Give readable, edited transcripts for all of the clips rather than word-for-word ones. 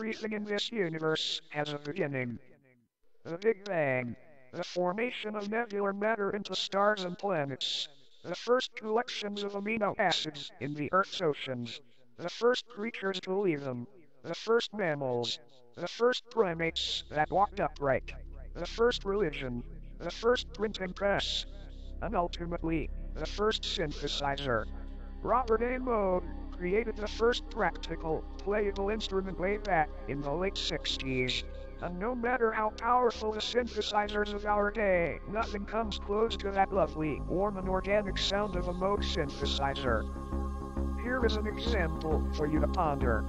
Everything in this universe has a beginning. The Big Bang. The formation of nebular matter into stars and planets. The first collections of amino acids in the Earth's oceans. The first creatures to leave them. The first mammals. The first primates that walked upright. The first religion. The first printing press. And ultimately, the first synthesizer. Robert A. Moog created the first practical, playable instrument way back in the late 60s. And no matter how powerful the synthesizers of our day, nothing comes close to that lovely, warm and organic sound of a Moog synthesizer. Here is an example for you to ponder.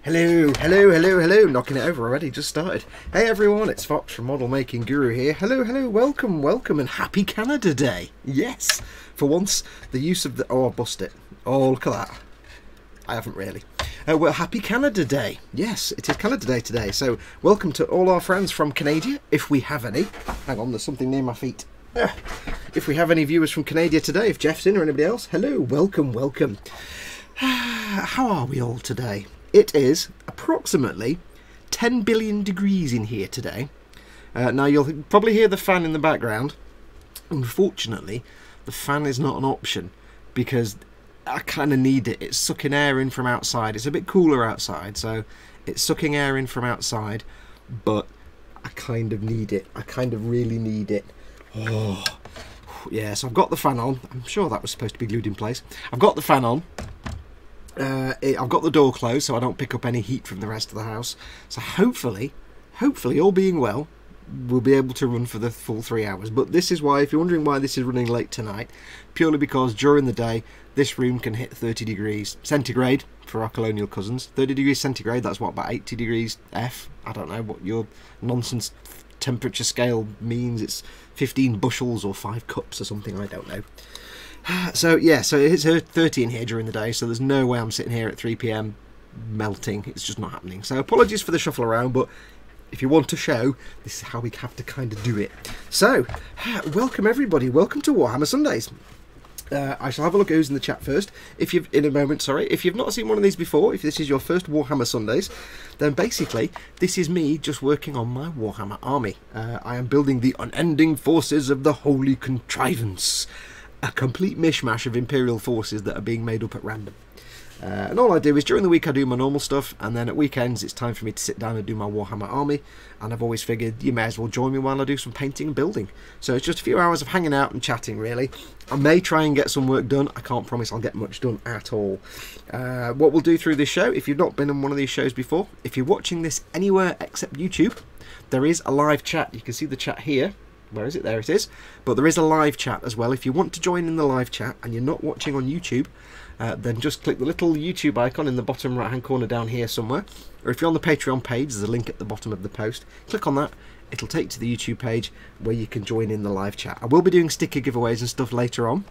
Hello, knocking it over already, just started. Hey everyone, it's Fox from Model Making Guru here. Hello, welcome, and happy Canada Day. Yes, for once, the use of the... Oh, I bust it. Oh, look at that. I haven't really. Well, happy Canada Day. Yes, it is Canada Day today, so welcome to all our friends from Canada, if we have any. Hang on, there's something near my feet. If we have any viewers from Canada today, if Jeff's in or anybody else, hello, welcome. How are we all today? It is approximately 10 billion degrees in here today. Now you'll probably hear the fan in the background. Unfortunately, the fan is not an option because I kind of need it. It's sucking air in from outside. It's a bit cooler outside, so it's sucking air in from outside, but I kind of need it. I kind of really need it. Oh, yeah, so I've got the fan on. I'm sure that was supposed to be glued in place. I've got the fan on. I've got the door closed so I don't pick up any heat from the rest of the house. So hopefully, all being well, we'll be able to run for the full 3 hours. But this is why, if you're wondering why this is running late tonight, purely because during the day, this room can hit 30 degrees centigrade for our colonial cousins. 30 degrees centigrade, that's what, about 80 degrees F? I don't know what your nonsense temperature scale means. It's 15 bushels or 5 cups or something, I don't know. So yeah, so it's 30 in here during the day, so there's no way I'm sitting here at 3 PM melting. It's just not happening. So apologies for the shuffle around, but if you want a show, this is how we have to kind of do it. So, welcome everybody. Welcome to Warhammer Sundays. I shall have a look at who's in the chat first. If you've if you've not seen one of these before, if this is your first Warhammer Sundays, then basically this is me just working on my Warhammer army. I am building the unending forces of the Holy Contrivance. A complete mishmash of Imperial forces that are being made up at random. And all I do is during the week I do my normal stuff, and then at weekends it's time for me to sit down and do my Warhammer army. And I've always figured you may as well join me while I do some painting and building. So it's just a few hours of hanging out and chatting really. I may try and get some work done. I can't promise I'll get much done at all. What we'll do through this show, if you've not been on one of these shows before, if you're watching this anywhere except YouTube, there is a live chat. You can see the chat here. Where is it? There it is. But there is a live chat as well. If you want to join in the live chat and you're not watching on YouTube, then just click the little YouTube icon in the bottom right hand corner down here somewhere. Or if you're on the Patreon page, there's a link at the bottom of the post. Click on that. It'll take you to the YouTube page where you can join in the live chat. I will be doing sticker giveaways and stuff later on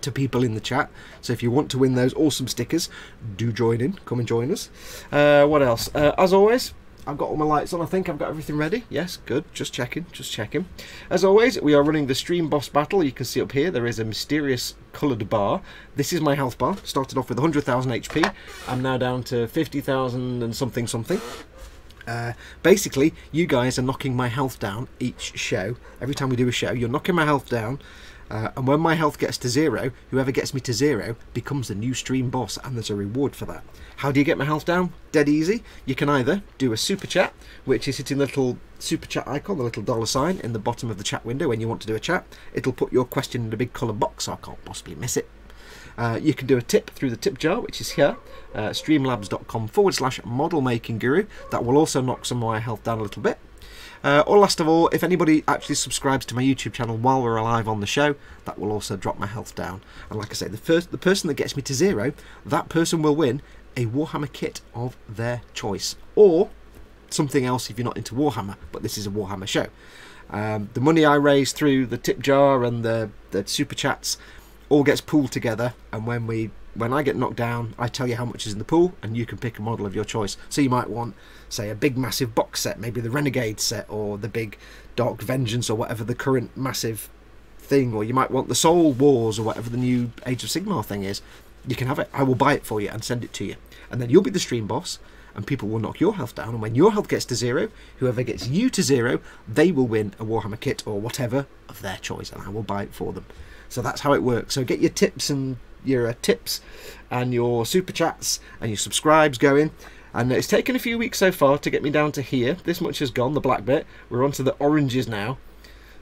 to people in the chat. So if you want to win those awesome stickers, do join in. Come and join us. What else? As always, I've got all my lights on. I think I've got everything ready. Yes, good. Just checking. Just checking. As always, we are running the stream boss battle. You can see up here there is a mysterious coloured bar. This is my health bar. Started off with 100,000 HP. I'm now down to 50,000 and something. Basically, you guys are knocking my health down each show. Every time we do a show, you're knocking my health down. And when my health gets to 0, whoever gets me to 0 becomes the new stream boss, and there's a reward for that. How do you get my health down? Dead easy. You can either do a super chat, which is hitting the little super chat icon, the little $ in the bottom of the chat window when you want to do a chat. It'll put your question in a big coloured box so I can't possibly miss it. You can do a tip through the tip jar, which is here, streamlabs.com/model-making-guru. That will also knock some of my health down a little bit. Or last of all, if anybody actually subscribes to my YouTube channel while we're live on the show, that will also drop my health down. And like I say, the person that gets me to 0, that person will win a Warhammer kit of their choice, or something else if you're not into Warhammer, but this is a Warhammer show. The money I raise through the tip jar and the super chats all gets pooled together, and when I get knocked down, I tell you how much is in the pool, and you can pick a model of your choice. So you might want, say, a big massive box set, maybe the Renegade set, or the big Dark Vengeance, or whatever the current massive thing, or you might want the Soul Wars, or whatever the new Age of Sigmar thing is. You can have it. I will buy it for you and send it to you, and then you'll be the stream boss, and people will knock your health down, and when your health gets to 0, whoever gets you to 0, they will win a Warhammer kit or whatever of their choice, and I will buy it for them. So that's how it works. So get your tips and your your super chats and your subscribes going. And it's taken a few weeks so far to get me down to here. This much has gone, the black bit. We're on to the oranges now.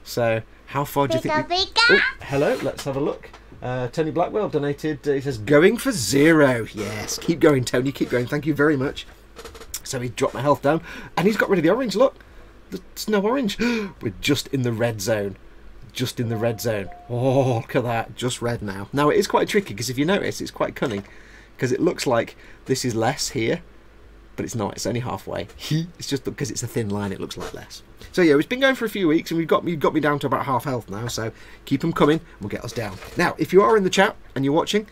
So how far do you think oh, hello, let's have a look. Tony Blackwell donated, he says, going for 0. Yes, keep going, Tony, keep going. Thank you very much. So he dropped my health down, and he's got rid of the orange. Look, there's no orange. We're just in the red zone. Just in the red zone. Oh, look at that. Just red now. Now, it is quite tricky, because if you notice, it's quite cunning, because it looks like this is less here, but it's not. It's only halfway. It's just because it's a thin line, it looks like less. So yeah, it's been going for a few weeks, and you've got me down to about half health now, so keep them coming, and we'll get us down. Now, if you are in the chat and you're watching,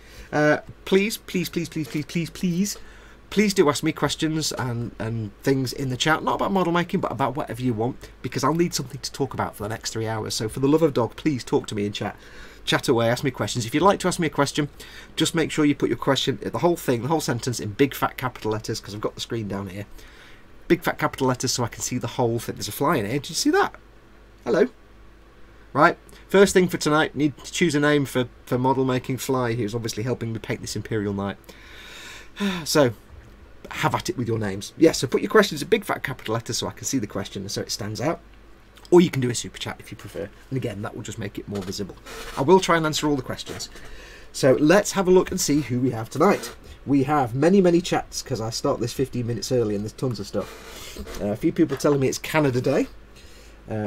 please do ask me questions and things in the chat, not about model making, but about whatever you want, because I'll need something to talk about for the next 3 hours. So for the love of dog, please talk to me in chat. Chat away, ask me questions. If you'd like to ask me a question, just make sure you put your question, the whole sentence in big fat capital letters, because I've got the screen down here. Big fat capital letters so I can see the whole thing. There's a fly in here. Did you see that? Hello. Right. First thing for tonight, need to choose a name for model making Fly, who's obviously helping me paint this Imperial Knight. So, have at it with your names. Yes, so put your questions in big fat capital letters so I can see the question and so it stands out. Or you can do a super chat if you prefer. And again, that will just make it more visible. I will try and answer all the questions. So let's have a look and see who we have tonight. We have many chats, because I start this 15 minutes early and there's tons of stuff. A few people telling me it's Canada Day.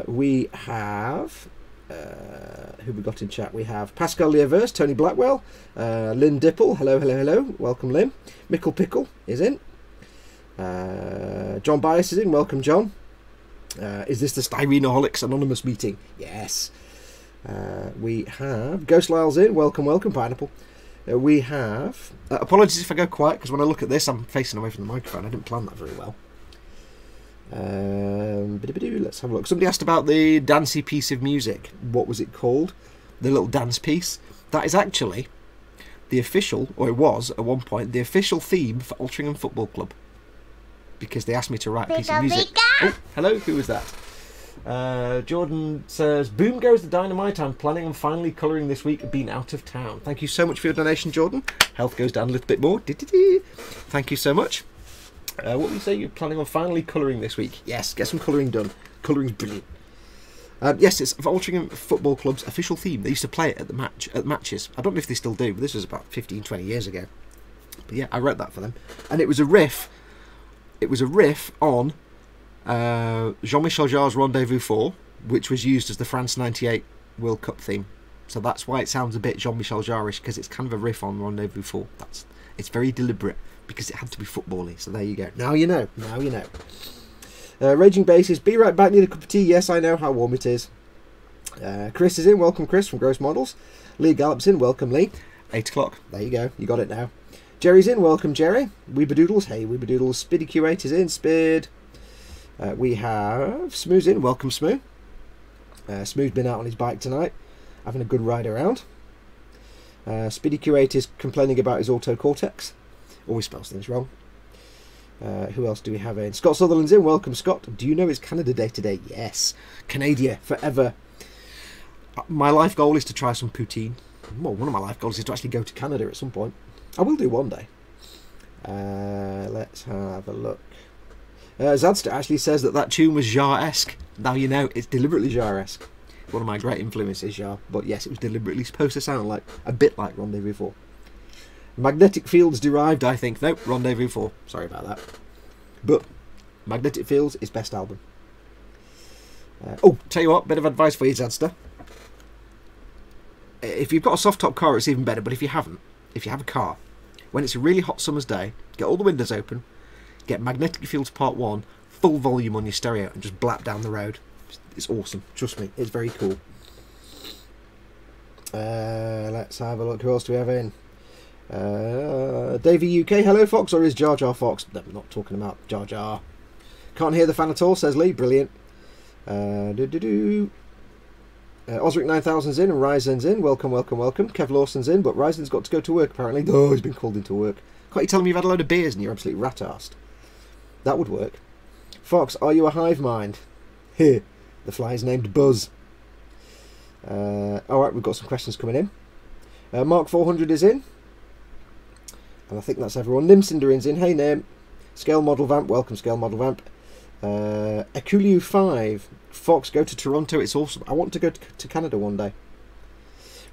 We have... who we got in chat? We have Pascal Leaverse, Tony Blackwell, Lynn Dipple, hello, welcome Lynn. Mickle Pickle is in. John Bias is in, welcome John. Is this the Styrenaholics Anonymous meeting? Yes. We have Ghost Lyle's in, welcome Pineapple. We have apologies if I go quiet, because when I look at this I'm facing away from the microphone. I didn't plan that very well. Let's have a look. Somebody asked about the dancey piece of music. What was it called? The little dance piece. That is actually the official, or it was at one point, the official theme for Altrincham Football Club, because they asked me to write a piece of music. Oh, hello, who was that? Jordan says, boom goes the dynamite. I'm planning on finally colouring this week, being out of town. Thank you so much for your donation, Jordan. Health goes down a little bit more. Thank you so much. What were you saying? You're planning on finally colouring this week? Yes, get some colouring done. Colouring's brilliant. Yes, it's Altrincham Football Club's official theme. They used to play it at the matches. I don't know if they still do, but this was about 15-20 years ago. But yeah, I wrote that for them, and it was a riff. It was a riff on Jean-Michel Jarre's Rendezvous 4, which was used as the France '98 World Cup theme. So that's why it sounds a bit Jean-Michel Jarre-ish, because it's kind of a riff on Rendezvous 4. It's very deliberate, because it had to be football-y. So there you go. Now you know. Now you know. Raging Bases, be right back. Need a cup of tea. Yes, I know how warm it is. Chris is in. Welcome, Chris, from Gross Models. Lee Gallup's in. Welcome, Lee. 8 o'clock. There you go. You got it now. Jerry's in. Welcome, Jerry. Weebadoodles. Hey, Weebadoodles. Spiddy Q8 is in. Spid. We have Smooth's in. Welcome, Smooth. Smooth's been out on his bike tonight, having a good ride around. Spiddy Q8 is complaining about his auto cortex. Always spells things wrong. Who else do we have in? Scott Sutherland's in. Welcome, Scott. Do you know it's Canada Day today? Yes. Canada forever. My life goal is to try some poutine. Well, one of my life goals is to actually go to Canada at some point. I will do one day. Let's have a look. Zadster actually says that tune was Jar-esque. Now you know, it's deliberately Jar-esque. One of my great influences, Jar. But yes, it was deliberately supposed to sound like a bit like Rendezvous 4. Magnetic Fields derived, I think. Nope, Rendezvous 4. Sorry about that. But Magnetic Fields is best album. Oh, tell you what, bit of advice for you, Zadster. If you've got a soft top car, it's even better. But if you haven't, if you have a car, when it's a really hot summer's day, get all the windows open, get Magnetic Fields Part 1, full volume on your stereo, and just blap down the road. It's awesome. Trust me, it's very cool. Let's have a look. Who else do we have in? Davey UK. Hello, Fox, or is Jar Jar Fox? No, I'm not talking about Jar Jar. Can't hear the fan at all, says Lee. Brilliant. Osric 9000's in and Ryzen's in. Welcome, welcome, welcome. Kev Lawson's in, but Ryzen's got to go to work apparently. Oh, he's been called into work. Can't you tell him you've had a load of beers and you're absolutely rat-arsed? That would work. Fox, are you a hive mind? Here, the fly is named Buzz. Alright, we've got some questions coming in. Mark 400 is in. And I think that's everyone. Nim Cinderin in. Hey, Nim. Scale Model Vamp. Welcome, Scale Model Vamp. Ekuliu 5. Fox, go to Toronto. It's awesome. I want to go to Canada one day.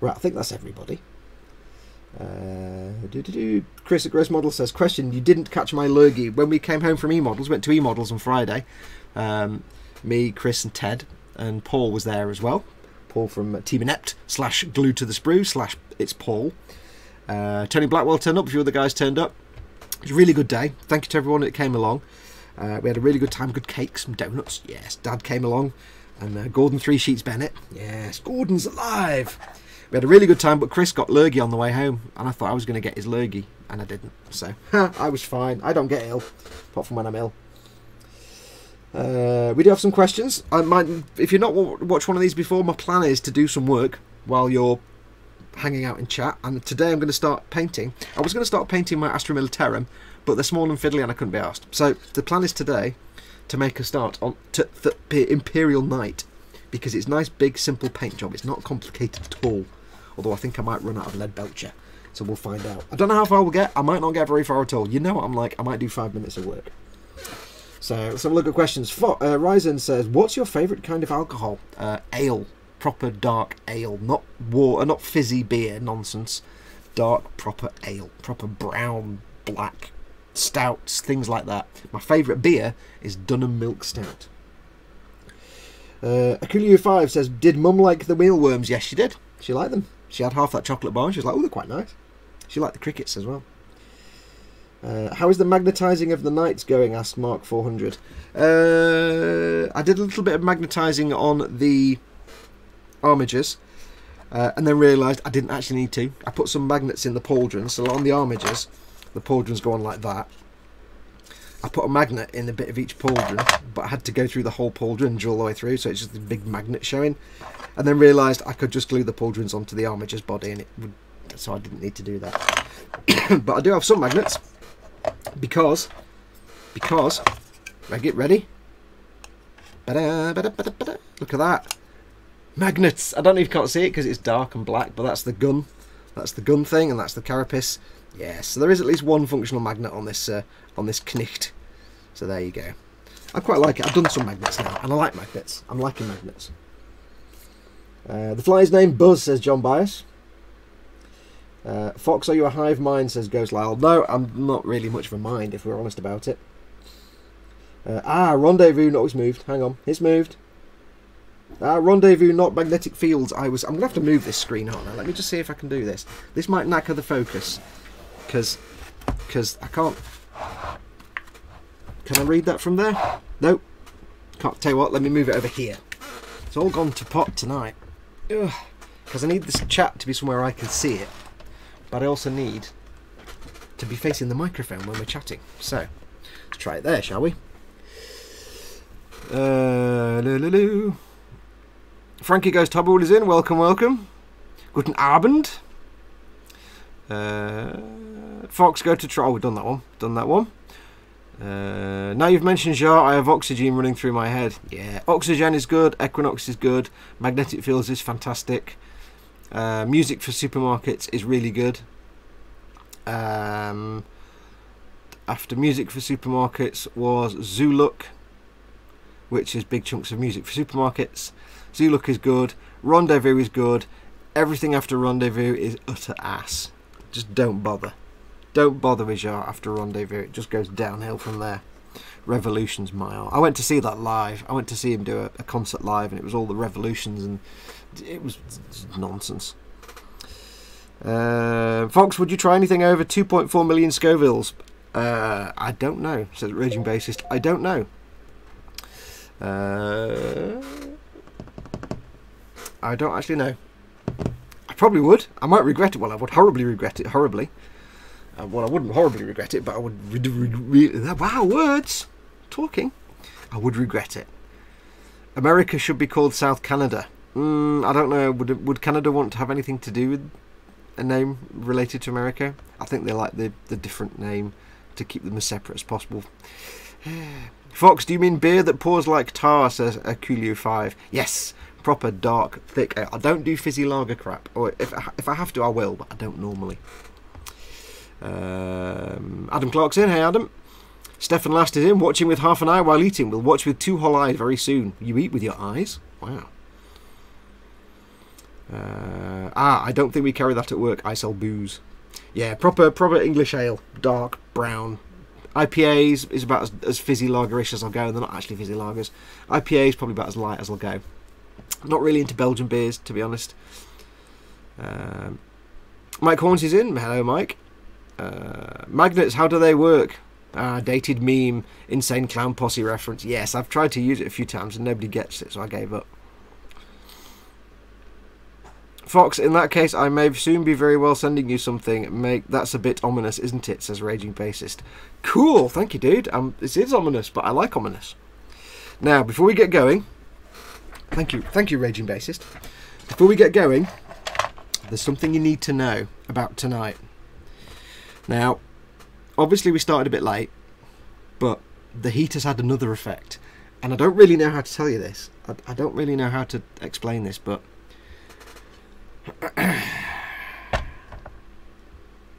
Right, I think that's everybody. Chris at Gross Model says, question, you didn't catch my lurgy. When we came home from E-Models, went to E-Models on Friday. Me, Chris and Ted, and Paul was there as well. Paul from Team Inept / Glued to the Sprue / it's Paul. Tony Blackwell turned up, a few other guys turned up. It was a really good day. Thank you to everyone that came along. We had a really good time, good cakes, some donuts. Yes, Dad came along. And Gordon 3 Sheets Bennett. Yes, Gordon's alive. We had a really good time, but Chris got lurgy on the way home. And I thought I was going to get his lurgy, and I didn't. So, I was fine. I don't get ill, apart from when I'm ill. We do have some questions. If you've not watched one of these before, my plan is to do some work while you're hanging out in chat. And today I'm going to start painting. I was going to start painting my Astra Militarum, but they're small and fiddly and I couldn't be asked. So the plan is today to make a start on the Imperial Knight, because it's nice, big, simple paint job. It's not complicated at all. Although I think I might run out of lead belcher. So we'll find out. I don't know how far we'll get. I might not get very far at all. You know what I'm like. I might do 5 minutes of work. So let's have a look at questions. Ryzen says, what's your favourite kind of alcohol? Ale. Proper dark ale. Not not fizzy beer nonsense. Dark, proper ale. Proper brown, black, stouts, things like that. My favourite beer is Dunham Milk Stout. Ekuliu 5 says, did Mum like the mealworms? Yes, she did. She liked them. She had half that chocolate bar and she was like, oh, they're quite nice. She liked the crickets as well. How is the magnetising of the knights going? Asked Mark 400. I did a little bit of magnetising on the armigers and then realised I didn't actually need to. I put some magnets in the pauldrons, so on the armigers, the pauldrons go on like that. I put a magnet in a bit of each pauldron, but I had to go through the whole pauldron and drill all the way through, so it's just a big magnet showing. And then realised I could just glue the pauldrons onto the armiger's body, and so I didn't need to do that. But I do have some magnets, because get ready. Look at that. Magnets. I don't know if you can't see it because it's dark and black, but that's the gun. That's the gun thing, and that's the carapace. Yes, so there is at least one functional magnet on this Knicht. So there you go. I quite like it. I've done some magnets now, and I like magnets. I'm liking magnets. The fly's name Buzz, says John Bias. Fox, are you a hive mind? Says Ghost Lyle. No, I'm not really much of a mind, if we're honest about it. Rendezvous, no, it's moved. Hang on, it's moved. Rendezvous, not magnetic fields. I'm going to have to move this screen, aren't I? Let me just see if I can do this. This might knacker the focus, because I can't. Can I read that from there? Nope. Can't. Tell you what, let me move it over here. It's all gone to pot tonight. Because I need this chat to be somewhere I can see it, but I also need to be facing the microphone when we're chatting. So, let's try it there, shall we? Frankie Goes Tobberwood is in. Welcome, welcome. Guten Abend. Fox Go to try. Oh, we've done that one. Done that one. Now you've mentioned Jar, I have Oxygen running through my head. Yeah, Oxygen is good. Equinox is good. Magnetic Fields is fantastic. Music for Supermarkets is really good. After Music for Supermarkets was Zuluk, which is big chunks of music for supermarkets. Zuluk is good. Rendezvous is good. Everything after Rendezvous is utter ass. Just don't bother. Don't bother with Jar after Rendezvous. It just goes downhill from there. Revolution's my art. I went to see that live. I went to see him do a concert live, and it was all the Revolutions, and it was nonsense. Fox, would you try anything over 2.4 million Scovilles? I don't know, says Raging Bassist. I don't know. I don't actually know. I probably would. I might regret it. Well, I would horribly regret it. Horribly. Well, I wouldn't horribly regret it, but I would... wow, words! Talking. I would regret it. America should be called South Canada. I don't know. Would Canada want to have anything to do with a name related to America? I think they like the different name to keep them as separate as possible. Fox, do you mean beer that pours like tar, says Akulio5. Yes, proper dark, thick ale. I don't do fizzy lager crap. Or if I have to, I will, but I don't normally. Adam Clark's in. Hey, Adam. Stefan Last is in. Watching with half an eye while eating. We'll watch with 2 whole eyes very soon. You eat with your eyes? Wow. I don't think we carry that at work. I sell booze. Yeah, proper English ale. Dark, brown. IPAs is about as fizzy lagerish as I'll go. They're not actually fizzy lagers. IPAs probably about as light as I'll go. Not really into Belgian beers, to be honest. Mike Horns is in. Hello, Mike. Magnets, how do they work? Dated meme, insane clown posse reference. Yes, I've tried to use it a few times and nobody gets it, so I gave up. Fox, in that case, I may soon be very well sending you something. That's a bit ominous, isn't it? Says Raging Bassist. Cool, thank you, dude. This is ominous, but I like ominous. Now, before we get going, thank you, Raging Bassist. Before we get going, there's something you need to know about tonight. Now, obviously we started a bit late, but the heat has had another effect. And I don't really know how to tell you this. I don't really know how to explain this, but...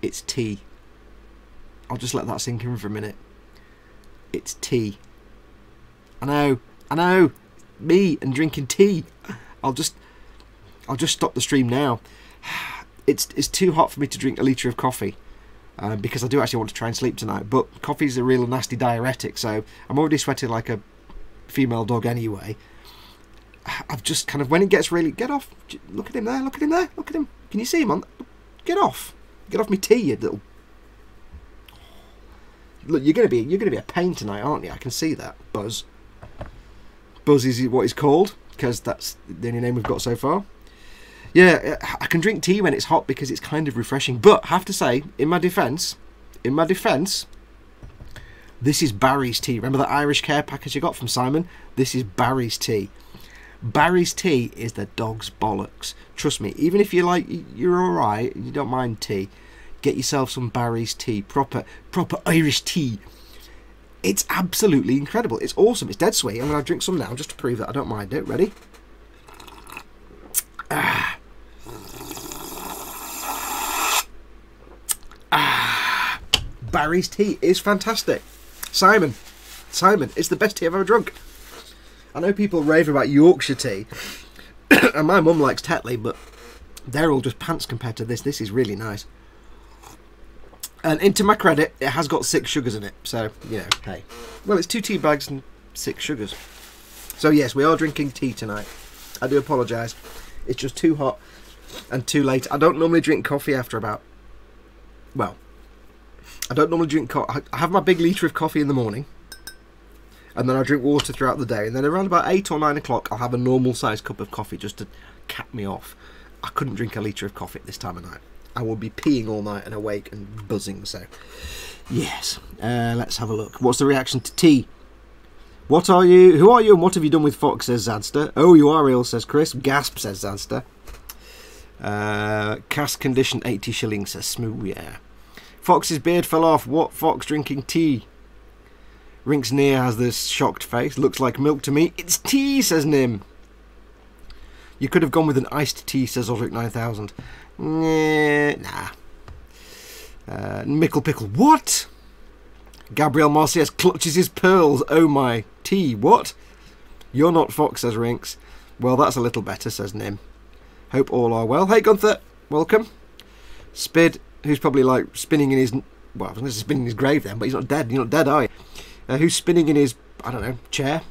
it's tea. I'll just let that sink in for a minute. It's tea. I know. Me and drinking tea. I'll just stop the stream now. It's too hot for me to drink a litre of coffee. Because I do actually want to try and sleep tonight, but coffee's a real nasty diuretic, so I'm already sweating like a female dog anyway. I've just kind of, when it gets really, get off, look at him there, look at him there, look at him, can you see him on, get off me tea, you little, look, you're gonna be a pain tonight, aren't you? I can see that. Buzz is what he's called, because that's the only name we've got so far. Yeah, I can drink tea when it's hot because it's kind of refreshing. But I have to say, in my defence, this is Barry's tea. Remember that Irish care package you got from Simon? This is Barry's tea. Barry's tea is the dog's bollocks. Trust me, even if you're alright, you don't mind tea, get yourself some Barry's tea. Proper Irish tea. It's absolutely incredible. It's awesome. It's dead sweet. I'm going to drink some now just to prove that I don't mind it. Ready? Barry's tea is fantastic. Simon, it's the best tea I've ever drunk. I know people rave about Yorkshire tea, and my mum likes Tetley, but they're all just pants compared to this. This is really nice. And into my credit, it has got 6 sugars in it, so, you know, hey. Well, it's 2 tea bags and 6 sugars. So, yes, we are drinking tea tonight. I do apologise. It's just too hot and too late. I don't normally drink coffee after about... Well, I don't normally drink coffee. I have my big litre of coffee in the morning. and then I drink water throughout the day, and then around about 8 or 9 o'clock I'll have a normal sized cup of coffee just to cap me off. I couldn't drink a litre of coffee at this time of night. I would be peeing all night and awake and buzzing. So yes, let's have a look. What's the reaction to tea? What are you? Who are you and what have you done with Fox, says Zadster. Oh, you are ill, says Chris. Gasp, says Zadster. Cast condition 80 shillings, says Smooth. Yeah. Fox's beard fell off. What? Fox drinking tea? Rinks Near has this shocked face. Looks like milk to me. It's tea, says Nim. You could have gone with an iced tea, says Ulrich 9000. Nah. Mickle Pickle. What? Gabriel Marcius clutches his pearls. Oh my. Tea. What? You're not Fox, says Rinks. Well, that's a little better, says Nim. Hope all are well. Hey, Gunther. Welcome. Spid, who's probably like spinning in his... Well, I was going to say spinning in his grave then, but he's not dead. You're not dead, are you? Who's spinning in his, I don't know, chair?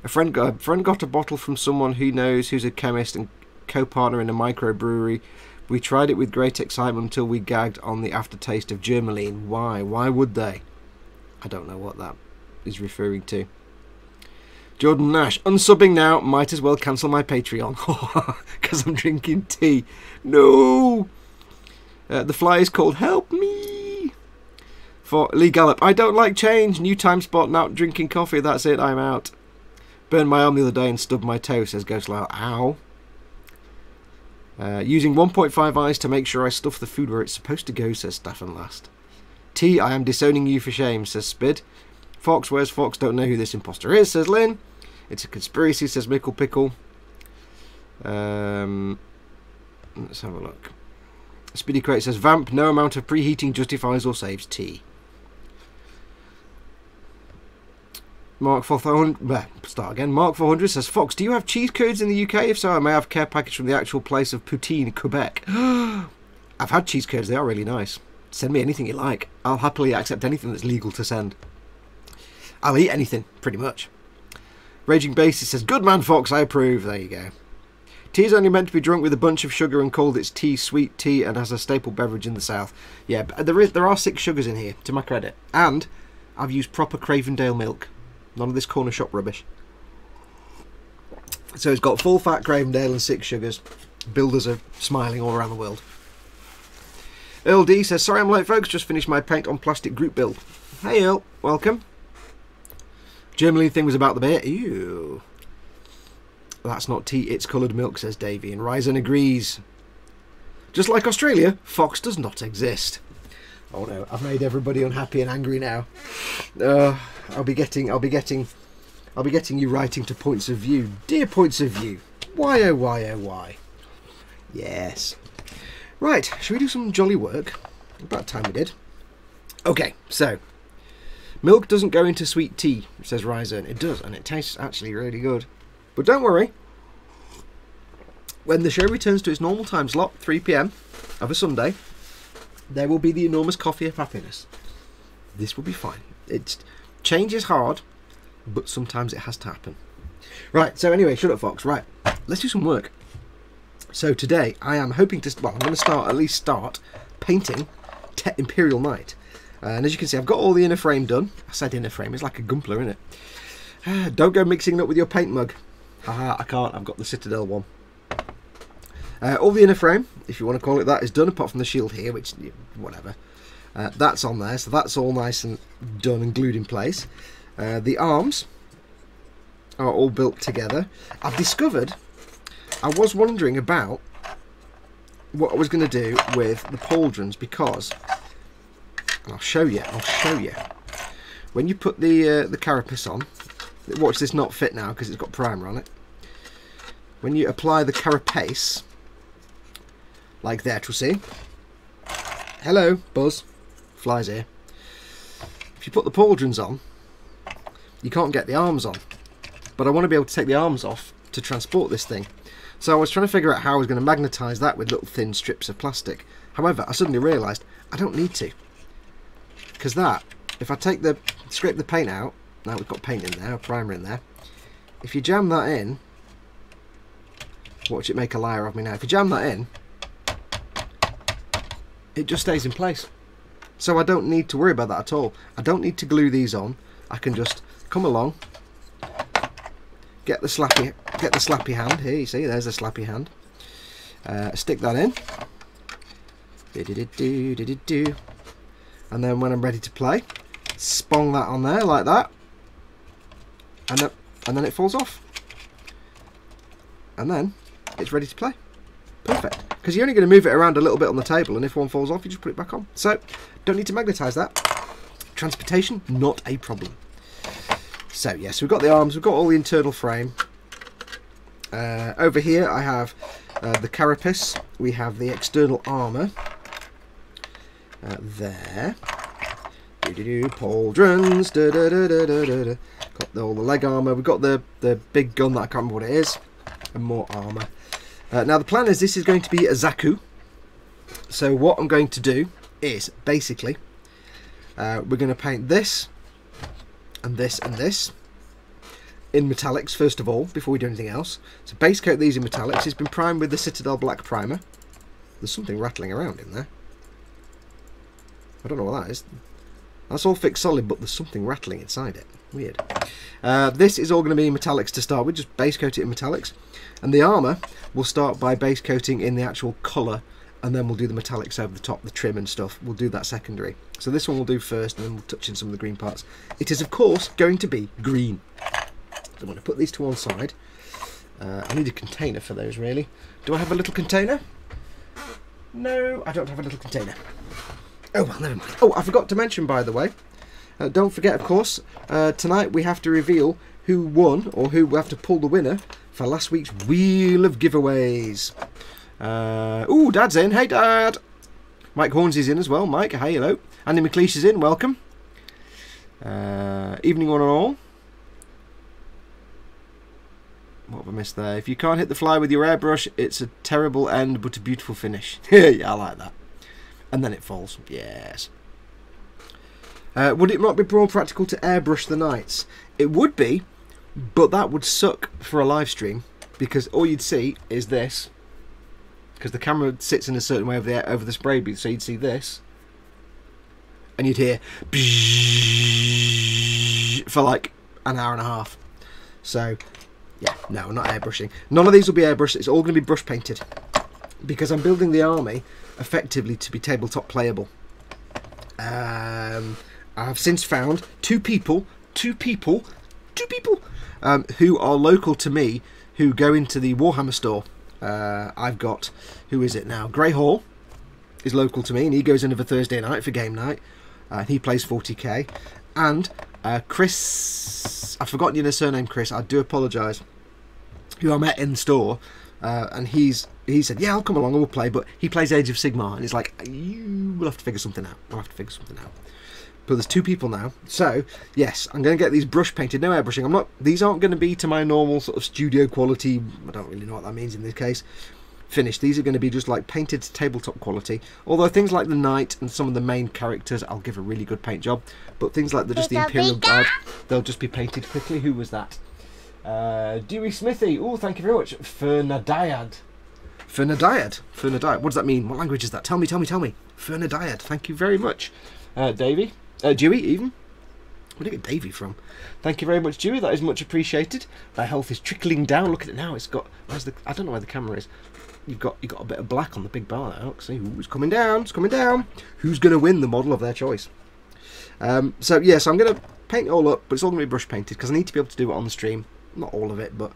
A friend got a bottle from someone he knows who's a chemist and co-partner in a microbrewery. We tried it with great excitement until we gagged on the aftertaste of Germaline. Why? Why would they? I don't know what that is referring to. Jordan Nash, unsubbing now. Might as well cancel my Patreon. Because I'm drinking tea. No! The fly is called Help Me! For Lee Gallop, I don't like change. New time spot, now drinking coffee. That's it, I'm out. Burned my arm the other day and stubbed my toe, says Ghost Lyle. Ow. Using 1.5 eyes to make sure I stuff the food where it's supposed to go, says Staffan Last. T, I am disowning you for shame, says Spid. Fox, where's Fox? Don't know who this imposter is, says Lynn. It's a conspiracy, says Mickle Pickle. Let's have a look. Speedy Crate says, Vamp, no amount of preheating justifies or saves tea. Mark 400, start again. Mark 400 says, Fox, do you have cheese curds in the UK? If so, I may have a care package from the actual place of Poutine, Quebec. I've had cheese curds, they are really nice. Send me anything you like. I'll happily accept anything that's legal to send. I'll eat anything, pretty much. Raging Basis says, good man, Fox, I approve. There you go. Tea is only meant to be drunk with a bunch of sugar and called its tea, sweet tea, and as a staple beverage in the south. Yeah, but there are 6 sugars in here, to my credit. And I've used proper Cravendale milk. None of this corner shop rubbish. So it's got full fat Cravendale and 6 sugars. Builders are smiling all around the world. Earl D says, sorry I'm late folks, just finished my paint on plastic group build. Hey Earl, welcome. Germany thing was about the beer. Ew. That's not tea, it's coloured milk, says Davey. And Ryzen agrees. Just like Australia, Fox does not exist. Oh no, I've made everybody unhappy and angry now. I'll be getting you writing to points of view. Dear points of view. Why oh why oh why? Yes. Right, shall we do some jolly work? About time we did. Okay, so milk doesn't go into sweet tea, says Ryzen. It does, and it tastes actually really good. But don't worry. When the show returns to its normal time slot, 3 PM of a Sunday, there will be the enormous coffee of happiness. This will be fine. Change is hard, but sometimes it has to happen. Right, so anyway, shut up, Fox. Right, let's do some work. So today, I am hoping to... Well, I'm going to at least start painting Imperial Knight. And as you can see, I've got all the inner frame done. I said inner frame. It's like a Gumpler, isn't it? Don't go mixing it up with your paint mug. Haha, I can't. I've got the Citadel one. All the inner frame, if you want to call it that, is done, apart from the shield here, which... whatever. That's on there, so that's all nice and done and glued in place. The arms are all built together. I've discovered... I was wondering about what I was going to do with the pauldrons because, and I'll show you, when you put the carapace on, watch this not fit now because it's got primer on it, when you apply the carapace, like that, you'll see, hello, Buzz, flies here, if you put the pauldrons on, you can't get the arms on, but I want to be able to take the arms off to transport this thing. So I was trying to figure out how I was going to magnetise that with little thin strips of plastic. However, I suddenly realised I don't need to. Because that, if I scrape the paint out, now we've got paint in there, a primer in there. If you jam that in, watch it make a liar of me now. If you jam that in, it just stays in place. So I don't need to worry about that at all. I don't need to glue these on. I can just come along, get the slappy hand. Here, you see, there's the slappy hand. Stick that in. And then when I'm ready to play, spong that on there like that. And then it falls off. And then it's ready to play. Perfect. Because you're only going to move it around a little bit on the table, and if one falls off, you just put it back on. So, don't need to magnetise that. Transportation, not a problem. So, yes, we've got the arms, we've got all the internal frame. Over here, I have the carapace. We have the external armour. There. Pauldrons. Got all the leg armour. We've got the big gun that I can't remember what it is. And more armour. Now the plan is this is going to be a Zaku. So what I'm going to do is basically we're going to paint this and this and this in metallics first of all before we do anything else. So base coat these in metallics. It's been primed with the Citadel Black Primer. There's something rattling around in there. I don't know what that is. That's all fixed solid, but there's something rattling inside it. Weird. This is all going to be in metallics to start with. Just base coat it in metallics. And the armour will start by base coating in the actual colour, and then we'll do the metallics over the top, the trim and stuff. We'll do that secondary. So this one we'll do first, and then we'll touch in some of the green parts. It is, of course, going to be green. So I'm going to put these to one side. I need a container for those, really. Do I have a little container? No, I don't have a little container. Oh, well, never mind. Oh, I forgot to mention, by the way, don't forget, of course, tonight we have to reveal who won, or who we have to pull the winner for last week's Wheel of Giveaways. Ooh, Dad's in. Hey, Dad. Mike Hornsy's in as well. Mike, hey, hello. Andy McLeish is in. Welcome. Evening one and all. What have I missed there? If you can't hit the fly with your airbrush, it's a terrible end, but a beautiful finish. Yeah, I like that. And then it falls. Yes. Would it not be more practical to airbrush the knights? It would be, but that would suck for a live stream, because all you'd see is this, because the camera sits in a certain way over the spray booth, so you'd see this, and you'd hear for like an hour and a half. So yeah, no, not airbrushing. None of these will be airbrushed. It's all going to be brush painted, because I'm building the army effectively to be tabletop playable. I've since found two people who are local to me, who go into the Warhammer store. I've got, who is it now? Grey Hall is local to me, and he goes in every Thursday night for game night. He plays 40k. And Chris, I've forgotten your surname, Chris, I do apologise, who I met in the store, and he said, yeah, I'll come along and we'll play, but he plays Age of Sigmar, and he's like, you will have to figure something out. We'll have to figure something out. But there's two people now, so yes, I'm going to get these brush painted. No airbrushing. These aren't going to be to my normal sort of studio quality. I don't really know what that means in this case. Finished. These are going to be just like painted tabletop quality. Although things like the knight and some of the main characters, I'll give a really good paint job. But things like just the Imperial Guard, they'll just be painted quickly. Who was that? Dewey Smithy. Oh, thank you very much. Fernadiad. What does that mean? What language is that? Tell me. Fernadiad. Thank you very much. Davey. Dewey, even. Where did I get Davey from? Thank you very much, Dewey. That is much appreciated. My health is trickling down. Look at it now. It's got. I don't know where the camera is. You've got a bit of black on the big bar there. Look, see, it's coming down. It's coming down. Who's going to win the model of their choice? So yes, I'm going to paint it all up, but it's all going to be brush painted because I need to be able to do it on the stream. Not all of it, but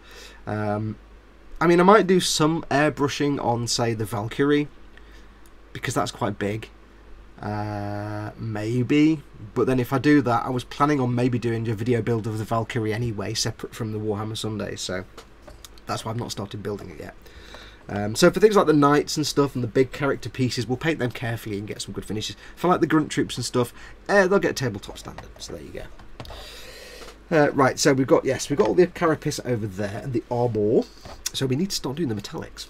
I mean, I might do some airbrushing on, say, the Valkyrie, because that's quite big. Maybe, but then if I do that, I was planning on maybe doing a video build of the Valkyrie anyway, separate from the Warhammer Sundays, so that's why I've not started building it yet. So for things like the knights and stuff and the big character pieces, we'll paint them carefully and get some good finishes. For like the grunt troops and stuff, they'll get tabletop standard, so there you go. Right, so we've got all the carapace over there and the armor, so we need to start doing the metallics.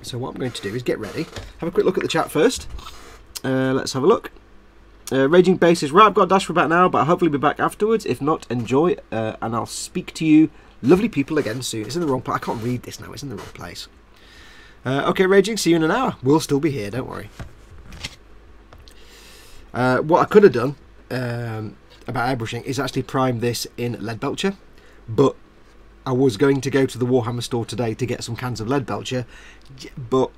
So what I'm going to do is get ready, have a quick look at the chat first. Let's have a look. Raging Base is right, I've got a dash for about now, but I'll hopefully be back afterwards. If not, enjoy, and I'll speak to you lovely people again soon. It's in the wrong place. I can't read this now, it's in the wrong place. Okay, Raging, see you in an hour. We'll still be here, don't worry. What I could have done about airbrushing is actually prime this in lead belcher, but I was going to go to the Warhammer store today to get some cans of lead belcher, but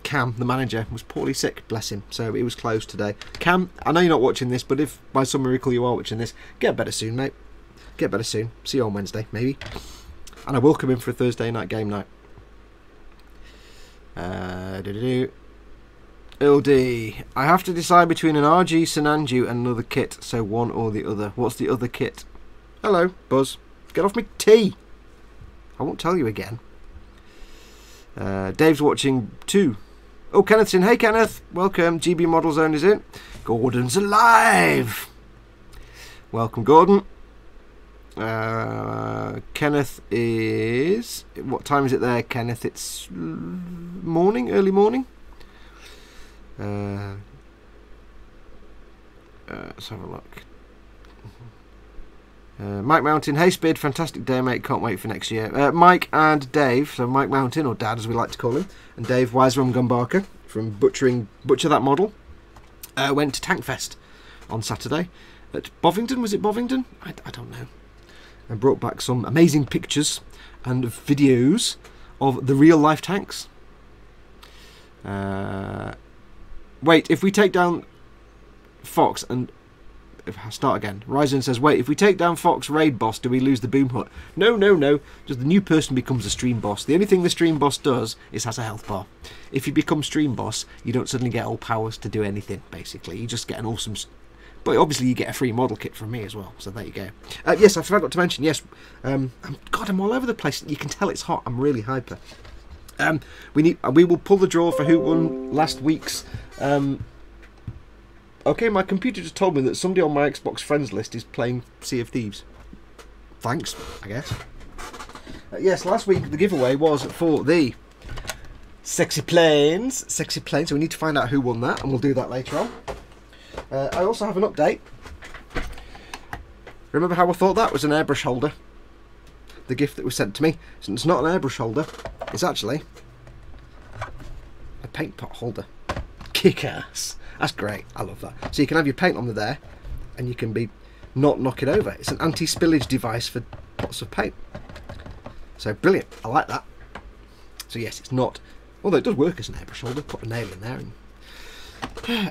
Cam, the manager, was poorly sick, bless him, so it was closed today. Cam, I know you're not watching this, but if by some miracle you are watching this, get better soon, mate. Get better soon. See you on Wednesday, maybe. And I will come in for a Thursday night game night. LD. I have to decide between an RG Sananju and another kit, so one or the other. What's the other kit? Hello, Buzz. Get off me tea. I won't tell you again. Dave's watching too. Oh, Kenneth's in. Hey, Kenneth. Welcome. GB Model Zone is in. Gordon's alive. Welcome, Gordon. Kenneth is... What time is it there, Kenneth? It's morning, early morning. Let's have a look. Mike Mountain, hey Spid, fantastic day mate, can't wait for next year. Mike and Dave, so Mike Mountain, or Dad as we like to call him, and Dave Wiserum Gumbarker from Butcher That Model, went to Tankfest on Saturday at Bovington. Was it Bovington? I don't know. And brought back some amazing pictures and videos of the real life tanks. Wait, if we take down Foxx and... Start again. Ryzen says, wait, if we take down Foxx raid boss, do we lose the boom hut? No, no, no. Just the new person becomes a stream boss. The only thing the stream boss does is has a health bar. If you become stream boss, you don't suddenly get all powers to do anything, basically. You just get an awesome... But obviously you get a free model kit from me as well, so there you go. Yes, I forgot to mention, yes, God, I'm all over the place. You can tell it's hot. I'm really hyper. We will pull the draw for who won last week's... Okay, my computer just told me that somebody on my Xbox friends list is playing Sea of Thieves. Thanks, I guess. Yes, last week the giveaway was for the Sexy Planes. Sexy Planes, so we need to find out who won that, and we'll do that later on. I also have an update. Remember how I thought that was an airbrush holder? The gift that was sent to me. It's not an airbrush holder. It's actually a paint pot holder. Kick-ass. That's great. I love that. So you can have your paint on there, and you can not knock it over. It's an anti-spillage device for pots of paint. So brilliant. I like that. So yes, it's not... Although it does work as an airbrush holder. Put a nail in there. And...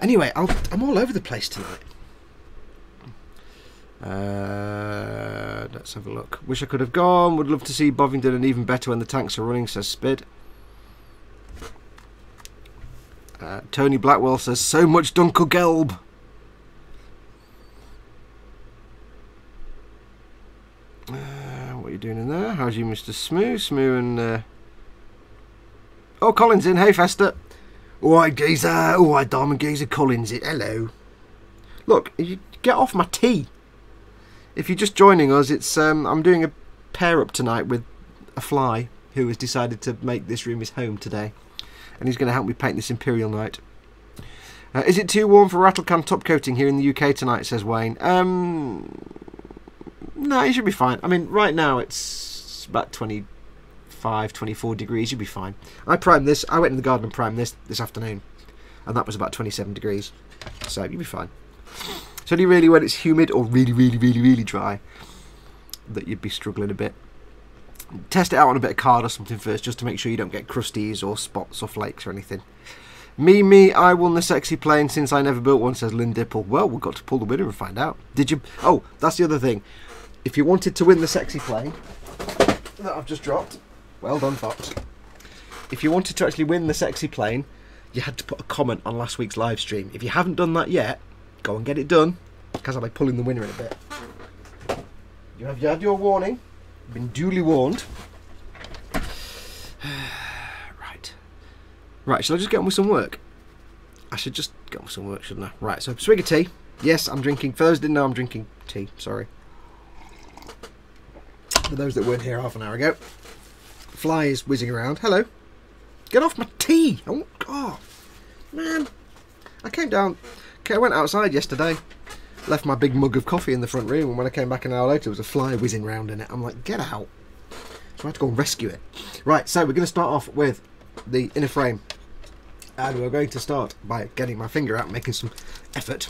Anyway, I'm all over the place tonight. Let's have a look. Wish I could have gone. Would love to see Bovington, and even better when the tanks are running, says Spid. Tony Blackwell says, so much Dunkel Gelb. What are you doing in there? How's you, Mr. Smoo? And... Oh, Colin's in. Hey, Fester. Alright, geezer. Alright, Diamond Geezer. Colin's in. Hello. Look, you get off my tea. If you're just joining us, it's I'm doing a pair up tonight with a fly who has decided to make this room his home today. And he's going to help me paint this Imperial Knight. Is it too warm for Rattlecan top coating here in the UK tonight, says Wayne? No, it should be fine. I mean, right now it's about 25, 24 degrees. You'll be fine. I primed this. I went in the garden and primed this afternoon. And that was about 27 degrees. So you'll be fine. It's only really when it's humid or really, really, really, really dry that you'd be struggling a bit. Test it out on a bit of card or something first, just to make sure you don't get crusties or spots or flakes or anything. Me, I won the Sexy Plane since I never built one, says Lynn Dipple. Well, we've got to pull the winner and find out. Did you... Oh, that's the other thing. If you wanted to win the Sexy Plane that I've just dropped, well done, Fox. If you wanted to actually win the Sexy Plane, you had to put a comment on last week's live stream. If you haven't done that yet, go and get it done, because I'll be pulling the winner in a bit. You have had your warning. Been duly warned. Right, shall I just get on with some work? I should just get on with some work, shouldn't I? Right, so swig of tea. Yes, I'm drinking. For those that didn't know, I'm drinking tea. Sorry. For those that weren't here half an hour ago. Fly is whizzing around. Hello. Get off my tea. Oh, God. Man. I came down. Okay, I went outside yesterday. Left my big mug of coffee in the front room, and when I came back an hour later, there was a fly whizzing round in it. I'm like, get out. So I had to go and rescue it. Right, so we're going to start off with the inner frame. And we're going to start by getting my finger out and making some effort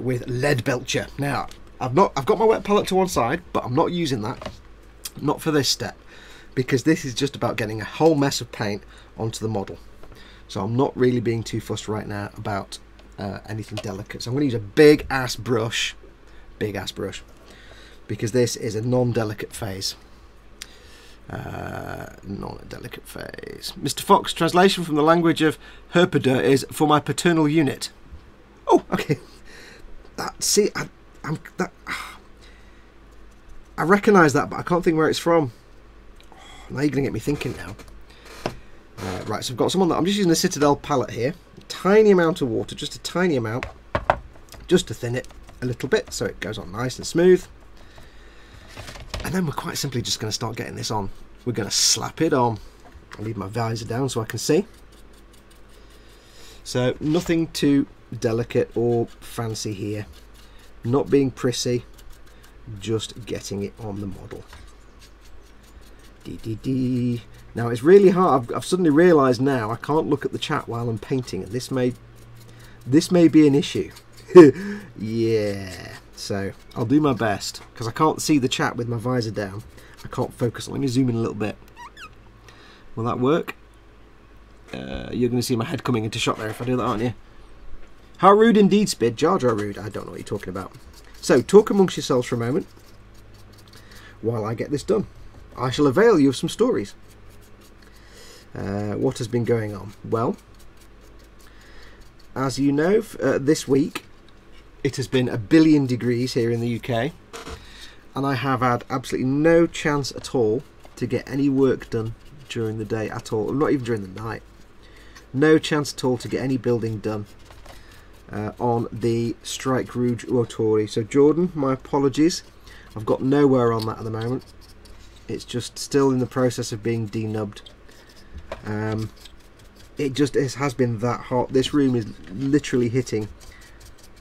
with lead belcher. Now, I've got my wet palette to one side, but I'm not using that. Not for this step, because this is just about getting a whole mess of paint onto the model. So I'm not really being too fussed right now about anything delicate. So I'm going to use a big ass brush, because this is a non-delicate phase. Non-delicate phase. Mr. Fox, translation from the language of Herpeter is for my paternal unit. Oh, okay. I recognise that, but I can't think where it's from. Oh, now you're going to get me thinking now. Right, so I've got some on that. I'm just using the Citadel palette here. A tiny amount of water, just a tiny amount, just to thin it a little bit so it goes on nice and smooth. And then we're quite simply just going to start getting this on. We're going to slap it on. I'll leave my visor down so I can see. So nothing too delicate or fancy here. Not being prissy, just getting it on the model. Now it's really hard. I've suddenly realised now I can't look at the chat while I'm painting, and this may be an issue. Yeah, so I'll do my best because I can't see the chat with my visor down. I can't focus. Let me zoom in a little bit. Will that work? You're going to see my head coming into shot there if I do that, aren't you? How rude indeed, Spid. Jar Jar rude. I don't know what you're talking about. So talk amongst yourselves for a moment while I get this done. I shall avail you of some stories. What has been going on? Well, as you know, this week it has been 1 billion degrees here in the UK, and I have had absolutely no chance at all to get any work done during the day at all, not even during the night. No chance at all to get any building done on the Strike Rouge Uotori. So Jordan, my apologies, I've got nowhere on that at the moment. It's just still in the process of being denubbed. It has been that hot. This room is literally hitting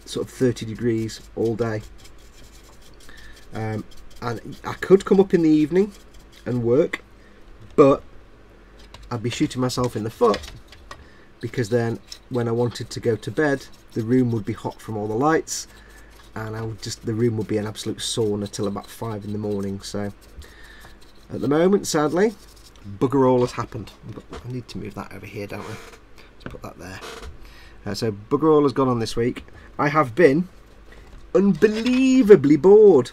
sort of 30 degrees all day. And I could come up in the evening and work, but I'd be shooting myself in the foot, because then when I wanted to go to bed, the room would be hot from all the lights, and the room would be an absolute sauna till about 5 in the morning. So at the moment, sadly, bugger all has happened. I need to move that over here, don't I? Let's put that there. So bugger all has gone on this week. I have been unbelievably bored.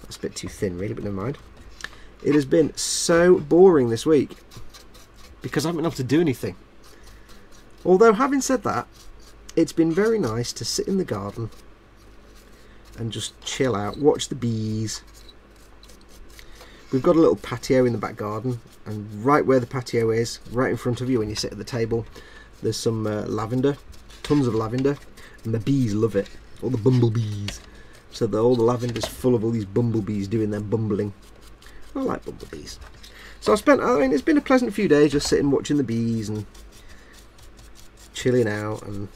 That's a bit too thin really, but never mind. It has been so boring this week because I haven't been able to do anything. Although, having said that, it's been very nice to sit in the garden and just chill out, watch the bees. We've got a little patio in the back garden, and right where the patio is, right in front of you when you sit at the table, there's some lavender, tons of lavender, and the bees love it, all the bumblebees. So all the lavender's full of all these bumblebees doing their bumbling. I like bumblebees. So it's been a pleasant few days just sitting watching the bees and chilling out, and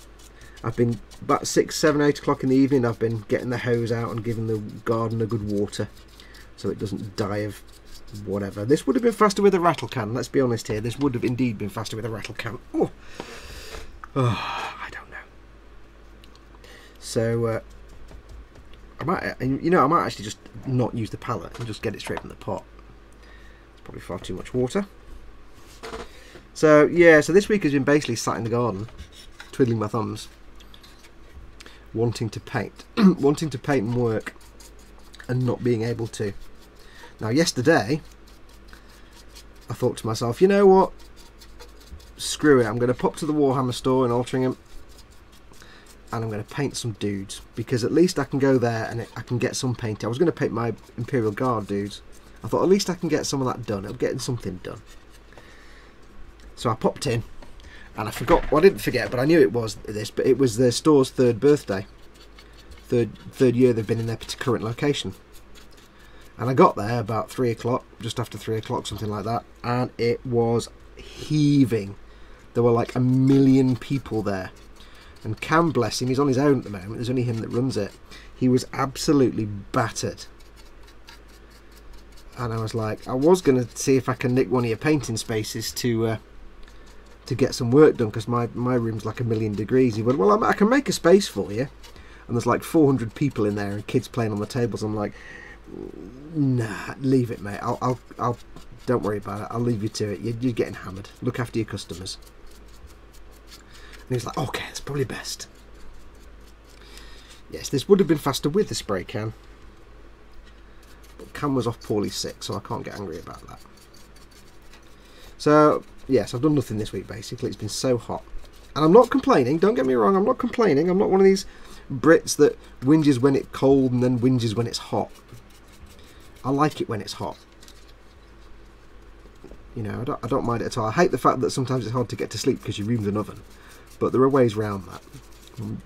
I've been about 6, 7, 8 o'clock in the evening, I've been getting the hose out and giving the garden a good water so it doesn't die of whatever. This would have been faster with a rattle can, let's be honest here. This would have indeed been faster with a rattle can. Oh, I don't know. So I might actually just not use the palette and just get it straight from the pot. It's probably far too much water. So yeah, so this week has been basically sat in the garden, twiddling my thumbs, wanting to paint, wanting to paint and work, and not being able to. Now yesterday, I thought to myself, you know what? Screw it, I'm going to pop to the Warhammer store in Altrincham, and I'm going to paint some dudes, because at least I can go there and I can get some paint. I was going to paint my Imperial Guard dudes. I thought at least I can get some of that done. I'm getting something done. So I popped in, and I forgot. Well, I didn't forget, but I knew it was this. But it was the store's third birthday, third year they've been in their current location. And I got there about 3 o'clock, just after 3 o'clock, something like that, and it was heaving. There were like 1 million people there. And Cam, bless him, he's on his own at the moment. There's only him that runs it. He was absolutely battered. And I was like, I was going to see if I can nick one of your painting spaces to get some work done, because my room's like 1 million degrees. He went, well, I can make a space for you. And there's like 400 people in there and kids playing on the tables. I'm like, Nah, leave it, mate. I'll. Don't worry about it. I'll leave you to it. You're getting hammered. Look after your customers. And he's like, okay, it's probably best. Yes, this would have been faster with the spray can. But Cam was off poorly sick, so I can't get angry about that. So, yes, I've done nothing this week, basically. It's been so hot. And I'm not complaining. Don't get me wrong. I'm not complaining. I'm not one of these Brits that whinges when it's cold and then whinges when it's hot. I like it when it's hot. You know, I don't mind it at all. I hate the fact that sometimes it's hard to get to sleep because your room's an oven. But there are ways around that.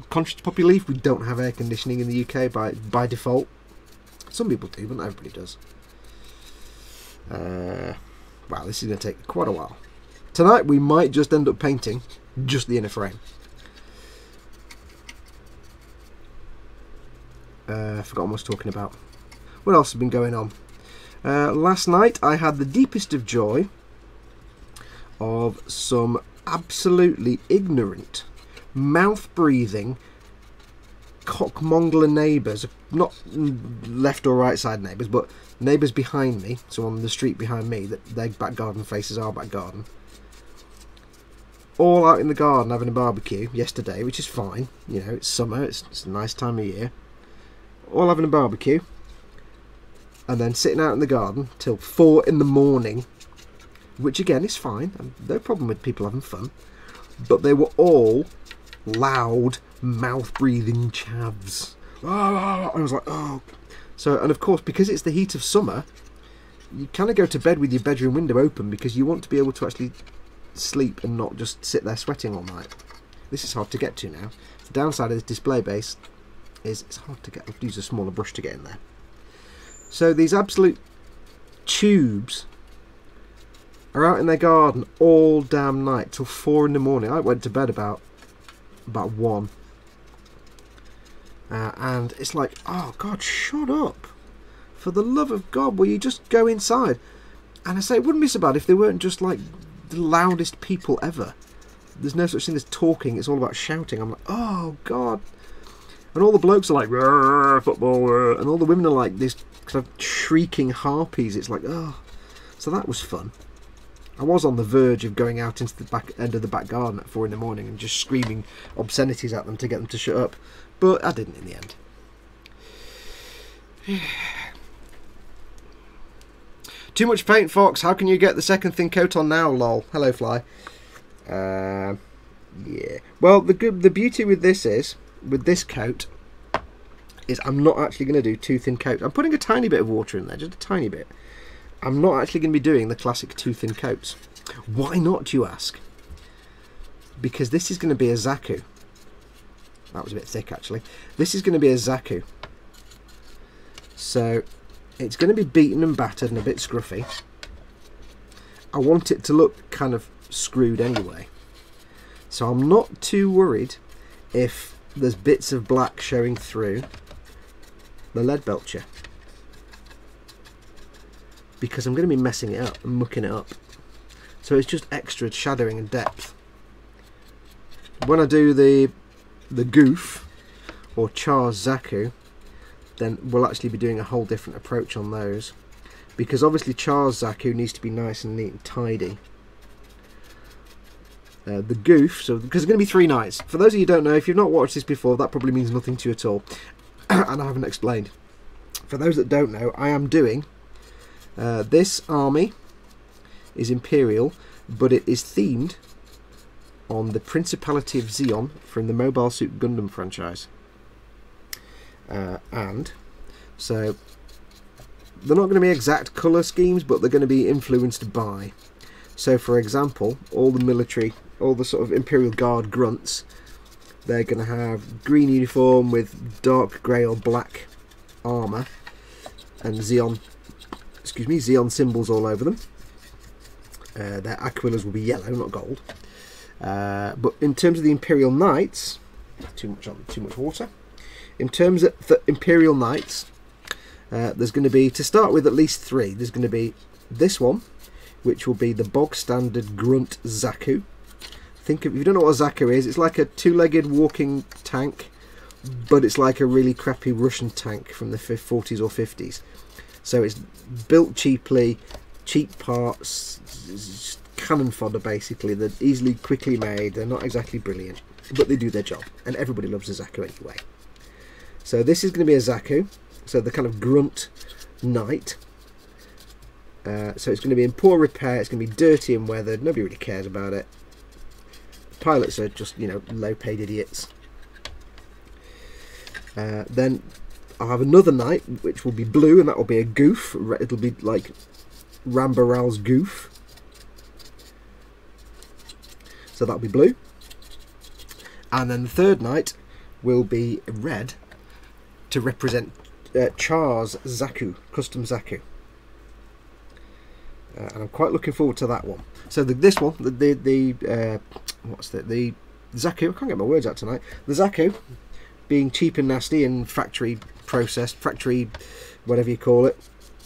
Conscious Poppy Leaf, we don't have air conditioning in the UK by default. Some people do, but not everybody does. Wow, this is going to take quite a while. Tonight we might just end up painting just the inner frame. I forgot what I was talking about. What else has been going on? Last night I had the deepest of joy of some absolutely ignorant, mouth-breathing, cockmongler neighbours, not left or right side neighbours, but neighbours behind me, so on the street behind me, that their back garden faces our back garden, all out in the garden having a barbecue yesterday, which is fine. You know, it's summer, it's a nice time of year. All having a barbecue, and then sitting out in the garden till 4 in the morning, which again is fine. No problem with people having fun, but they were all loud, mouth-breathing chavs. I was like, oh. So, and of course, because it's the heat of summer, you kind of go to bed with your bedroom window open because you want to be able to actually sleep and not just sit there sweating all night. This is hard to get to now. The downside of this display base is it's hard to get. I have to use a smaller brush to get in there. So these absolute tubes are out in their garden all damn night till 4 in the morning. I went to bed about 1. And it's like, oh God, shut up. For the love of God, will you just go inside? And I say, it wouldn't be so bad if they weren't just like the loudest people ever. There's no such thing as talking, it's all about shouting. I'm like, oh God. And all the blokes are like, football, and all the women are like this kind of shrieking harpies. It's like, oh. So that was fun. I was on the verge of going out into the back end of the back garden at 4 in the morning and just screaming obscenities at them to get them to shut up. But I didn't in the end. Too much paint, Fox. How can you get the second thin coat on now, lol? Hello, Fly. Yeah. Well, the beauty with this is, with this coat, is I'm not actually going to do 2 thin coats. I'm putting a tiny bit of water in there, just a tiny bit. I'm not actually going to be doing the classic 2 thin coats. Why not, you ask? Because this is going to be a Zaku. That was a bit thick, actually. This is going to be a Zaku. So, it's going to be beaten and battered and a bit scruffy. I want it to look kind of screwed anyway. So I'm not too worried if there's bits of black showing through the lead belcher. Because I'm going to be messing it up and mucking it up. So it's just extra shadowing and depth. When I do the goof or Char's Zaku, then we'll actually be doing a whole different approach on those. Because obviously Char's Zaku needs to be nice and neat and tidy. The goof, so because there's going to be 3 nights. For those of you who don't know, if you've not watched this before, that probably means nothing to you at all. And I haven't explained. For those that don't know, I am doing this army is Imperial, but it is themed on the Principality of Zeon from the Mobile Suit Gundam franchise. And so they're not going to be exact colour schemes, but they're going to be influenced by. So for example, all the military, all the sort of Imperial Guard grunts, they're going to have green uniform with dark grey or black armour and Zeon symbols all over them. Their Aquilas will be yellow, not gold. But in terms of the Imperial Knights, too much water. In terms of the Imperial Knights, there's going to be, to start with, at least 3. There's going to be this one, which will be the bog standard Grunt Zaku. If you don't know what a Zaku is, it's like a 2-legged walking tank, but it's like a really crappy Russian tank from the 40s or 50s. So it's built cheaply, cheap parts, it's cannon fodder basically. They're easily, quickly made. They're not exactly brilliant, but they do their job, and everybody loves a Zaku anyway. So this is going to be a Zaku, so the kind of grunt knight. So it's going to be in poor repair, it's going to be dirty and weathered, nobody really cares about it. The pilots are just, you know, low-paid idiots. Then I'll have another knight, which will be blue, and that will be a goof. It'll be like Rambaral's goof. So that'll be blue. And then the third knight will be red to represent Char's Zaku, custom Zaku. And I'm quite looking forward to that one. So this one, the Zaku, I can't get my words out tonight. The Zaku, being cheap and nasty and factory processed, factory whatever you call it,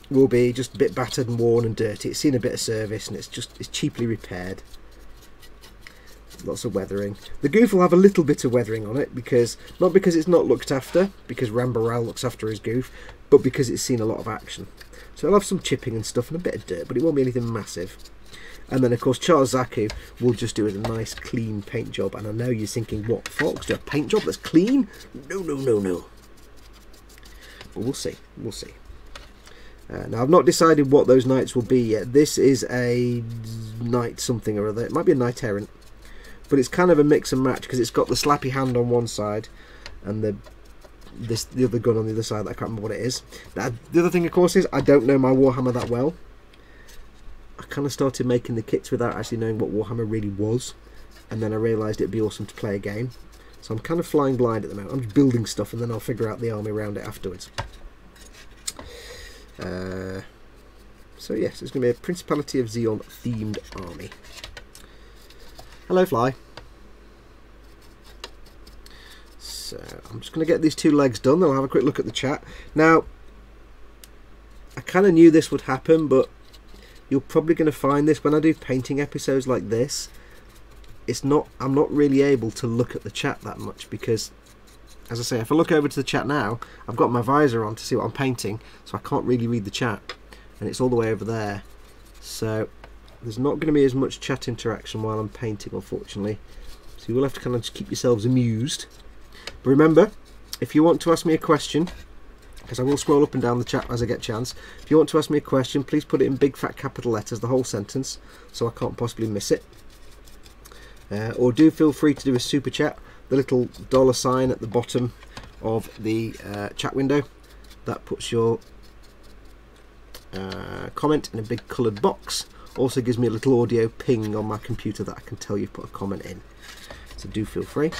will be just a bit battered and worn and dirty. It's seen a bit of service and it's cheaply repaired. Lots of weathering. The goof will have a little bit of weathering on it, because not because it's not looked after, because Rambaral looks after his goof, but because it's seen a lot of action. So it'll have some chipping and stuff and a bit of dirt, but it won't be anything massive. And then of course Char's Zaku will just do a nice clean paint job. And I know you're thinking, what, Fox, do a paint job that's clean? No, no, no, no. But we'll see, we'll see. Now I've not decided what those knights will be yet. This is a knight something or other. It might be a knight errant, but it's kind of a mix and match, because it's got the slappy hand on one side and the other gun on the other side. I can't remember what it is. Now, the other thing of course is I don't know my Warhammer that well. I kind of started making the kits without actually knowing what Warhammer really was, and then I realised it'd be awesome to play a game. So I'm kind of flying blind at the moment. I'm just building stuff and then I'll figure out the army around it afterwards. So yes, it's going to be a Principality of Xeon themed army. Hello, Fly. So I'm just going to get these two legs done. Then I'll have a quick look at the chat. Now, I kind of knew this would happen, but you're probably going to find this when I do painting episodes like this. I'm not really able to look at the chat that much, because, as I say, if I look over to the chat now, I've got my visor on to see what I'm painting, so I can't really read the chat, and it's all the way over there. So there's not going to be as much chat interaction while I'm painting, unfortunately. So you will have to kind of just keep yourselves amused. But remember, if you want to ask me a question, because I will scroll up and down the chat as I get a chance, if you want to ask me a question, please put it in big fat capital letters, the whole sentence, so I can't possibly miss it. Or do feel free to do a super chat, the little $sign at the bottom of the chat window. That puts your comment in a big coloured box. Also gives me a little audio ping on my computer that I can tell you've put a comment in. So do feel free.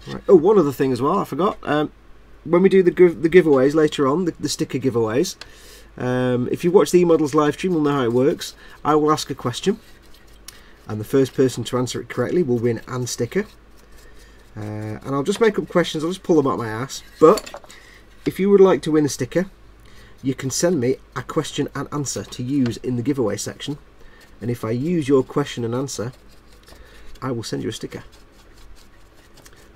Right. Oh, one other thing as well, I forgot. When we do the giveaways later on, the sticker giveaways, if you watch the eModels live stream, you'll know how it works. I will ask a question, and the first person to answer it correctly will win an sticker. And I'll just make up questions, I'll just pull them out my ass. But if you would like to win a sticker, you can send me a question and answer to use in the giveaway section. And if I use your question and answer, I will send you a sticker.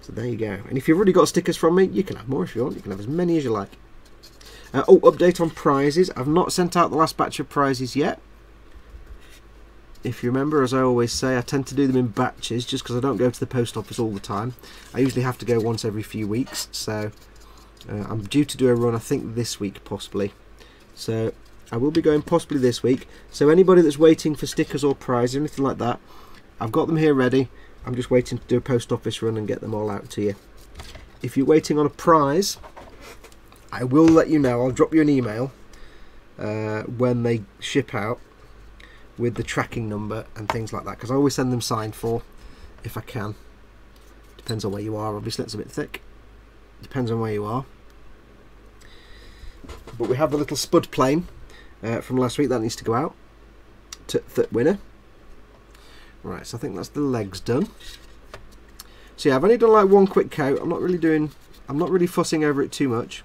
So there you go. And if you've already got stickers from me, you can have more if you want. You can have as many as you like. Oh, update on prizes. I've not sent out the last batch of prizes yet. If you remember, as I always say, I tend to do them in batches just because I don't go to the post office all the time. I usually have to go once every few weeks. So I'm due to do a run, I think, this week possibly. So I will be going possibly this week. So anybody that's waiting for stickers or prizes or anything like that, I've got them here ready. I'm just waiting to do a post office run and get them all out to you. If you're waiting on a prize, I will let you know. I'll drop you an email when they ship out with the tracking number and things like that, because I always send them signed for if I can. Depends on where you are, obviously. It's a bit thick. Depends on where you are. But we have the little spud plane from last week that needs to go out to the winner. Right, so I think that's the legs done. So yeah, I've only done like one quick coat. I'm not really fussing over it too much.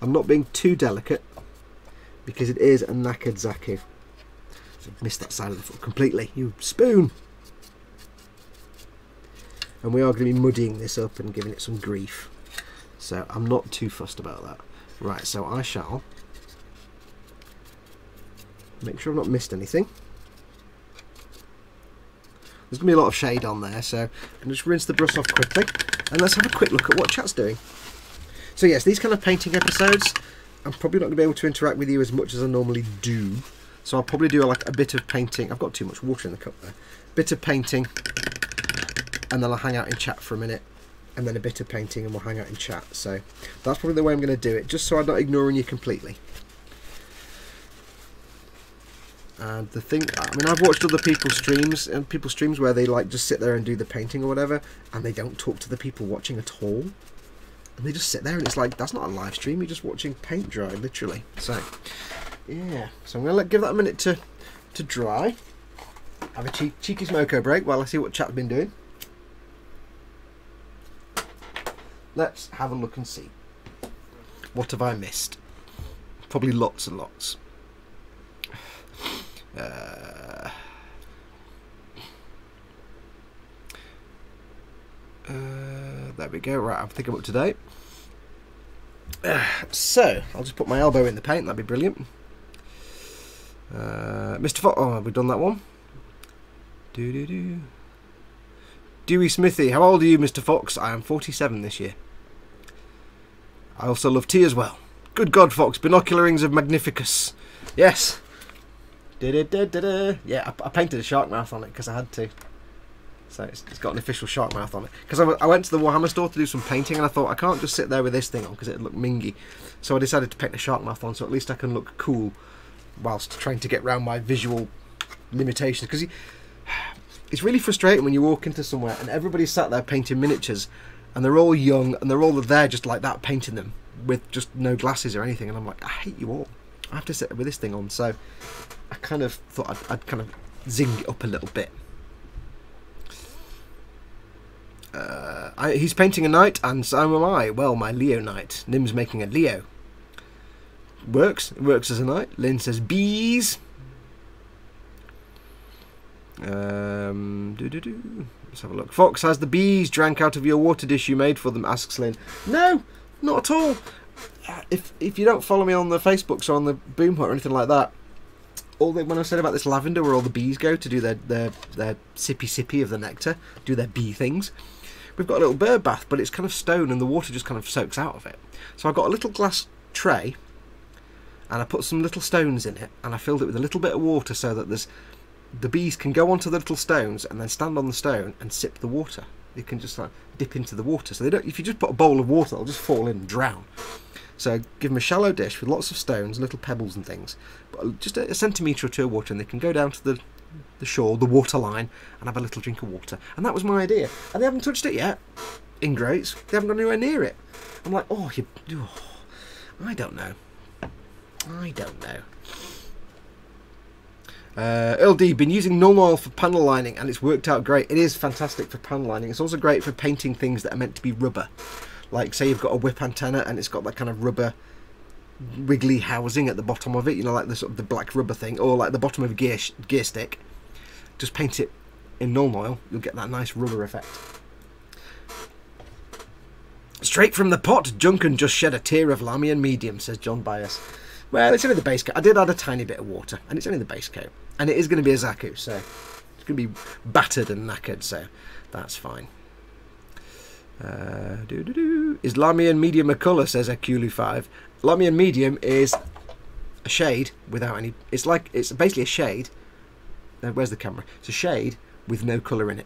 I'm not being too delicate because it is a knackered Zaku. I've missed that side of the foot completely. You spoon. and we are going to be muddying this up and giving it some grief. So I'm not too fussed about that. Right, so I shall make sure I've not missed anything. There's going to be a lot of shade on there, so I'm going to just rinse the brush off quickly, and let's have a quick look at what chat's doing. So yes, these kind of painting episodes, I'm probably not going to be able to interact with you as much as I normally do. So I'll probably do like a bit of painting. I've got too much water in the cup there. Bit of painting, and then I'll hang out in chat for a minute, and then a bit of painting, and we'll hang out in chat. So that's probably the way I'm going to do it, just so I'm not ignoring you completely. And the thing, I mean, I've watched other people's streams where they like just sit there and do the painting or whatever, and they don't talk to the people watching at all, and they just sit there, and it's like, that's not a live stream, you're just watching paint dry, literally. So yeah, so I'm gonna give that a minute to dry, have a cheeky smoko break while I see what chat's been doing. Let's have a look and see. What have I missed? Probably lots and lots. There we go. Right, I think I'm up to date. So I'll just put my elbow in the paint. That'd be brilliant. Mr. Fox. Oh, have we done that one? Dewey Smithy. How old are you, Mr. Fox? I am 47 this year. I also love tea as well. Good God, Fox. Binocular rings of Magnificus. Yes. Yeah, I painted a shark mouth on it because I had to. So it's got an official shark mouth on it. Because I went to the Warhammer store to do some painting, and I thought I can't just sit there with this thing on because it'd look mingy. So I decided to paint a shark mouth on, so at least I can look cool whilst trying to get around my visual limitations. Because it's really frustrating when you walk into somewhere and everybody's sat there painting miniatures, and they're all young and they're all there just like that painting them with just no glasses or anything, and I'm like, I hate you all. I have to sit with this thing on. So I kind of thought I'd kind of zing it up a little bit. He's painting a knight, and so am I. Well, my Leo knight. Nim's making a Leo. Works. It works as a knight. Lynn says bees. Let's have a look. Fox, has the bees drank out of your water dish you made for them? Asks Lynn. No, not at all. If you don't follow me on the Facebooks or on the Boom Hut or anything like that, when I said about this lavender where all the bees go to do their sippy of the nectar, do their bee things, we've got a little bird bath, but it's kind of stone and the water just kind of soaks out of it. So I got a little glass tray and I put some little stones in it, and I filled it with a little bit of water so that the bees can go onto the little stones and then stand on the stone and sip the water. You can just like dip into the water, so they don't. If you just put a bowl of water, they'll just fall in and drown. So give them a shallow dish with lots of stones, little pebbles and things, but just a centimetre or two of water, and they can go down to the shore, the water line, and have a little drink of water. And that was my idea. And they haven't touched it yet. Ingrates. They haven't gone anywhere near it. I'm like, I don't know. I don't know. Earl D, been using null oil for panel lining, and it's worked out great. It is fantastic for panel lining. It's also great for painting things that are meant to be rubber. Like, say you've got a whip antenna and it's got that kind of rubber wiggly housing at the bottom of it, you know, like the sort of the black rubber thing, or like the bottom of a gear stick. Just paint it in null oil, you'll get that nice rubber effect. Straight from the pot, Juncan just shed a tear of Lamian medium, says John Bias. Well, it's only the base coat. I did add a tiny bit of water, and it's only the base coat. And it is going to be a Zaku, so it's going to be battered and knackered, so that's fine. Is Lamian medium a colour, says Akulu5. Lamian medium is a shade without any... It's basically a shade. Where's the camera? It's a shade with no colour in it.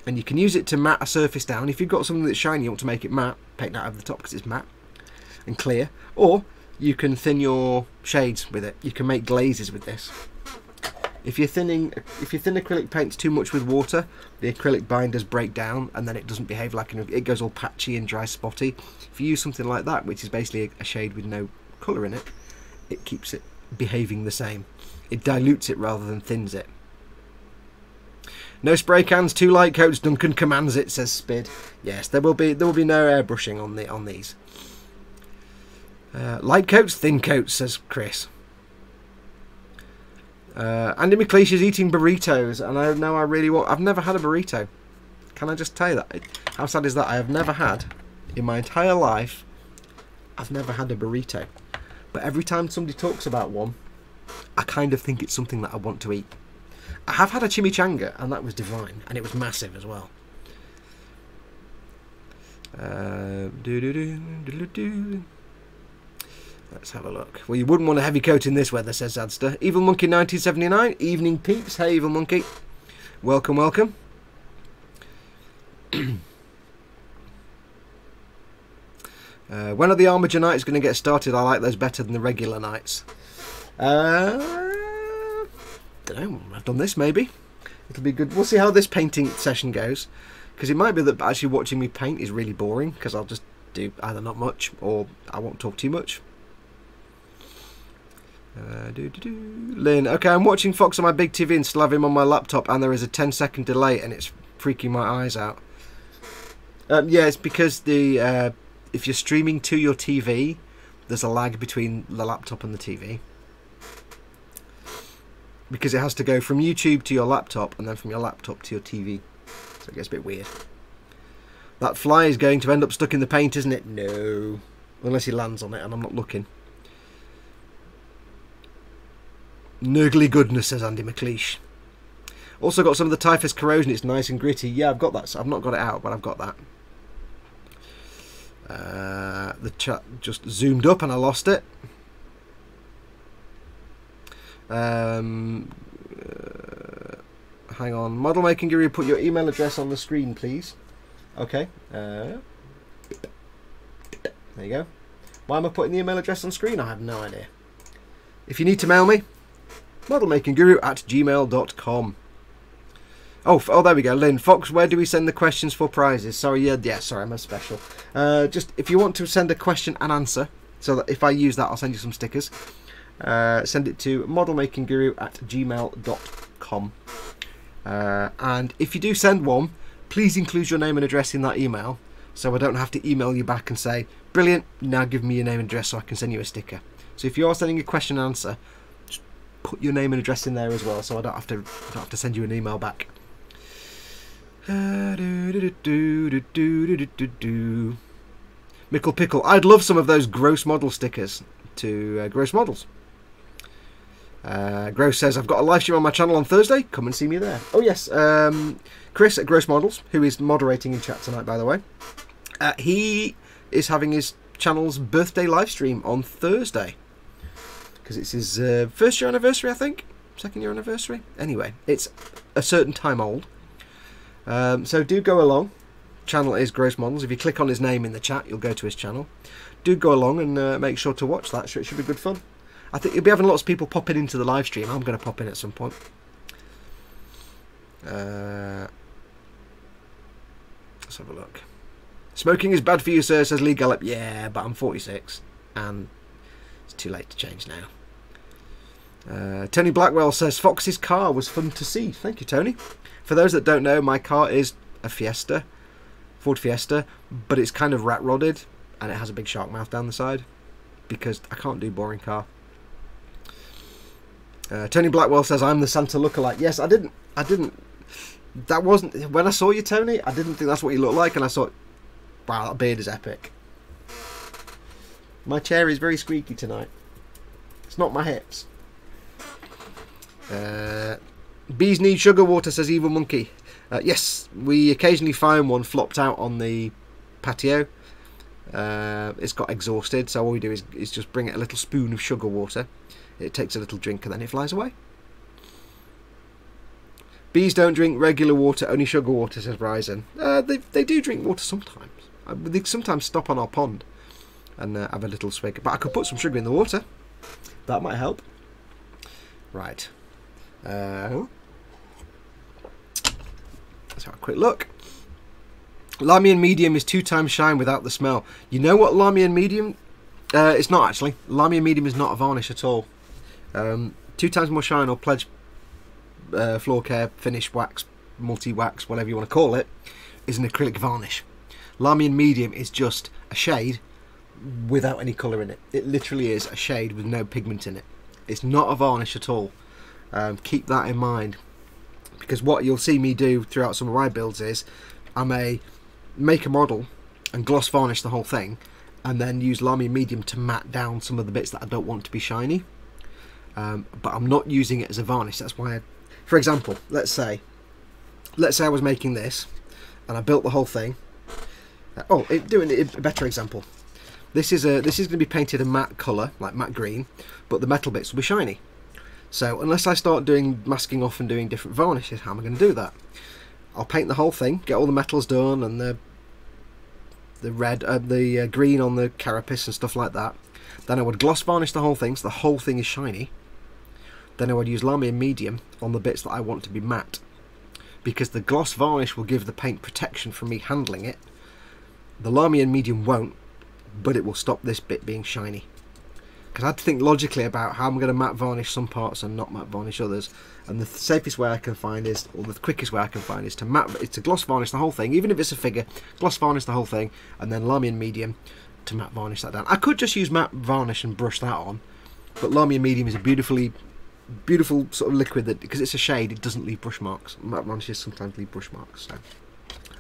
And you can use it to matte a surface down. If you've got something that's shiny, you want to make it matte, paint that over the top because it's matte and clear. Or you can thin your shades with it. You can make glazes with this. If you thin acrylic paints too much with water, the acrylic binders break down and then it doesn't behave like it goes all patchy and dry spotty. If you use something like that, which is basically a shade with no colour in it, it keeps it behaving the same. It dilutes it rather than thins it. No spray cans, 2 light coats. Duncan commands it, says Spid. Yes, there will be no airbrushing on these. Light coats, thin coats, says Chris. Andy McLeish is eating burritos, and I know I really want. I've never had a burrito. Can I just tell you that? How sad is that? I have never had, in my entire life, I've never had a burrito. But every time somebody talks about one, I kind of think it's something that I want to eat. I have had a chimichanga, and that was divine, and it was massive as well. Let's have a look. Well, you wouldn't want a heavy coat in this weather, says Zadster. Evil Monkey 1979. Evening peeps. Hey, Evil Monkey. Welcome, welcome. When are the Armature nights going to get started? I like those better than the regular nights. Don't know. I've done this, maybe. It'll be good. We'll see how this painting session goes. Because it might be that actually watching me paint is really boring. Because I'll just do either not much or I won't talk too much. Lynn. Okay, I'm watching Fox on my big TV and still have him on my laptop. And there is a 10-second delay and it's freaking my eyes out. Yeah, it's because the if you're streaming to your TV, there's a lag between the laptop and the TV. Because it has to go from YouTube to your laptop and then from your laptop to your TV. So it gets a bit weird. That fly is going to end up stuck in the paint, isn't it? No. Unless he lands on it and I'm not looking. Nurgly goodness, says Andy McLeish. Also got some of the Typhus corrosion. It's nice and gritty. Yeah, I've got that. I've not got it out, but I've got that. The chat just zoomed up and I lost it. Hang on. Model Making Guru, put your email address on the screen, please. Okay. There you go. Why am I putting the email address on screen? I have no idea. If you need to mail me, modelmakingguru@gmail.com. Oh, there we go. Lynn, Fox, where do we send the questions for prizes? Sorry, yeah, sorry, I'm a special. Just if you want to send a question and answer, so that if I use that, I'll send you some stickers. Send it to modelmakingguru@gmail.com. And if you do send one, please include your name and address in that email, so I don't have to email you back and say, brilliant, now give me your name and address so I can send you a sticker. So if you are sending a question and answer, just put your name and address in there as well, so I don't have to send you an email back. Mickle Pickle. I'd love some of those gross model stickers to gross models. Gross says, I've got a live stream on my channel on Thursday. Come and see me there. Oh yes, Chris at Gross Models, who is moderating in chat tonight, by the way. He is having his channel's birthday live stream on Thursday. Because it's his first year anniversary, I think. Second year anniversary. Anyway, it's a certain time old. So do go along. Channel is Gross Models. If you click on his name in the chat, you'll go to his channel. Do go along and make sure to watch that. It should be good fun. I think you'll be having lots of people popping into the live stream. I'm going to pop in at some point. Let's have a look. Smoking is bad for you, sir, says Lee Gallup. Yeah, but I'm 46 and it's too late to change now. Tony Blackwell says, Fox's car was fun to see. Thank you, Tony. For those that don't know, my car is a Fiesta, Ford Fiesta, but it's kind of rat-rodded and it has a big shark mouth down the side because I can't do boring car. Tony Blackwell says, I'm the Santa lookalike. Yes, I didn't, that wasn't, when I saw you, Tony, I didn't think that's what you look like, and I thought, wow, that beard is epic. My chair is very squeaky tonight. It's not my hips. Bees need sugar water, says Evil Monkey. Yes, we occasionally find one flopped out on the patio. It's got exhausted, so all we do is just bring it a little spoon of sugar water. It takes a little drink and then it flies away. Bees don't drink regular water, only sugar water, says Ryzen. They do drink water sometimes. They sometimes stop on our pond and have a little swig. But I could put some sugar in the water. That might help. Right. Let's have a quick look. Lamian Medium is 2 times shine without the smell. You know what Lamian Medium... it's not actually. Lamian Medium is not a varnish at all. 2 times more shine or Pledge Floor Care Finish Wax, Multi-Wax, whatever you want to call it, is an acrylic varnish. Lamian Medium is just a shade without any colour in it. It literally is a shade with no pigment in it. It's not a varnish at all. Keep that in mind, because what you'll see me do throughout some of my builds is I may make a model and gloss varnish the whole thing, and then use Lamy medium to matte down some of the bits that I don't want to be shiny. But I'm not using it as a varnish. That's why, for example, let's say I was making this, and I built the whole thing. Doing a better example. This is going to be painted a matte colour, like matte green, but the metal bits will be shiny. So unless I start doing masking off and doing different varnishes, how am I going to do that? I'll paint the whole thing, get all the metals done, and the green on the carapace and stuff like that. Then I would gloss varnish the whole thing, so the whole thing is shiny. Then I would use Lamy and medium on the bits that I want to be matte, because the gloss varnish will give the paint protection from me handling it. The Lamy and medium won't, but it will stop this bit being shiny. Because I had to think logically about how I'm going to matte varnish some parts and not matte varnish others. And the safest way I can find is, or the quickest way I can find is to gloss varnish the whole thing, even if it's a figure, gloss varnish the whole thing, and then Lamy and medium to matte varnish that down. I could just use matte varnish and brush that on, but Lamy and medium is a beautiful sort of liquid that, because it's a shade, it doesn't leave brush marks. Matte varnishes sometimes leave brush marks. So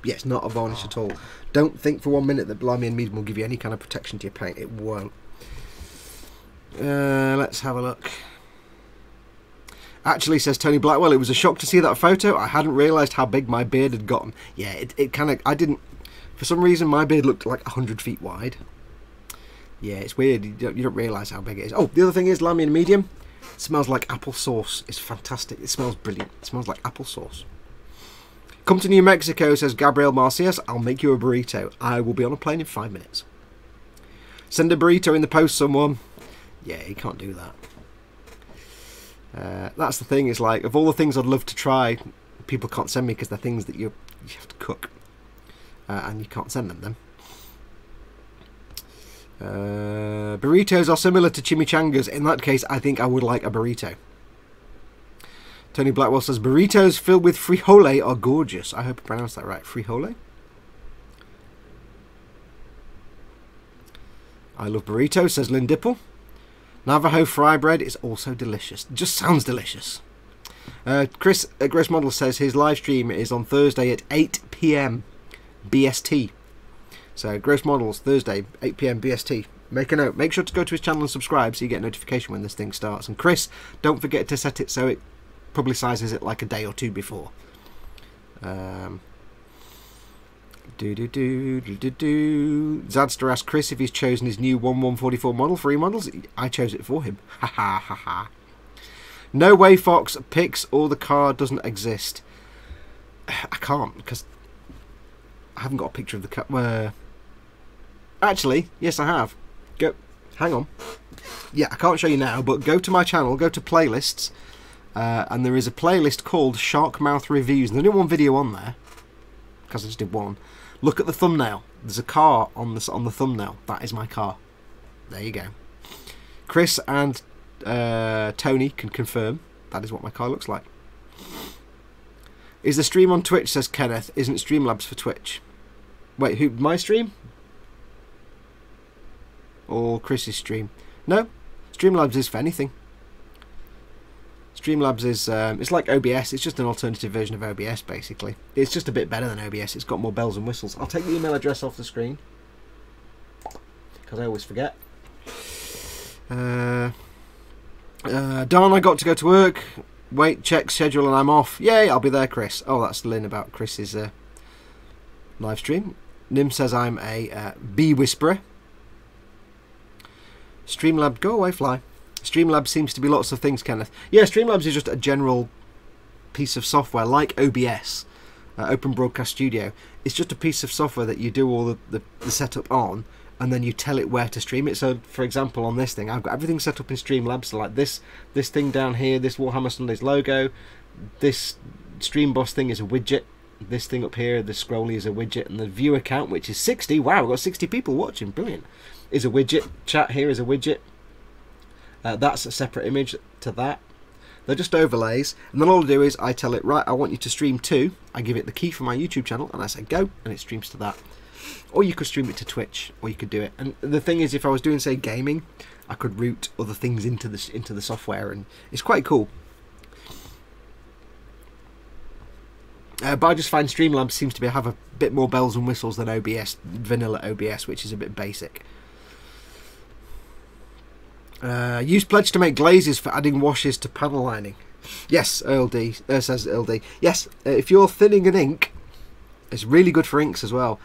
yeah, it's not a varnish at all. Don't think for 1 minute that Lamy and medium will give you any kind of protection to your paint. It won't. Let's have a look. Actually, says Tony Blackwell, it was a shock to see that photo. I hadn't realised how big my beard had gotten. Yeah, it kind of, I didn't, for some reason my beard looked like 100 feet wide. Yeah, it's weird, you don't realise how big it is. Oh, the other thing is Lamy and medium. It smells like apple sauce. It's fantastic. It smells brilliant. It smells like apple sauce. Come to New Mexico, says Gabriel Marcias. I'll make you a burrito. I will be on a plane in 5 minutes. Send a burrito in the post, someone. Yeah, you can't do that. That's the thing, is like, of all the things I'd love to try, people can't send me because they're things that you have to cook. And you can't send them burritos are similar to chimichangas. In that case, I think I would like a burrito. Tony Blackwell says, burritos filled with frijole are gorgeous. I hope I pronounced that right. Frijole? I love burritos, says Lynn Dipple. Navajo fry bread is also delicious. Just sounds delicious. Chris at Gross Model says his live stream is on Thursday at 8 PM BST. So Gross Models, Thursday, 8 PM BST. Make a note. Make sure to go to his channel and subscribe so you get a notification when this thing starts. And Chris, don't forget to set it so it publicises it like a day or two before. Zadster asked Chris if he's chosen his new 1144 model for remodels. I chose it for him. Ha ha ha ha. No way, Fox. Pics or the car doesn't exist. I can't because I haven't got a picture of the car. Actually, yes, I have. Go. Hang on. Yeah, I can't show you now, but go to my channel, go to playlists, and there is a playlist called Shark Mouth Reviews. There's only one video on there because I just did one. Look at the thumbnail. There's a car on the thumbnail. That is my car. There you go. Chris and Tony can confirm that is what my car looks like. Is the stream on Twitch, says Kenneth. Isn't Streamlabs for Twitch? Wait, who? My stream? Or Chris's stream? No, Streamlabs is for anything. Streamlabs is it's like OBS. It's just an alternative version of OBS, basically. It's just a bit better than OBS. It's got more bells and whistles. I'll take the email address off the screen because I always forget. Darn, I got to go to work. Wait, check schedule and I'm off. Yay, I'll be there, Chris. Oh, that's Lynn about Chris's live stream. Nim says I'm a bee whisperer. Streamlabs, go away, fly. Streamlabs seems to be lots of things, Kenneth. Yeah, Streamlabs is just a general piece of software like OBS, Open Broadcast Studio. It's just a piece of software that you do all the setup on, and then you tell it where to stream it. So, for example, on this thing, I've got everything set up in Streamlabs. So, like this thing down here, this Warhammer Sundays logo, this Stream Boss thing is a widget. This thing up here, the scrolly is a widget, and the viewer count, which is 60. Wow, we've got 60 people watching. Brilliant. Is a widget. Chat here is a widget. That's a separate image to that. They're just overlays, and then all I do is I tell it, right, I want you to stream to. I give it the key for my YouTube channel, and I say go, and it streams to that. Or you could stream it to Twitch, or you could do it. And the thing is, if I was doing, say, gaming, I could route other things into the software, and it's quite cool. But I just find Streamlabs seems to have a bit more bells and whistles than OBS, vanilla OBS, which is a bit basic. Use Pledge to make glazes for adding washes to panel lining. Yes, Earl D says Earl D. Yes, if you're thinning an ink, it's really good for inks as well.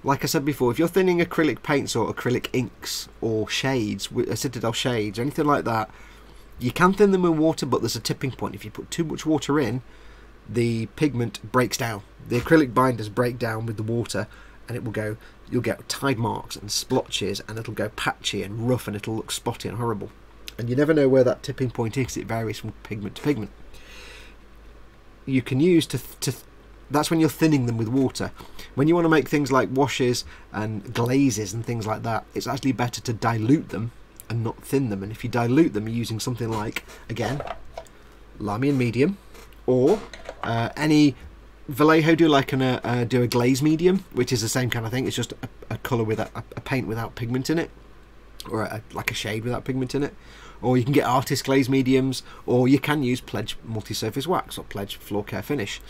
Like I said before, if you're thinning acrylic paints or acrylic inks or shades, Citadel shades or anything like that, you can thin them with water, but there's a tipping point. If you put too much water in, the pigment breaks down. The acrylic binders break down with the water, and it will go. You'll get tide marks and splotches, and it'll go patchy and rough, and it'll look spotty and horrible. And you never know where that tipping point is. It varies from pigment to pigment. You can use that's when you're thinning them with water. When you want to make things like washes and glazes and things like that, it's actually better to dilute them and not thin them. And if you dilute them, you're using something like, again, Lamian medium, or any Vallejo do a glaze medium, which is the same kind of thing. It's just a colour with a paint without pigment in it, or like a shade without pigment in it. Or you can get artist glaze mediums, or you can use Pledge multi-surface wax or Pledge floor care finish,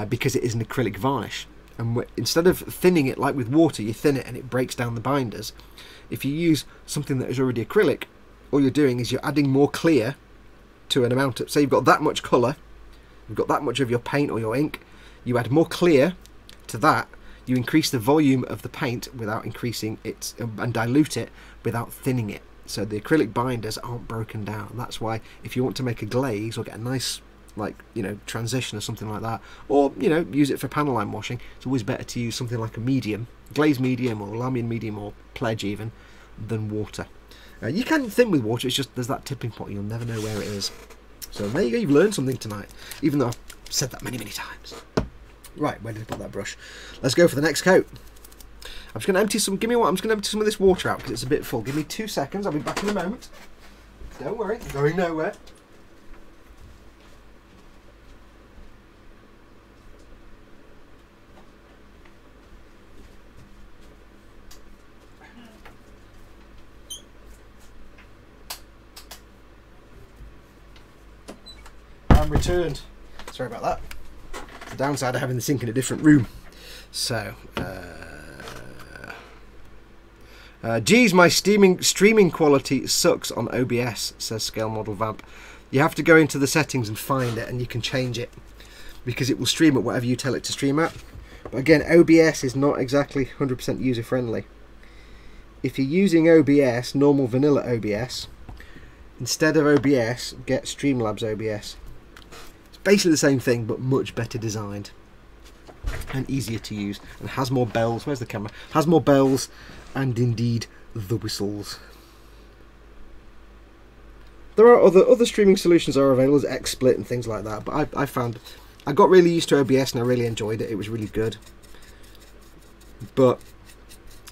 because it is an acrylic varnish. And instead of thinning it like with water, you thin it and it breaks down the binders. If you use something that is already acrylic, all you're doing is you're adding more clear to an amount of, say you've got that much colour, you've got that much of your paint or your ink, you add more clear to that, you increase the volume of the paint without increasing it, and dilute it without thinning it. So the acrylic binders aren't broken down. That's why if you want to make a glaze or get a nice, like, you know, transition or something like that, or, you know, use it for panel line washing, it's always better to use something like a medium, glaze medium or Lamian medium or Pledge even, than water. You can thin with water, it's just there's that tipping point, you'll never know where it is. So there you go, you've learned something tonight, even though I've said that many times. Right, where did I put that brush? Let's go for the next coat. I'm just going to empty some, I'm just going to empty some of this water out because it's a bit full. Give me 2 seconds, I'll be back in a moment. Don't worry, I'm going nowhere. I'm returned. Sorry about that. The downside of having the sink in a different room. So, geez, my streaming quality sucks on OBS, says Scale Model Vamp. You have to go into the settings and find it, and you can change it, because it will stream at whatever you tell it to stream at. But again, OBS is not exactly 100% user friendly. If you're using OBS, normal vanilla OBS, instead of OBS, get Streamlabs OBS. Basically the same thing, but much better designed and easier to use, and has more bells. Where's the camera? Has more bells and indeed the whistles. There are other streaming solutions are available, as XSplit and things like that, but I found I got really used to OBS and I really enjoyed it. It was really good. But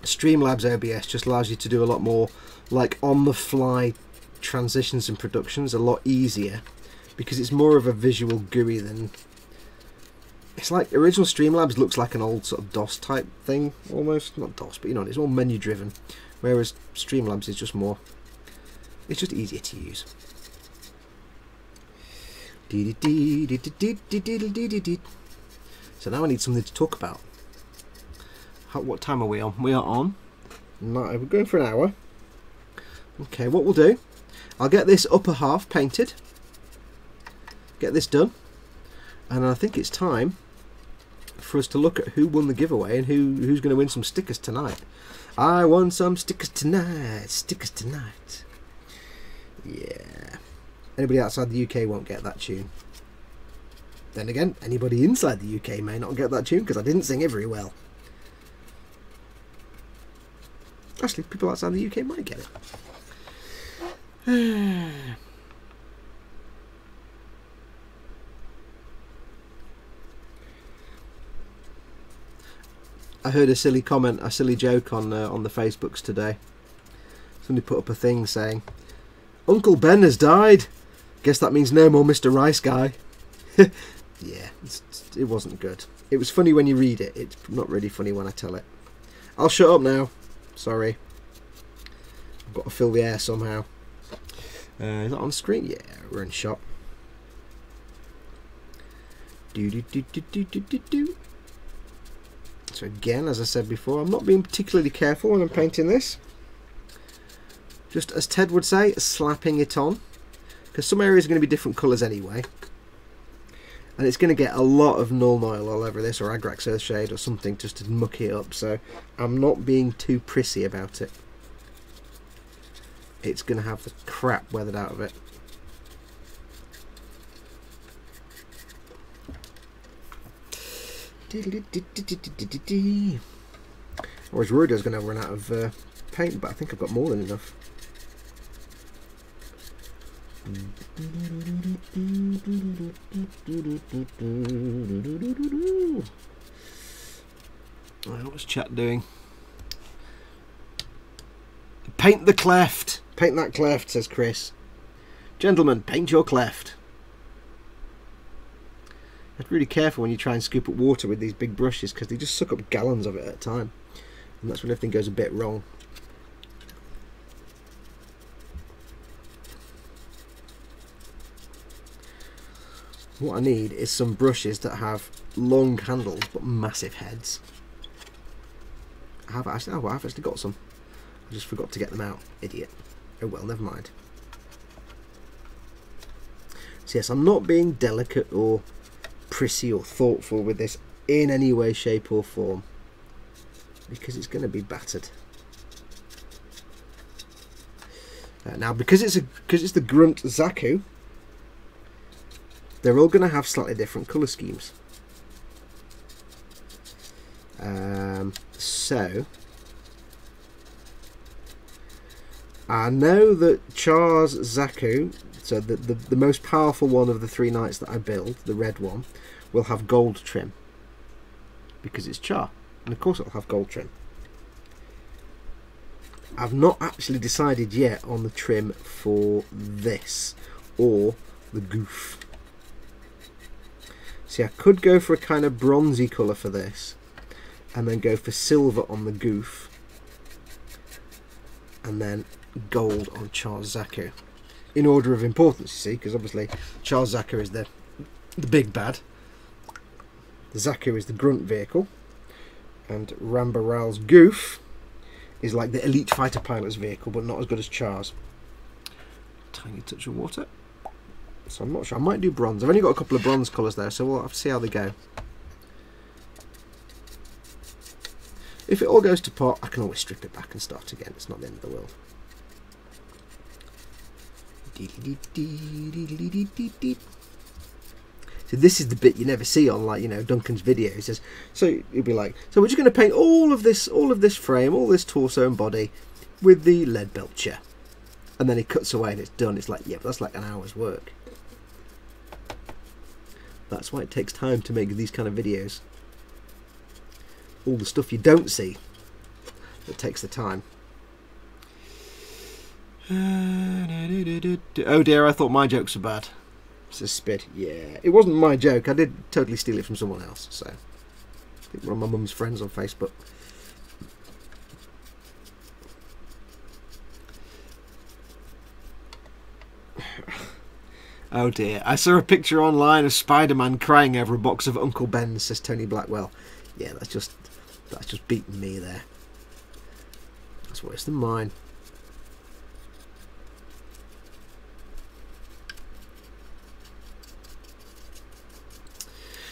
Streamlabs OBS just allows you to do a lot more like on the fly transitions and productions, a lot easier, because it's more of a visual GUI than... It's like original Streamlabs looks like an old sort of DOS type thing, almost. Not DOS, but you know, it's all menu driven. Whereas Streamlabs is just more... It's just easier to use. So now I need something to talk about. What time are we on? We are on... We're going for an hour. Okay, what we'll do... I'll get this upper half painted. Get this done, and I think it's time for us to look at who won the giveaway and who's going to win some stickers tonight. I won some stickers tonight. Stickers tonight. Yeah. Anybody outside the UK won't get that tune. Then again, anybody inside the UK may not get that tune because I didn't sing it very well. Actually, people outside the UK might get it. I heard a silly comment, a silly joke on the Facebooks today. Somebody put up a thing saying, "Uncle Ben has died. Guess that means no more Mr. Rice Guy." Yeah, it wasn't good. It was funny when you read it. It's not really funny when I tell it. I'll shut up now. Sorry. I've got to fill the air somehow. Is that on screen? Yeah, we're in shot. So again, as I said before, I'm not being particularly careful when I'm painting this. Just as Ted would say, slapping it on. Because some areas are going to be different colours anyway. And it's going to get a lot of Null Oil all over this, or Agrax Earthshade or something, just to muck it up. So I'm not being too prissy about it. It's going to have the crap weathered out of it. I was worried I was going to run out of paint, but I think I've got more than enough. What's chat doing? Paint the cleft! Paint that cleft, says Chris. Gentlemen, paint your cleft. You have to be really careful when you try and scoop up water with these big brushes, because they just suck up gallons of it at a time. And that's when everything goes a bit wrong. What I need is some brushes that have long handles but massive heads. I've actually got some. I just forgot to get them out. Idiot. Oh well, never mind. So yes, I'm not being delicate or prissy or thoughtful with this in any way, shape or form, because it's going to be battered. Now, because it's the Grunt Zaku, they're all going to have slightly different colour schemes. So I know that Char's Zaku, so the most powerful one of the 3 knights that I build, the red one, will have gold trim because it's Char, and of course it'll have gold trim. I've not actually decided yet on the trim for this or the goof. See, I could go for a kind of bronzy colour for this and then go for silver on the goof and then gold on Char's Zaku. In order of importance, you see, because obviously Char's Zaku is the big bad. The Zaku is the grunt vehicle, and Rambaral's goof is like the elite fighter pilot's vehicle, but not as good as Char's. Tiny touch of water. So I'm not sure. I might do bronze. I've only got a couple of bronze colours there, so we'll have to see how they go. If it all goes to pot, I can always strip it back and start again. It's not the end of the world. So this is the bit you never see on, like, you know, Duncan's videos. So you'll be like, so we're just going to paint all of this frame, all this torso and body with the lead belcher, and then he cuts away and it's done. It's like, yeah, but that's like an hour's work. That's why it takes time to make these kind of videos. All the stuff you don't see that takes the time. Oh dear, I thought my jokes were bad. Says Spid. Yeah, it wasn't my joke. I did totally steal it from someone else. So I think one of my mum's friends on Facebook. Oh dear, I saw a picture online of Spider-Man crying over a box of Uncle Ben's, says Tony Blackwell. Yeah, that's just beating me there. That's worse than mine.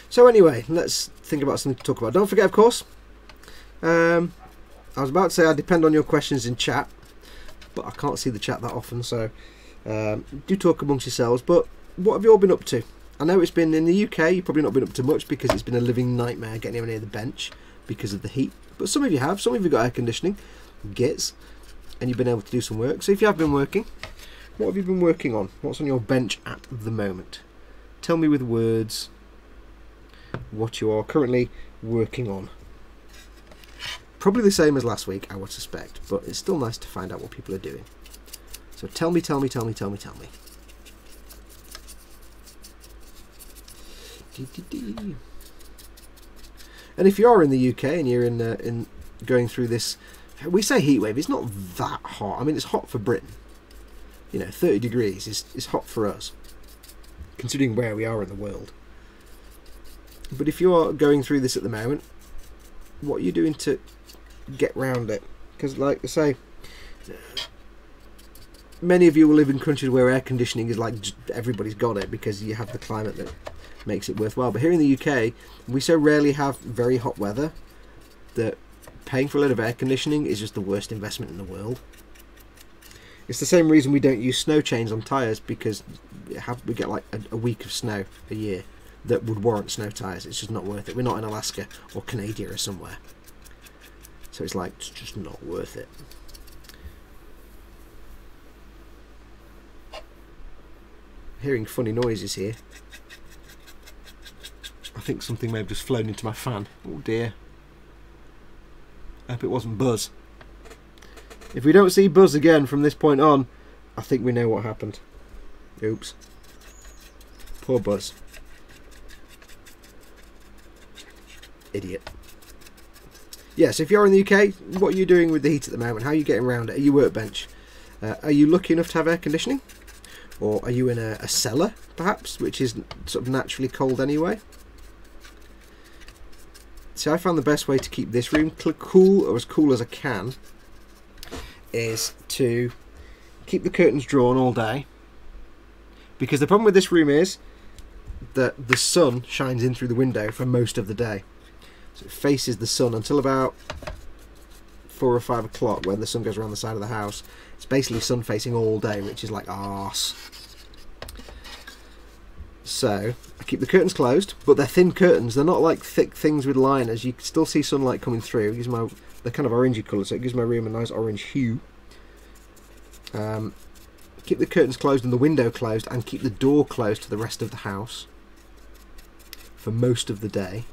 So anyway, let's think about something to talk about. Don't forget, of course, I was about to say I depend on your questions in chat, but I can't see the chat that often, so do talk amongst yourselves. But what have you all been up to? I know it's been in the UK, you've probably not been up to much because it's been a living nightmare getting anywhere near the bench because of the heat. But some of you have, some of you got air conditioning, gits, and you've been able to do some work. So if you have been working, what have you been working on? What's on your bench at the moment? Tell me with words what you are currently working on. Probably the same as last week, I would suspect, but it's still nice to find out what people are doing. So tell me, tell me, tell me, tell me, tell me. And if you are in the UK and you're in going through this, we say heat wave, it's not that hot. I mean, it's hot for Britain. You know, 30 degrees is hot for us, considering where we are in the world. But if you are going through this at the moment, what are you doing to get round it? Because, like I say, many of you will live in countries where air conditioning is like everybody's got it because you have the climate that makes it worthwhile. But here in the UK, we so rarely have very hot weather that paying for a lot of air conditioning is just the worst investment in the world. It's the same reason we don't use snow chains on tyres, because we get like a week of snow a year that would warrant snow tyres. It's just not worth it. We're not in Alaska or Canada or somewhere. So it's like, it's just not worth it. Hearing funny noises here. I think something may have just flown into my fan. Oh dear. I hope it wasn't Buzz. If we don't see Buzz again from this point on, I think we know what happened. Oops. Poor Buzz. Idiot. Yes, if you're in the UK, what are you doing with the heat at the moment? How are you getting around it? Are you workbench? Are you lucky enough to have air conditioning? Or are you in a cellar, perhaps, which is sort of naturally cold anyway? See, I found the best way to keep this room cool, or as cool as I can, is to keep the curtains drawn all day. Because the problem with this room is that the sun shines in through the window for most of the day. So it faces the sun until about 4 or 5 o'clock, when the sun goes around the side of the house. It's basically sun facing all day, which is like arse. So I keep the curtains closed, but they're thin curtains. They're not like thick things with liners. You can still see sunlight coming through. It gives they're kind of orangey colour, so it gives my room a nice orange hue. Keep the curtains closed and the window closed, and keep the door closed to the rest of the house for most of the day.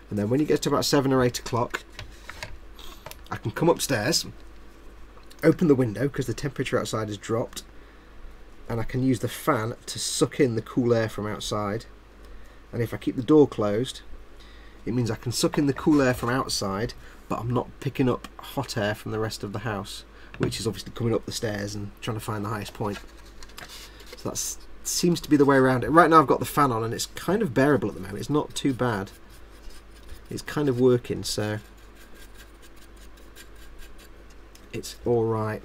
And then when it gets to about 7 or 8 o'clock, I can come upstairs, open the window because the temperature outside has dropped, and I can use the fan to suck in the cool air from outside. And if I keep the door closed, it means I can suck in the cool air from outside, but I'm not picking up hot air from the rest of the house, which is obviously coming up the stairs and trying to find the highest point. So that seems to be the way around it. Right now I've got the fan on and it's kind of bearable at the moment. It's not too bad. It's kind of working, so it's alright.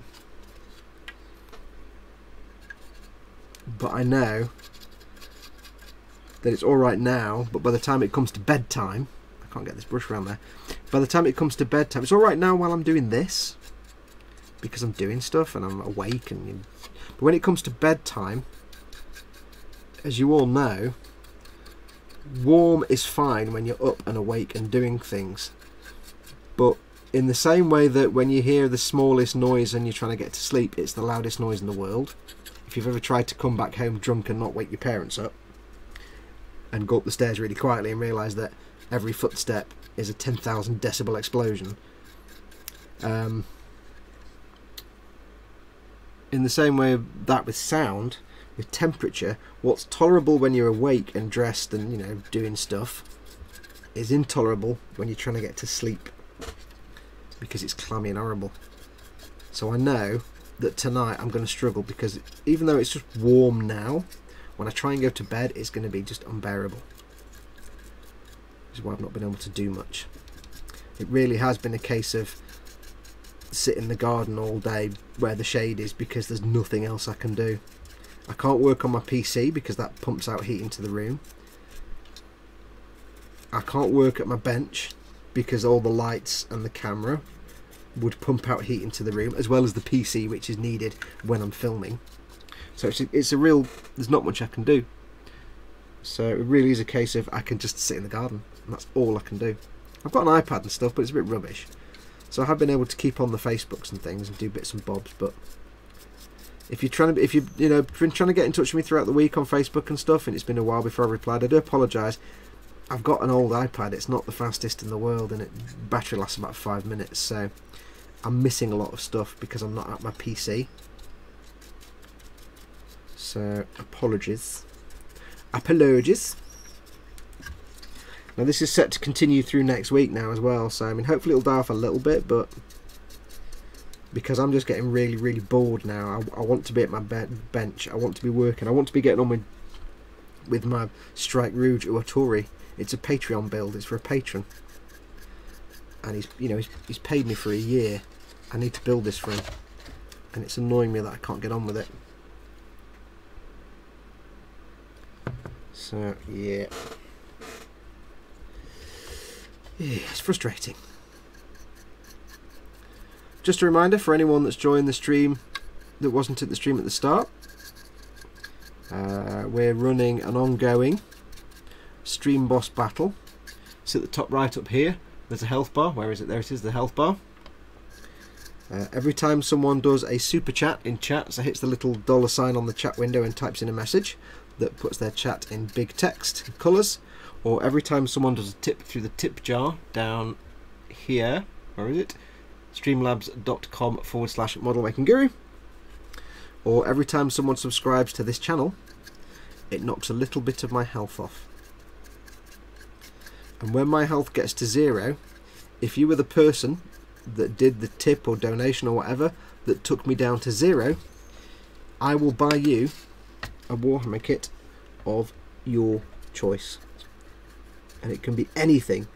But I know that it's alright now, but by the time it comes to bedtime, I can't get this brush around there. By the time it comes to bedtime, it's alright now while I'm doing this, because I'm doing stuff and I'm awake. But when it comes to bedtime, as you all know, warm is fine when you're up and awake and doing things. But in the same way that when you hear the smallest noise and you're trying to get to sleep, it's the loudest noise in the world. If you've ever tried to come back home drunk and not wake your parents up, and go up the stairs really quietly and realise that every footstep is a 10,000 decibel explosion. In the same way that with sound, with temperature, what's tolerable when you're awake and dressed and, you know, doing stuff is intolerable when you're trying to get to sleep, because it's clammy and horrible. So I know that tonight I'm going to struggle, because even though it's just warm now, when I try and go to bed it's going to be just unbearable. Which is why I've not been able to do much. It really has been a case of sit in the garden all day where the shade is, because there's nothing else I can do. I can't work on my PC because that pumps out heat into the room. I can't work at my bench because all the lights and the camera would pump out heat into the room, as well as the PC, which is needed when I'm filming. So it's a real, there's not much I can do. So it really is a case of I can just sit in the garden, and that's all I can do. I've got an iPad and stuff, but it's a bit rubbish. So I have been able to keep on the Facebooks and things and do bits and bobs. But if you're trying to, been trying to get in touch with me throughout the week on Facebook and stuff, and it's been a while before I replied, I do apologise. I've got an old iPad. It's not the fastest in the world, and battery lasts about 5 minutes. So I'm missing a lot of stuff because I'm not at my PC. So apologies. Apologies. Now this is set to continue through next week now as well, so I mean hopefully it'll die off a little bit, but because I'm just getting really, really bored now. I want to be at my bench, I want to be working, I want to be getting on with with my Strike Rouge Uatori. It's a Patreon build. It's for a patron, and he's paid me for a year. I need to build this for him, and it's annoying me that I can't get on with it. So yeah, it's frustrating. Just a reminder for anyone that's joined the stream that wasn't at the stream at the start, we're running an ongoing stream boss battle. It's at the top right up here. There's a health bar. Where is it? There it is, the health bar. Every time someone does a super chat in chat, so hits the little $sign on the chat window and types in a message that puts their chat in big text colours, or every time someone does a tip through the tip jar down here, where is it? streamlabs.com/modelmakingguru, or every time someone subscribes to this channel, it knocks a little bit of my health off. And when my health gets to 0, if you were the person that did the tip or donation or whatever that took me down to 0, I will buy you a Warhammer kit of your choice. And it can be anything.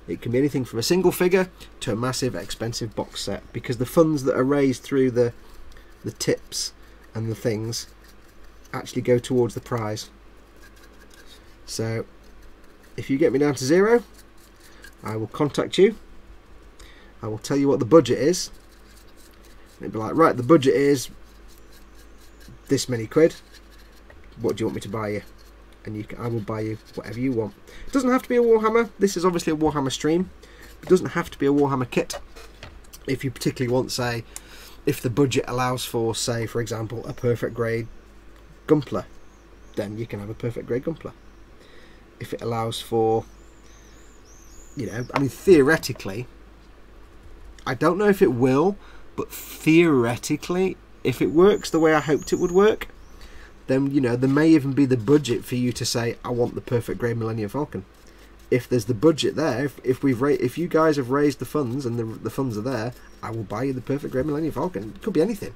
It can be anything from a single figure to a massive expensive box set, because the funds that are raised through the tips and the things actually go towards the prize. So if you get me down to 0, I will contact you. I will tell you what the budget is. And it'll be like, right, the budget is this many quid. What do you want me to buy you? And I will buy you whatever you want. It doesn't have to be a Warhammer. This is obviously a Warhammer stream. It doesn't have to be a Warhammer kit. If you particularly want, say, if the budget allows for, say, for example, a perfect grade Gunpla, then you can have a perfect grade Gunpla. If it allows for, I mean, theoretically, I don't know if it will, but theoretically, if it works the way I hoped it would work, then there may even be the budget for you to say, I want the perfect grade Millennium Falcon. If there's the budget there, if you guys have raised the funds and the funds are there, I will buy you the perfect grade Millennium Falcon. It could be anything.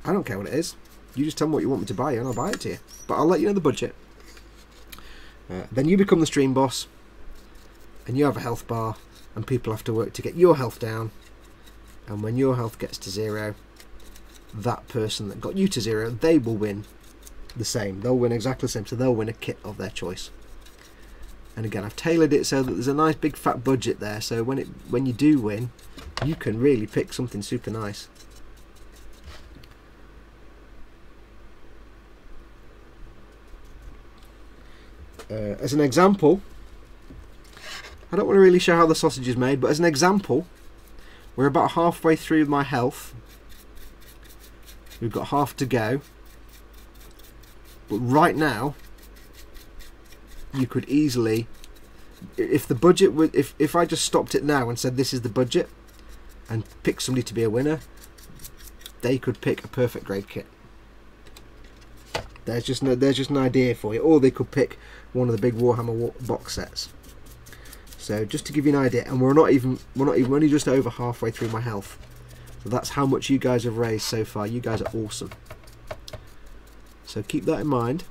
I don't care what it is. You just tell me what you want me to buy you and I'll buy it to you. But I'll let you know the budget. Then you become the stream boss, and you have a health bar, and people have to work to get your health down. And when your health gets to 0, that person that got you to 0, they will win the same. They'll win exactly the same, so they'll win a kit of their choice. And again, I've tailored it so that there's a nice big fat budget there, so when you do win, you can really pick something super nice. As an example, I don't want to really show how the sausage is made, but as an example, we're about halfway through my health. We've got half to go, but right now you could easily, if the budget would, if I just stopped it now and said this is the budget and picked somebody to be a winner, they could pick a perfect grade kit. There's just an idea for you, or they could pick one of the big Warhammer box sets. So just to give you an idea, and we're only just over halfway through my health. So that's how much you guys have raised so far. You guys are awesome. So keep that in mind.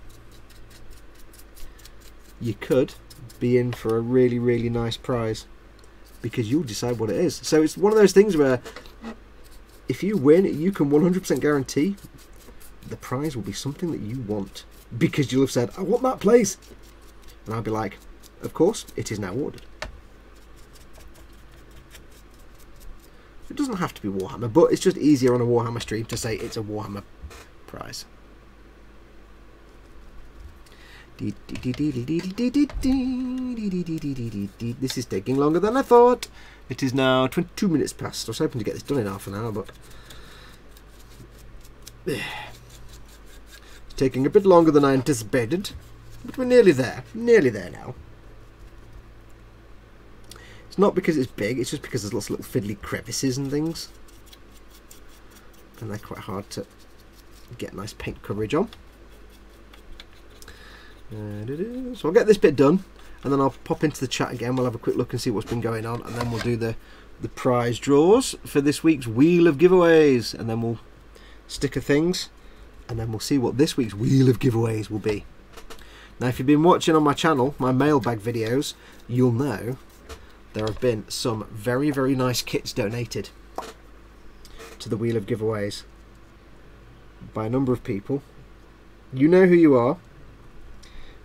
You could be in for a really, really nice prize, because you'll decide what it is. So it's one of those things where if you win, you can 100% guarantee the prize will be something that you want, because you'll have said, I want that place. And I'll be like, of course, it is now ordered. It doesn't have to be Warhammer, but it's just easier on a Warhammer stream to say it's a Warhammer prize. This is taking longer than I thought. It is now 22 minutes past. I was hoping to get this done in half an hour, but it's taking a bit longer than I anticipated. But we're nearly there. Nearly there now. It's not because it's big, it's just because there's lots of little fiddly crevices and things. And they're quite hard to get nice paint coverage on. So I'll get this bit done, and then I'll pop into the chat again. We'll have a quick look and see what's been going on, and then we'll do the prize draws for this week's Wheel of Giveaways, and then we'll sticker things, and then we'll see what this week's Wheel of Giveaways will be. Now, if you've been watching on my channel, my mailbag videos, you'll know there have been some very, very nice kits donated to the Wheel of Giveaways by a number of people. You know who you are,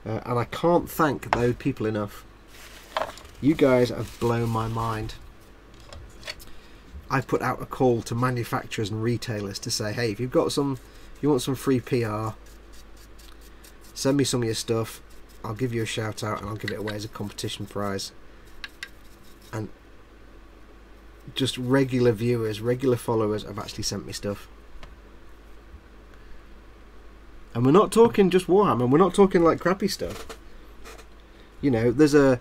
and I can't thank those people enough. You guys have blown my mind. I've put out a call to manufacturers and retailers to say, hey, if you've got some, you want some free PR, send me some of your stuff. I'll give you a shout out and I'll give it away as a competition prize. And just regular viewers, regular followers have actually sent me stuff. And we're not talking just Warhammer. We're not talking like crappy stuff. You know, there's a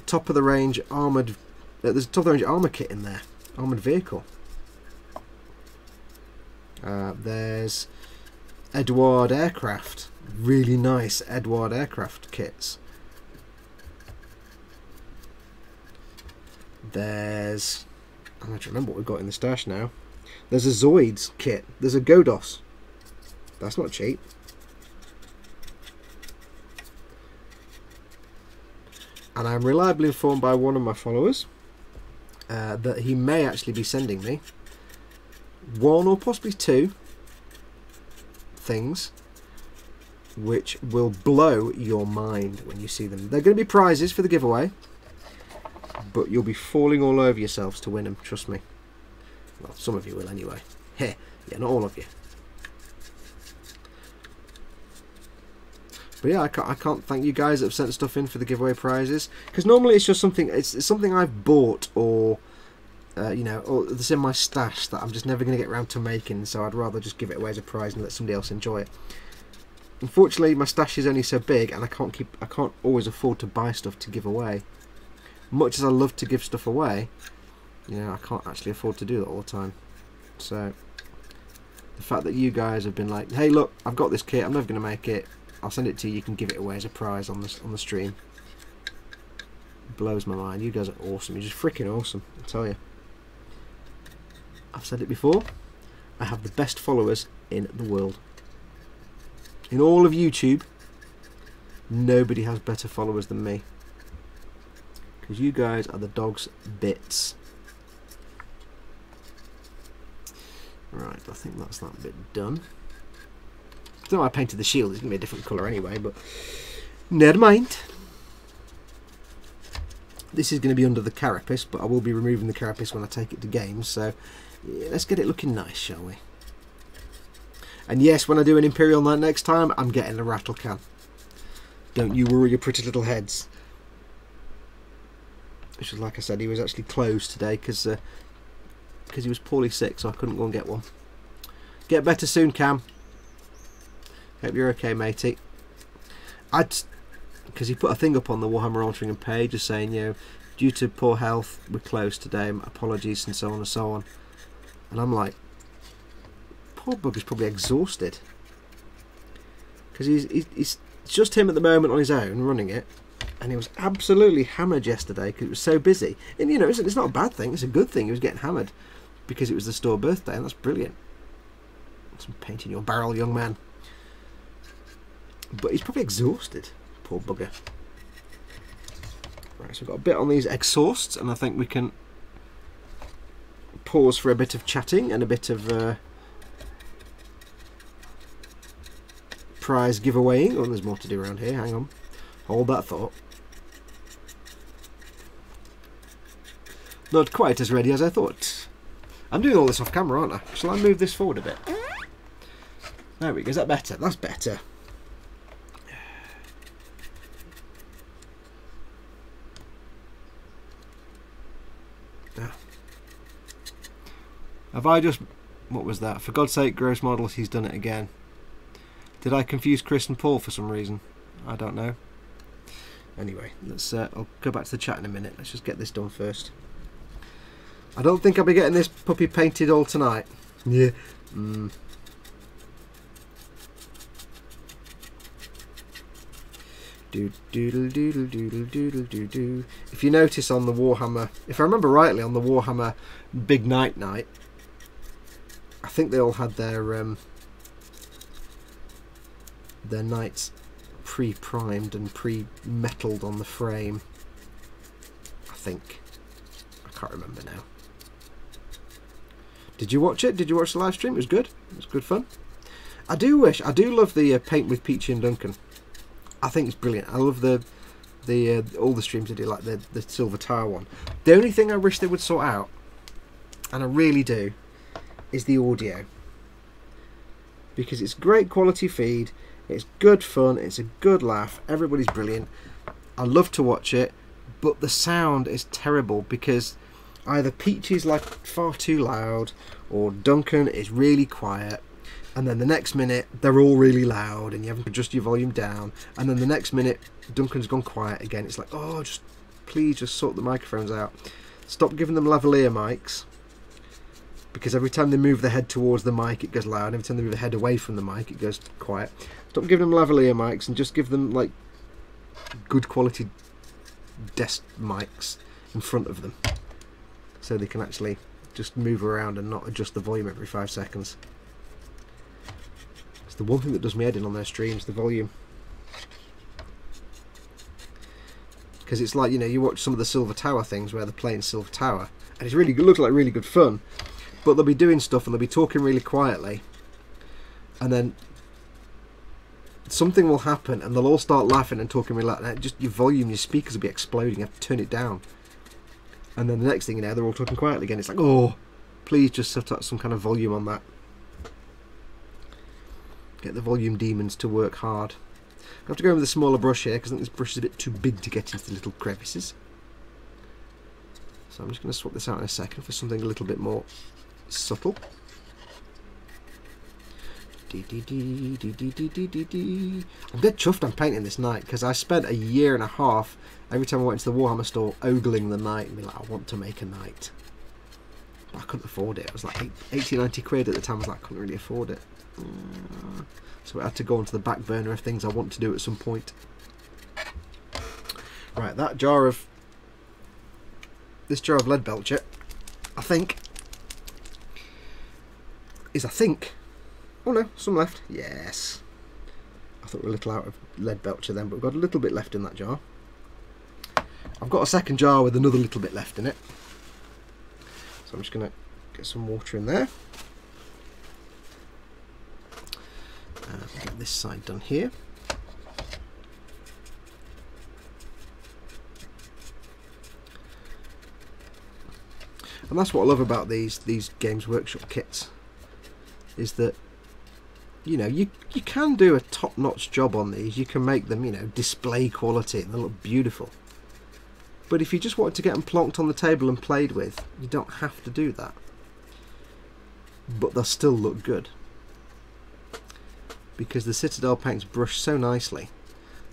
top of the range armored. There's a top of the range armor kit in there, armored vehicle. There's Edward aircraft, really nice Edward aircraft kits. There's, I'm trying to remember what we've got in the stash now. There's a Zoids kit. There's a Godos. That's not cheap. And I'm reliably informed by one of my followers that he may actually be sending me one or possibly two things which will blow your mind when you see them. They're going to be prizes for the giveaway, but you'll be falling all over yourselves to win them, trust me. Well, some of you will anyway. Yeah, not all of you. But yeah, I can't thank you guys that have sent stuff in for the giveaway prizes, because normally it's just something, it's something I've bought or you know, or that's in my stash that I'm just never going to get around to making, so I'd rather just give it away as a prize and let somebody else enjoy it. Unfortunately, my stash is only so big, and I can't always afford to buy stuff to give away. Much as I love to give stuff away, you know, I can't actually afford to do that all the time. So the fact that you guys have been like, hey, look, I've got this kit, I'm never going to make it, I'll send it to you, you can give it away as a prize on the stream, blows my mind. You guys are awesome. You're just freaking awesome, I tell you. I've said it before, I have the best followers in the world. In all of YouTube, nobody has better followers than me, because you guys are the dog's bits. Right, I think that's that bit done. I don't know why I painted the shield, it's going to be a different colour anyway, but never mind. This is going to be under the carapace, but I will be removing the carapace when I take it to games, so yeah, let's get it looking nice, shall we? And yes, when I do an Imperial Night next time, I'm getting a rattle can. Don't you worry your pretty little heads. Which is, like I said, he was actually closed today because he was poorly sick, so I couldn't go and get one. Get better soon, Cam. Hope you're okay, matey. Because he put a thing up on the Warhammer Altering page just saying, you know, due to poor health, we're closed today, apologies, and so on and so on. And I'm like, poor bugger's probably exhausted. Because he's just him at the moment on his own, running it. And he was absolutely hammered yesterday because it was so busy. And, you know, it's not a bad thing, it's a good thing he was getting hammered. Because it was the store birthday, and that's brilliant. Some paint in your barrel, young man. But he's probably exhausted, poor bugger. Right, so we've got a bit on these exhausts, and I think we can pause for a bit of chatting and a bit of prize giveawaying. Oh, there's more to do around here, hang on. Hold that thought. Not quite as ready as I thought. I'm doing all this off camera, aren't I? Shall I move this forward a bit? There we go, is that better? That's better. Have I just... what was that? For God's sake, gross models, he's done it again. Did I confuse Chris and Paul for some reason? I don't know. Anyway, let's. I'll go back to the chat in a minute. Let's just get this done first. I don't think I'll be getting this puppy painted all tonight. Yeah. If you notice on the Warhammer, if I remember rightly, on the Warhammer Big Night, I think they all had their nights pre-primed and pre-metalled on the frame. I think. I can't remember now. Did you watch it? Did you watch the live stream? It was good. It was good fun. I do love the paint with Peachy and Duncan. I think it's brilliant. I love all the streams they do, like the Silver Tower one. The only thing I wish they would sort out, and I really do, is the audio. Because it's great quality feed, it's good fun, it's a good laugh, everybody's brilliant. I love to watch it, but the sound is terrible because either Peachy's like far too loud or Duncan is really quiet, and then the next minute they're all really loud and you haven't adjusted your volume down, and then the next minute Duncan's gone quiet again. It's like, oh, please just sort the microphones out. Stop giving them lavalier mics, because every time they move their head towards the mic it goes loud, every time they move their head away from the mic it goes quiet. Stop giving them lavalier mics and just give them like good quality desk mics in front of them, so they can actually just move around and not adjust the volume every 5 seconds. It's the one thing that does me head in on their streams, the volume. Because it's like, you know, you watch some of the Silver Tower things where they're playing Silver Tower, and it's really good, looks like really good fun, but they'll be doing stuff and they'll be talking really quietly, and then something will happen and they'll all start laughing and talking really loud, and just your volume, your speakers will be exploding. You have to turn it down, and then the next thing you know they're all talking quietly again. It's like, oh, please just set up some kind of volume on that. Get the volume demons to work hard. I have to go in with a smaller brush here because I think this brush is a bit too big to get into the little crevices. So I'm just going to swap this out in a second for something a little bit more subtle. I'm dead chuffed I'm painting this night, because I spent a year and a half every time I went to the Warhammer store ogling the night and be like, I want to make a night. But I couldn't afford it. It was like 80, 90 quid at the time. I was like, I couldn't really afford it. So I had to go onto the back burner of things I want to do at some point. Right, this jar of lead belcher, I think. Oh no, some left. Yes. I thought we were a little out of lead belcher then, but we've got a little bit left in that jar. I've got a second jar with another little bit left in it. So I'm just going to get some water in there. Get this side done here. And that's what I love about these Games Workshop kits, is that, you know, you can do a top-notch job on these. You can make them, you know, display quality and they look beautiful. But if you just wanted to get them plonked on the table and played with, you don't have to do that. But they'll still look good, because the Citadel paints brush so nicely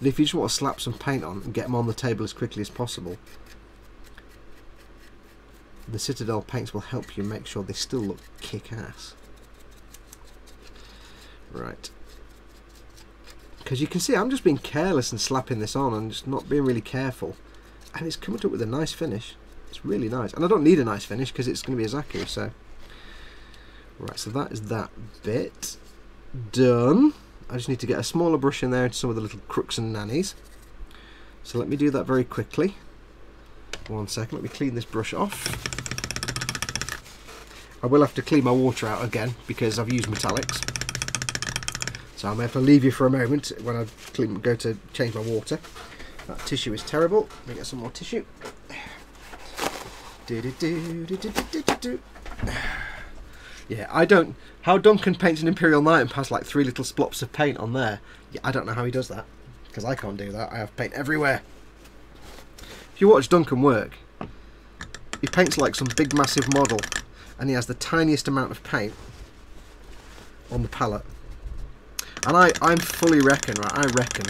that if you just want to slap some paint on and get them on the table as quickly as possible, the Citadel paints will help you make sure they still look kick-ass. Right. Because you can see I'm just being careless and slapping this on and just not being really careful. And it's coming up with a nice finish. It's really nice. And I don't need a nice finish because it's going to be a Zaku, so... Right, so that is that bit done. I just need to get a smaller brush in there into some of the little crooks and nannies. So let me do that very quickly. 1 second, let me clean this brush off. I will have to clean my water out again because I've used metallics. So I may have to leave you for a moment when I go to change my water. That tissue is terrible. Let me get some more tissue. Yeah, I don't... How Duncan paints an Imperial Knight and has like 3 little splops of paint on there. Yeah, I don't know how he does that, because I can't do that. I have paint everywhere. If you watch Duncan work, he paints like some big massive model and he has the tiniest amount of paint on the palette. And I fully reckon, right, I reckon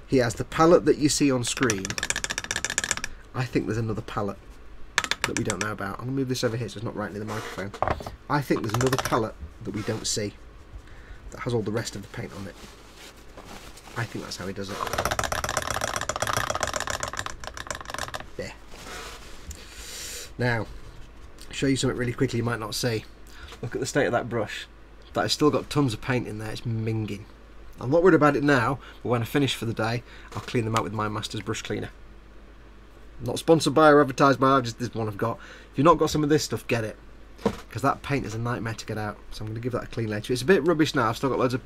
he has the palette that you see on screen. I think there's another palette that we don't know about. I'm going to move this over here so it's not right near the microphone. I think there's another palette that we don't see that has all the rest of the paint on it. I think that's how he does it. There. Now, I'll show you something really quickly you might not see. Look at the state of that brush. That has still got tons of paint in there. It's minging. I'm not worried about it now, but when I finish for the day, I'll clean them out with my Master's brush cleaner. Not sponsored by or advertised by, just this one I've got. If you've not got some of this stuff, get it. Because that paint is a nightmare to get out. So I'm going to give that a clean later. It's a bit rubbish now. I've still got loads of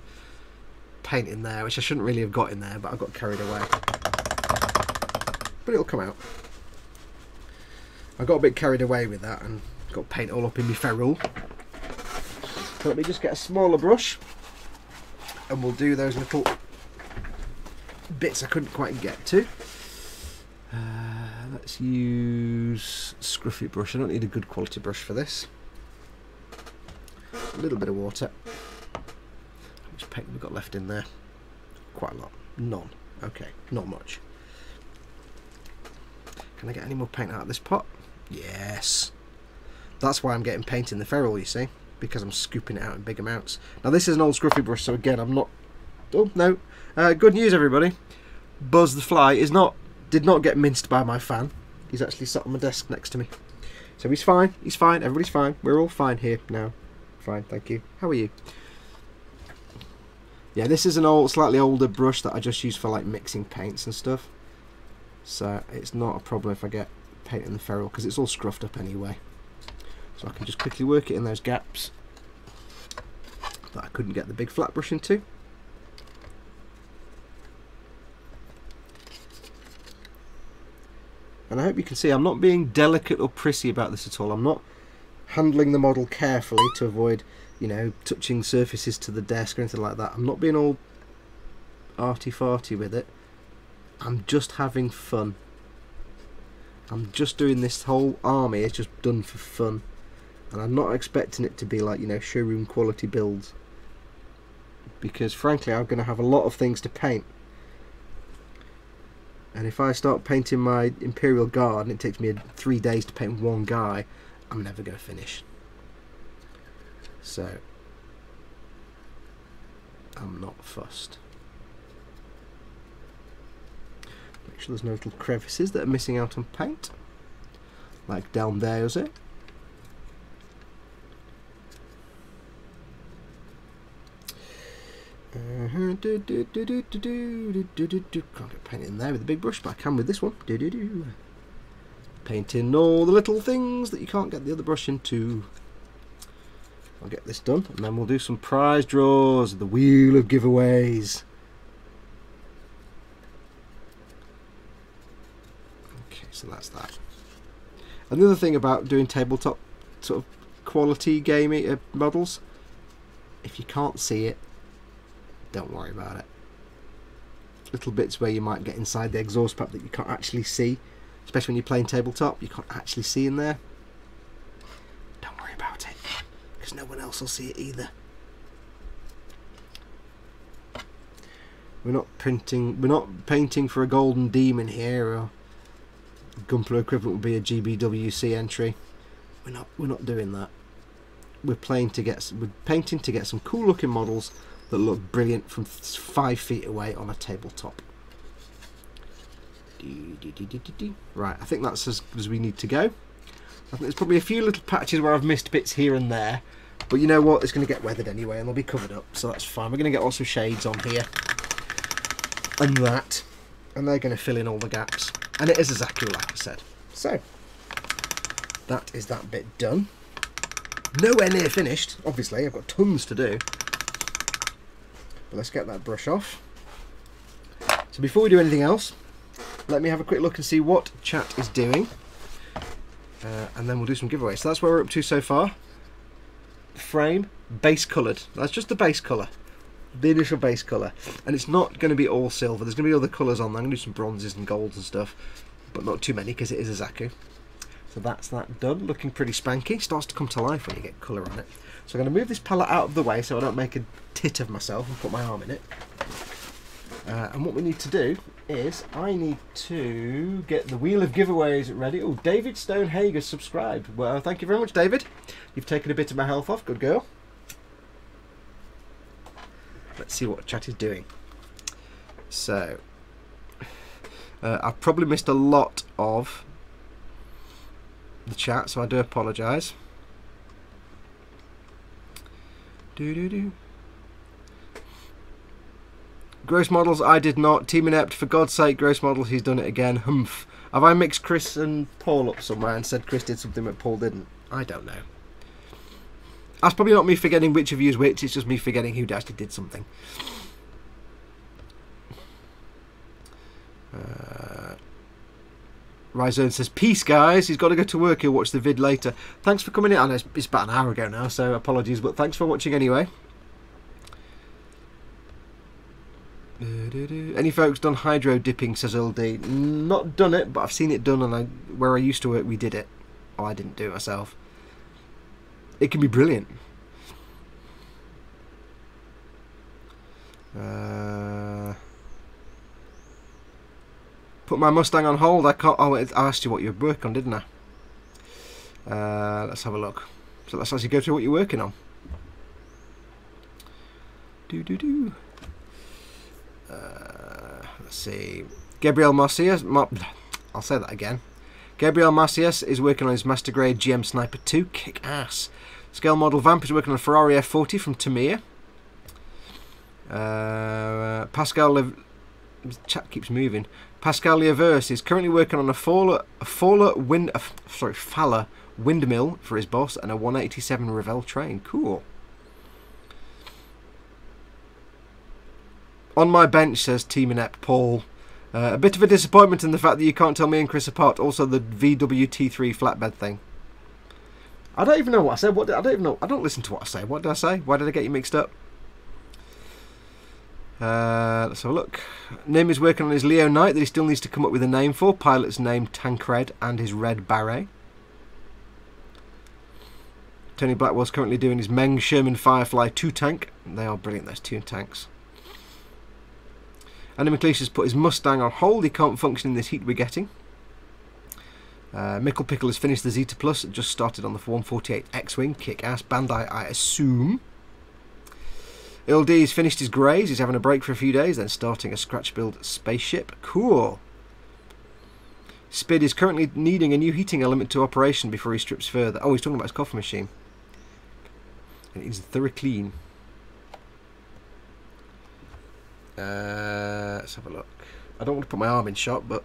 paint in there, which I shouldn't really have got in there, but I got carried away. But it'll come out. I got a bit carried away with that and got paint all up in my ferrule. So let me just get a smaller brush and we'll do those little bits I couldn't quite get to. Let's use scruffy brush. I don't need a good quality brush for this. A little bit of water. How much paint have we got left in there? Quite a lot. None. Okay, not much. Can I get any more paint out of this pot? Yes. That's why I'm getting paint in the ferrule, you see, because I'm scooping it out in big amounts. Now this is an old scruffy brush, so again, I'm not... Oh, no. Good news, everybody. Buzz the fly did not get minced by my fan. He's actually sat on my desk next to me. So he's fine. He's fine. Everybody's fine. We're all fine here now. Fine, thank you. How are you? Yeah, this is an slightly older brush that I just use for like mixing paints and stuff. So it's not a problem if I get paint in the ferrule because it's all scruffed up anyway. So I can just quickly work it in those gaps that I couldn't get the big flat brush into. And I hope you can see I'm not being delicate or prissy about this at all. I'm not handling the model carefully to avoid, you know, touching surfaces to the desk or anything like that. I'm not being all arty-farty with it. I'm just having fun. I'm just doing this whole army. It's just done for fun. And I'm not expecting it to be like, you know, showroom quality builds. Because frankly, I'm going to have a lot of things to paint. And if I start painting my Imperial Guard and it takes me 3 days to paint one guy, I'm never going to finish. So, I'm not fussed. Make sure there's no little crevices that are missing out on paint. Like down there, is it? Can't get paint in there with a big brush, but I can with this one. Painting all the little things that you can't get the other brush into. I'll get this done, and then we'll do some prize draws, the wheel of giveaways. Okay, so that's that. Another thing about doing tabletop sort of quality gaming models, if you can't see it, don't worry about it. Little bits where you might get inside the exhaust pipe that you can't actually see, especially when you're playing tabletop, you can't actually see in there. Don't worry about it, because no one else will see it either. We're not painting for a golden demon here, or Gunpla equivalent would be a GBWC entry. We're not doing that. We're painting to get some cool looking models that look brilliant from 5 feet away on a tabletop. Right, I think that's as good as we need to go. I think there's probably a few little patches where I've missed bits here and there, but you know what, it's going to get weathered anyway and they'll be covered up, so that's fine. We're going to get lots of shades on here and that, and they're going to fill in all the gaps, and it is a Zaku, like I said. So that is that bit done. Nowhere near finished, obviously. I've got tons to do. But let's get that brush off. So before we do anything else, let me have a quick look and see what chat is doing. And then we'll do some giveaways. So that's where we're up to so far. Frame, base coloured. That's just the base colour. The initial base colour. And it's not going to be all silver. There's going to be other colours on there. I'm going to do some bronzes and golds and stuff. But not too many because it is a Zaku. So that's that done. Looking pretty spanky. Starts to come to life when you get colour on it. So I'm going to move this palette out of the way so I don't make a tit of myself and put my arm in it. And what we need to do is I need to get the wheel of giveaways ready. Oh, David Stonehager subscribed. Well, thank you very much, David. You've taken a bit of my health off. Good girl. Let's see what chat is doing. So, I've probably missed a lot of the chat, so I do apologise. Gross models, I did not. Team Inept, for God's sake, gross models, he's done it again. Humph. Have I mixed Chris and Paul up somewhere and said Chris did something that Paul didn't? I don't know. That's probably not me forgetting which of you is which, it's just me forgetting who actually did something. Ryzone says, peace guys, he's got to go to work, he'll watch the vid later. Thanks for coming in. I know it's about an hour ago now, so apologies, but thanks for watching anyway. Any folks done hydro dipping, says LD. Not done it, but I've seen it done, and where I used to work we did it. Oh, I didn't do it myself. It can be brilliant. Put my Mustang on hold. I can't. Oh, I asked you what you're working on, didn't I? Let's have a look. So let's actually go through what you're working on. Let's see. Gabriel Macias. I'll say that again. Gabriel Macias is working on his Master Grade GM Sniper 2. Kick ass. Scale Model Vamp is working on a Ferrari F40 from Tamiya. Pascal. Chat keeps moving. Pascal Liaverse is currently working on a Faller windmill for his boss and a 187 Revell train. Cool. On my bench, says Team Inept Paul. A bit of a disappointment in the fact that you can't tell me and Chris apart. Also, the VWT3 flatbed thing. I don't even know what I said. I don't even know. I don't listen to what I say. What did I say? Why did I get you mixed up? Let's have a look. Nim is working on his Leo Knight that he still needs to come up with a name for. Pilot's name Tancred and his red beret. Tony Blackwell's currently doing his Meng Sherman Firefly 2 tank. They are brilliant, those 2 tanks. Andy McLeish has put his Mustang on hold. He can't function in this heat we're getting. Mickle Pickle has finished the Zeta Plus. Just started on the 148 X-Wing. Kick-ass. Bandai, I assume. LD's finished his Greys. He's having a break for a few days, then starting a scratch build spaceship. Cool. Spid is currently needing a new heating element to operation before he strips further. Oh, he's talking about his coffee machine. And it needs a thorough clean. Let's have a look. I don't want to put my arm in shot, but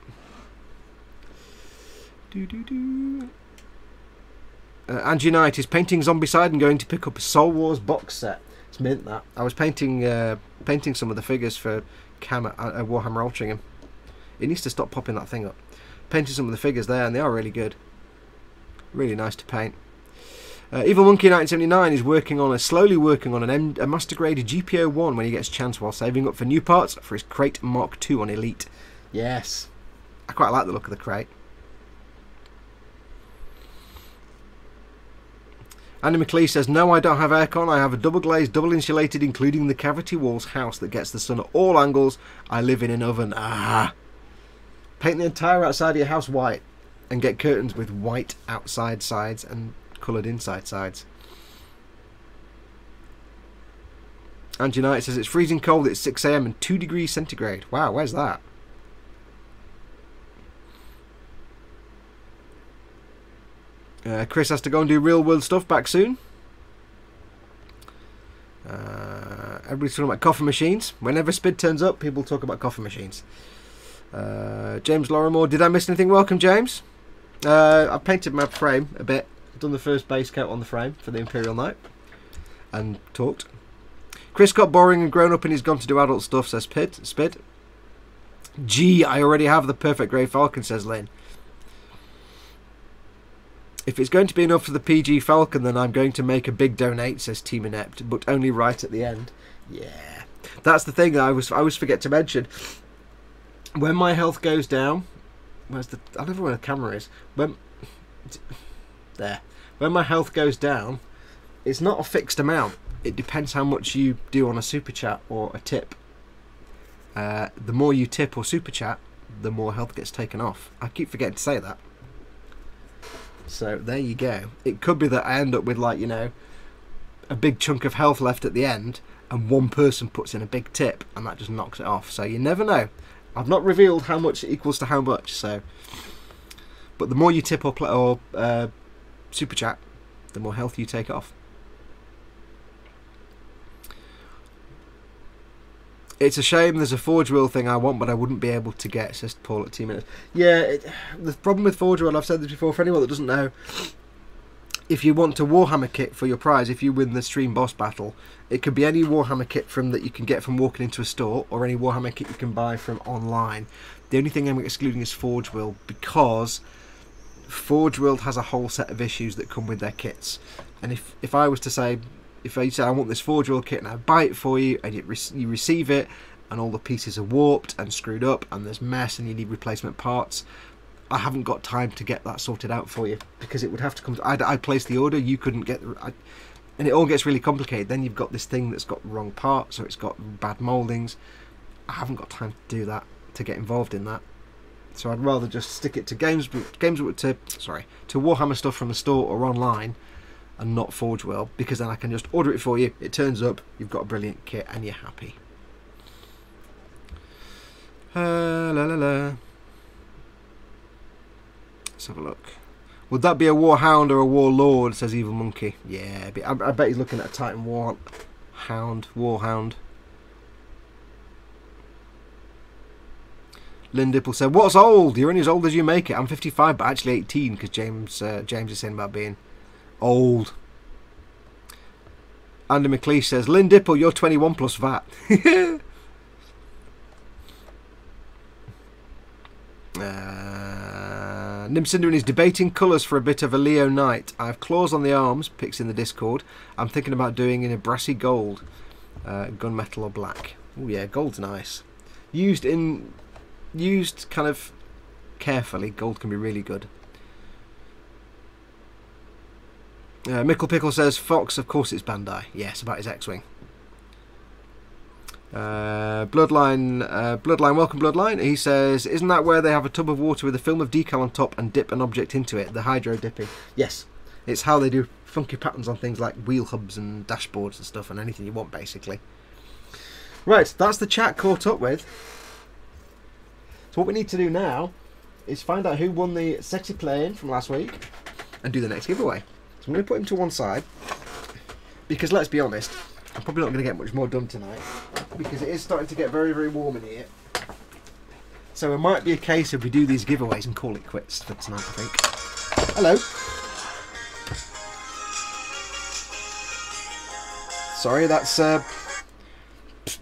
Angie Knight is painting Zombicide and going to pick up a Soul Wars box set. It's mint, that. I was painting some of the figures for Cam at Warhammer Altrincham. It needs to stop popping that thing up. Painted some of the figures there, and they are really good. Really nice to paint. Evil Monkey 1979 is slowly working on a Master Grade GPO1 when he gets a chance, while saving up for new parts for his Crate Mark II on Elite. Yes, I quite like the look of the crate. Andy McLeish says, no, I don't have aircon. I have a double glazed, double insulated, including the cavity walls house that gets the sun at all angles. I live in an oven. Ah. Paint the entire outside of your house white and get curtains with white outside sides and coloured inside sides. Angie Knight says it's freezing cold. It's 6 AM and 2 degrees centigrade. Wow, where's that? Chris has to go and do real world stuff back soon. Everybody's talking about coffee machines. Whenever Spid turns up, people talk about coffee machines. James Lorimore, did I miss anything? Welcome, James. I painted my frame a bit. Done the first base coat on the frame for the Imperial Knight. And talked. Chris got boring and grown up and he's gone to do adult stuff, says Spid. Gee, I already have the perfect Grey Falcon, says Lynn. If it's going to be enough for the PG Falcon, then I'm going to make a big donate, says Team Inept, but only right at the end. Yeah. That's the thing I always forget to mention. When my health goes down, I don't know where the camera is. When my health goes down, it's not a fixed amount. It depends how much you do on a super chat or a tip. The more you tip or super chat, the more health gets taken off. I keep forgetting to say that. So there you go. It could be that I end up with, like, you know, a big chunk of health left at the end, and one person puts in a big tip, and that just knocks it off. So you never know. I've not revealed how much it equals to how much. So, but the more you tip or super chat, the more health you take off. It's a shame there's a Forge World thing I want, but I wouldn't be able to get, says Paul at 2 minutes. Yeah, the problem with Forge World, I've said this before, for anyone that doesn't know, if you want a Warhammer kit for your prize, if you win the stream boss battle, it could be any Warhammer kit from that you can get from walking into a store, or any Warhammer kit you can buy from online. The only thing I'm excluding is Forge World, because Forge World has a whole set of issues that come with their kits. And if I was to say, if I say I want this Forge World kit and I buy it for you, and you receive it, and all the pieces are warped and screwed up, and there's mess, and you need replacement parts, I haven't got time to get that sorted out for you, because it would have to come. I'd place the order, you couldn't get, and it all gets really complicated. Then you've got this thing that's got the wrong parts, or it's got bad mouldings. I haven't got time to do that, to get involved in that. So I'd rather just stick it to to Warhammer stuff from the store or online, and not Forge World, because then I can just order it for you. It turns up, you've got a brilliant kit, and you're happy. La la la. Let's have a look. Would that be a Warhound or a Warlord, says Evil Monkey. Yeah, I bet he's looking at a Titan Warhound. Lynn Dipple said, what's old? You're only as old as you make it. I'm 55, but actually 18, because James is saying about being old. Andy McLeish says, Lynn Dipple, you're 21 plus VAT. Nimcinderin is debating colours for a bit of a Leo Knight. I have claws on the arms, pics in the Discord. I'm thinking about doing in a brassy gold. Gunmetal or black. Oh yeah, gold's nice. Used kind of carefully, gold can be really good. Mickle Pickle says, Foxx, of course it's Bandai. Yes, about his X-Wing. Bloodline, welcome Bloodline. He says, isn't that where they have a tub of water with a film of decal on top and dip an object into it? The hydro dipping. Yes, it's how they do funky patterns on things like wheel hubs and dashboards and stuff, and anything you want, basically. Right, that's the chat caught up with. So what we need to do now is find out who won the sexy plane from last week and do the next giveaway. So I'm going to put him to one side, because let's be honest, I'm probably not going to get much more done tonight, because it is starting to get very, very warm in here. So it might be a case of we do these giveaways and call it quits for tonight, I think. Hello. Sorry, that's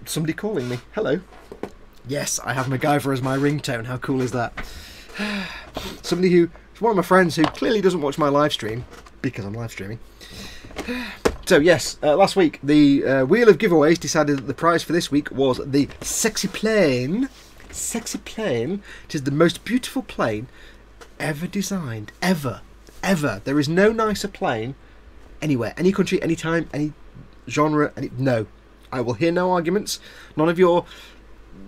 somebody calling me. Hello. Yes, I have MacGyver as my ringtone. How cool is that? Somebody who, one of my friends who clearly doesn't watch my live stream, because I'm live streaming. So yes, last week the Wheel of Giveaways decided that the prize for this week was the sexy plane. Sexy plane. It is the most beautiful plane ever designed. Ever. Ever. There is no nicer plane anywhere. Any country, any time, any genre. No. I will hear no arguments. None of your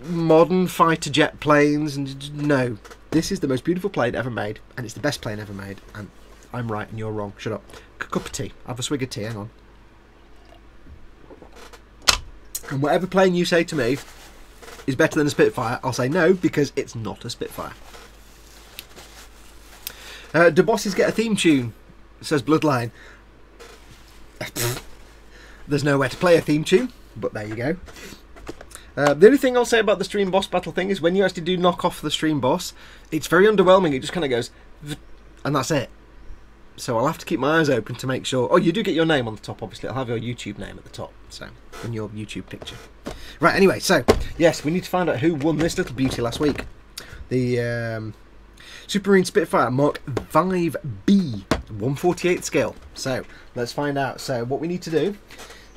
modern fighter jet planes. No. This is the most beautiful plane ever made, and it's the best plane ever made. And I'm right and you're wrong. Shut up. Cup of tea. Have a swig of tea. Hang on. And whatever plane you say to me is better than a Spitfire, I'll say no, because it's not a Spitfire. Do bosses get a theme tune? Says Bloodline. There's nowhere to play a theme tune, but there you go. The only thing I'll say about the stream boss battle thing is when you actually do knock off the stream boss, it's very underwhelming. It just kind of goes, and that's it. So I'll have to keep my eyes open to make sure. Oh, you do get your name on the top, obviously. I'll have your YouTube name at the top, so in your YouTube picture. Right, anyway, so yes, we need to find out who won this little beauty last week. The Supermarine Spitfire Mark 5B, 1/48 scale. So let's find out. So what we need to do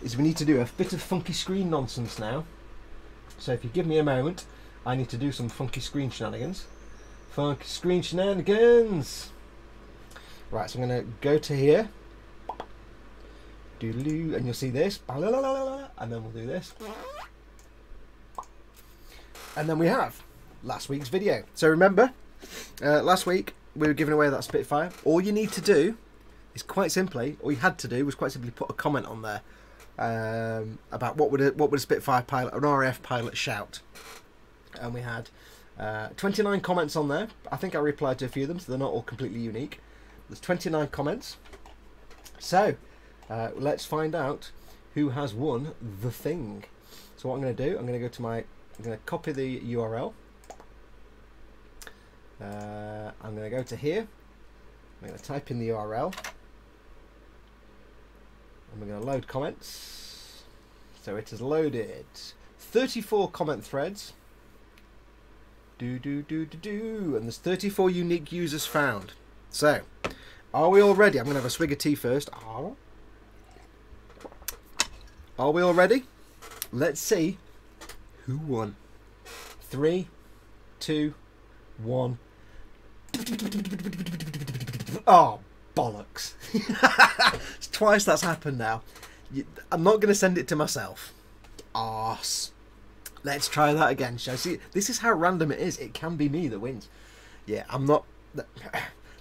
is we need to do a bit of funky screen nonsense now. So if you give me a moment, I need to do some funky screen shenanigans. Funky screen shenanigans. Right, so I'm going to go to here, doodaloo, and you'll see this, and then we'll do this, and then we have last week's video. So remember, last week we were giving away that Spitfire. All you need to do is quite simply, all you had to do was quite simply put a comment on there about what would a Spitfire pilot, an RAF pilot, shout. And we had 29 comments on there. I think I replied to a few of them, so they're not all completely unique. There's 29 comments. So let's find out who has won the thing. So what I'm going to do, I'm going to go to I'm going to copy the URL. I'm going to go to here. I'm going to type in the URL. And we're going to load comments. So it has loaded 34 comment threads. And there's 34 unique users found. So, are we all ready? I'm going to have a swig of tea first. Are we all ready? Let's see who won. 3, 2, 1. Oh, bollocks. It's twice that's happened now. I'm not going to send it to myself. Arse. Let's try that again, shall I? See, this is how random it is. It can be me that wins. Yeah, I'm not...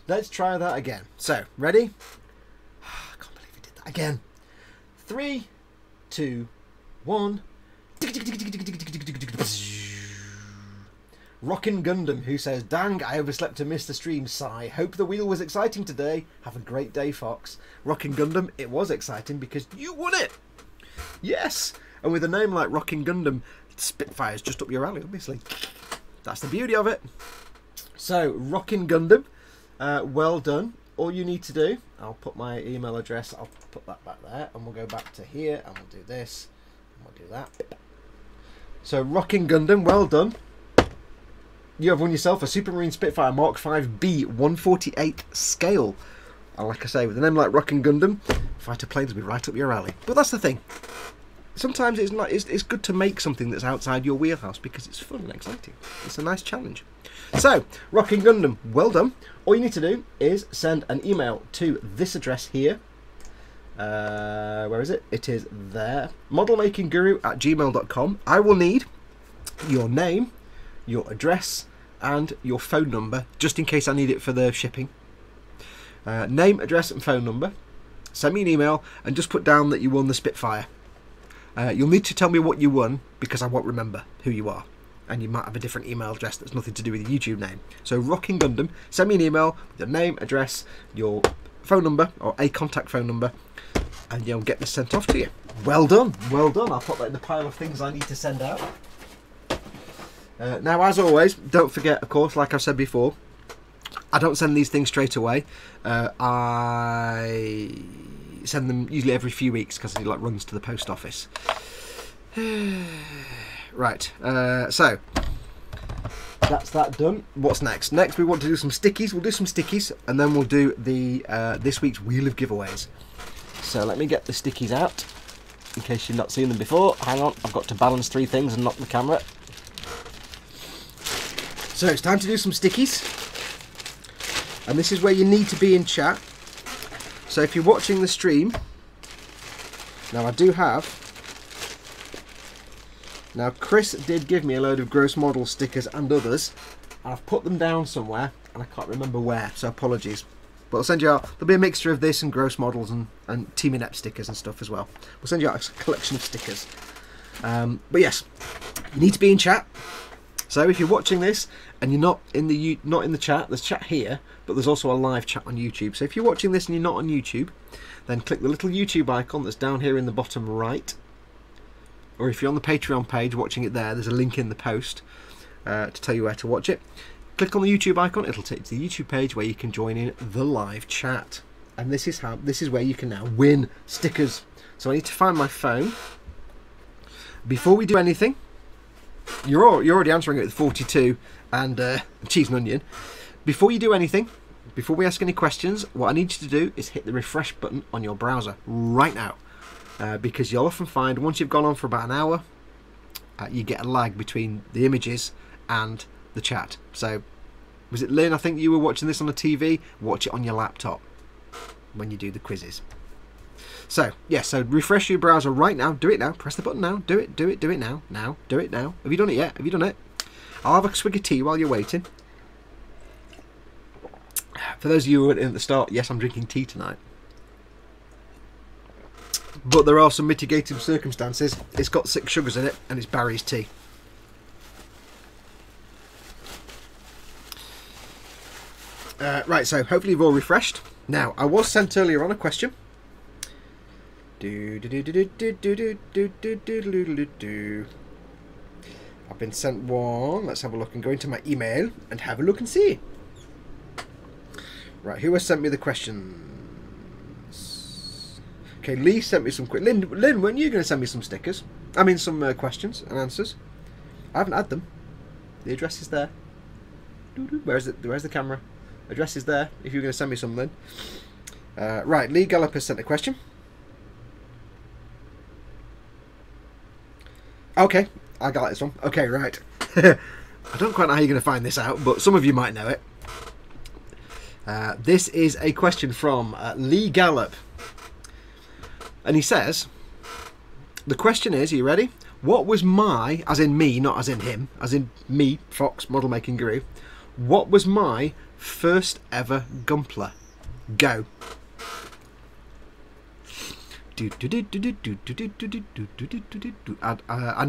Let's try that again. So, ready? I can't believe we did that again. 3, 2, 1. Rockin' Gundam, who says, "Dang, I overslept to miss the stream, sigh. Hope the wheel was exciting today. Have a great day, Fox." Rockin' Gundam, it was exciting because you won it. Yes. And with a name like Rockin' Gundam, Spitfire's just up your alley, obviously. That's the beauty of it. So, Rockin' Gundam, well done. All you need to do, I'll put my email address, I'll put that back there, and we'll go back to here, and we'll do this, and we'll do that. So, Rockin' Gundam, well done. You have won yourself a Supermarine Spitfire Mark 5B 148 scale. And like I say, with a name like Rockin' Gundam, fighter planes will be right up your alley. But that's the thing. Sometimes it's good to make something that's outside your wheelhouse because it's fun and exciting. It's a nice challenge. So, Rockin' Gundam, well done. All you need to do is send an email to this address here. Where is it? It is there. modelmakingguru@gmail.com. I will need your name, your address, and your phone number, just in case I need it for the shipping. Name, address, and phone number. Send me an email and just put down that you won the Spitfire. You'll need to tell me what you won because I won't remember who you are. And you might have a different email address that's nothing to do with your YouTube name. So, Rockin' Gundam, send me an email with your name, address, your phone number, or a contact phone number, and you'll get this sent off to you. Well done, well done. I'll put that in the pile of things I need to send out. Now, as always, don't forget, of course, like I've said before, I don't send these things straight away. I send them usually every few weeks because it like runs to the post office. Right, so that's that done. What's next? Next we want to do some stickies. We'll do some stickies and then we'll do the this week's Wheel of Giveaways. So let me get the stickies out in case you've not seen them before. Hang on, I've got to balance 3 things and knock the camera. So it's time to do some stickies. And this is where you need to be in chat. So if you're watching the stream, now I do have... Now Chris did give me a load of gross model stickers and others. And I've put them down somewhere and I can't remember where, so apologies. But I'll send you out, there'll be a mixture of this and gross models and Team Inept stickers and stuff as well. We'll send you out a collection of stickers. But yes, you need to be in chat. So if you're watching this and you're not in the chat, there's chat here, but there's also a live chat on YouTube. So if you're watching this and you're not on YouTube, then click the little YouTube icon that's down here in the bottom right. Or if you're on the Patreon page watching it there, there's a link in the post to tell you where to watch it. Click on the YouTube icon, it'll take you to the YouTube page where you can join in the live chat. And this is where you can now win stickers. So I need to find my phone. Before we do anything, you're already answering it with 42 and cheese and onion. Before you do anything, before we ask any questions, what I need you to do is hit the refresh button on your browser right now. Because you'll often find once you've gone on for about an hour, you get a lag between the images and the chat. So, was it Lynn? I think you were watching this on the TV. Watch it on your laptop when you do the quizzes. So, yes, so refresh your browser right now. Do it now. Press the button now. Do it now. Now, do it now. Have you done it yet? Have you done it? I'll have a swig of tea while you're waiting. For those of you who were in at the start, yes, I'm drinking tea tonight. But there are some mitigating circumstances. It's got 6 sugars in it, and it's Barry's tea. Right, so hopefully you've all refreshed. Now, I was sent earlier on a question. I've been sent one. Let's have a look and go into my email and have a look and see. Right, who has sent me the questions? Okay, Lee sent me some Lynn, weren't you going to send me some stickers? I mean, some questions and answers. I haven't had them. The address is there. Where's the camera? Address is there. If you're going to send me some, Lynn. Right, Lee Gallup has sent a question. Okay, I got this one. Okay, right. I don't quite know how you're going to find this out, but some of you might know it. This is a question from Lee Gallup. And he says, the question is, are you ready? What was my, as in me, not as in him, as in me, Fox, model making guru, what was my first ever Gumpler? Go. Andy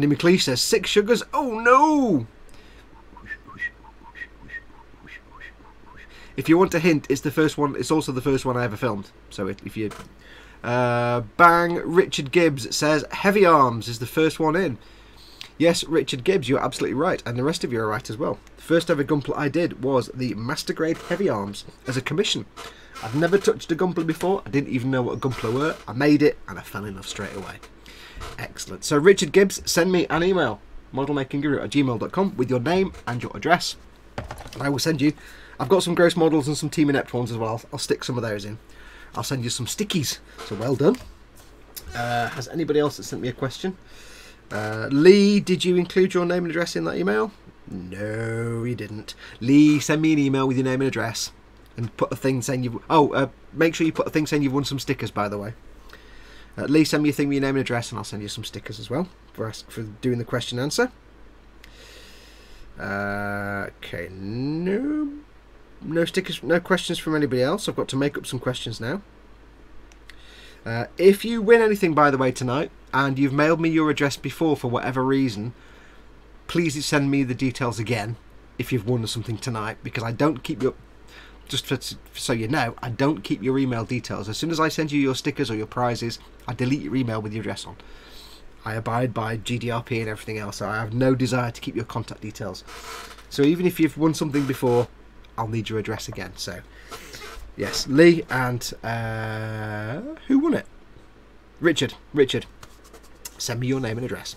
McLeish says 6 sugars. Oh no! If you want a hint, it's the first one. It's also the first one I ever filmed. So if you bang, Richard Gibbs says Heavy Arms is the first one in. Yes, Richard Gibbs, you're absolutely right, and the rest of you are right as well. The first ever Gumpler I did was the Master Grade Heavy Arms as a commission. I've never touched a Gumpler before. I didn't even know what a Gumpler were. I made it and I fell in love straight away. Excellent. So Richard Gibbs, send me an email, modelmakingguru@gmail.com, with your name and your address. And I will send you. I've got some gross models and some Team Inept ones as well. I'll stick some of those in. I'll send you some stickies. So well done. Has anybody else that sent me a question? Lee, did you include your name and address in that email? No, you didn't. Lee, send me an email with your name and address. And put a thing saying you've... make sure you put a thing saying you've won some stickers, by the way. Lee, send me a thing with your name and address, and I'll send you some stickers as well for doing the question and answer. Okay, no stickers, no questions from anybody else. I've got to make up some questions now. If you win anything, by the way, tonight, and you've mailed me your address before for whatever reason, please send me the details again if you've won something tonight, because I don't keep your... Just so you know, I don't keep your email details. As soon as I send you your stickers or your prizes, I delete your email with your address on. I abide by GDRP and everything else, so I have no desire to keep your contact details. So even if you've won something before, I'll need your address again. So, yes, Lee and... who won it? Richard. Send me your name and address.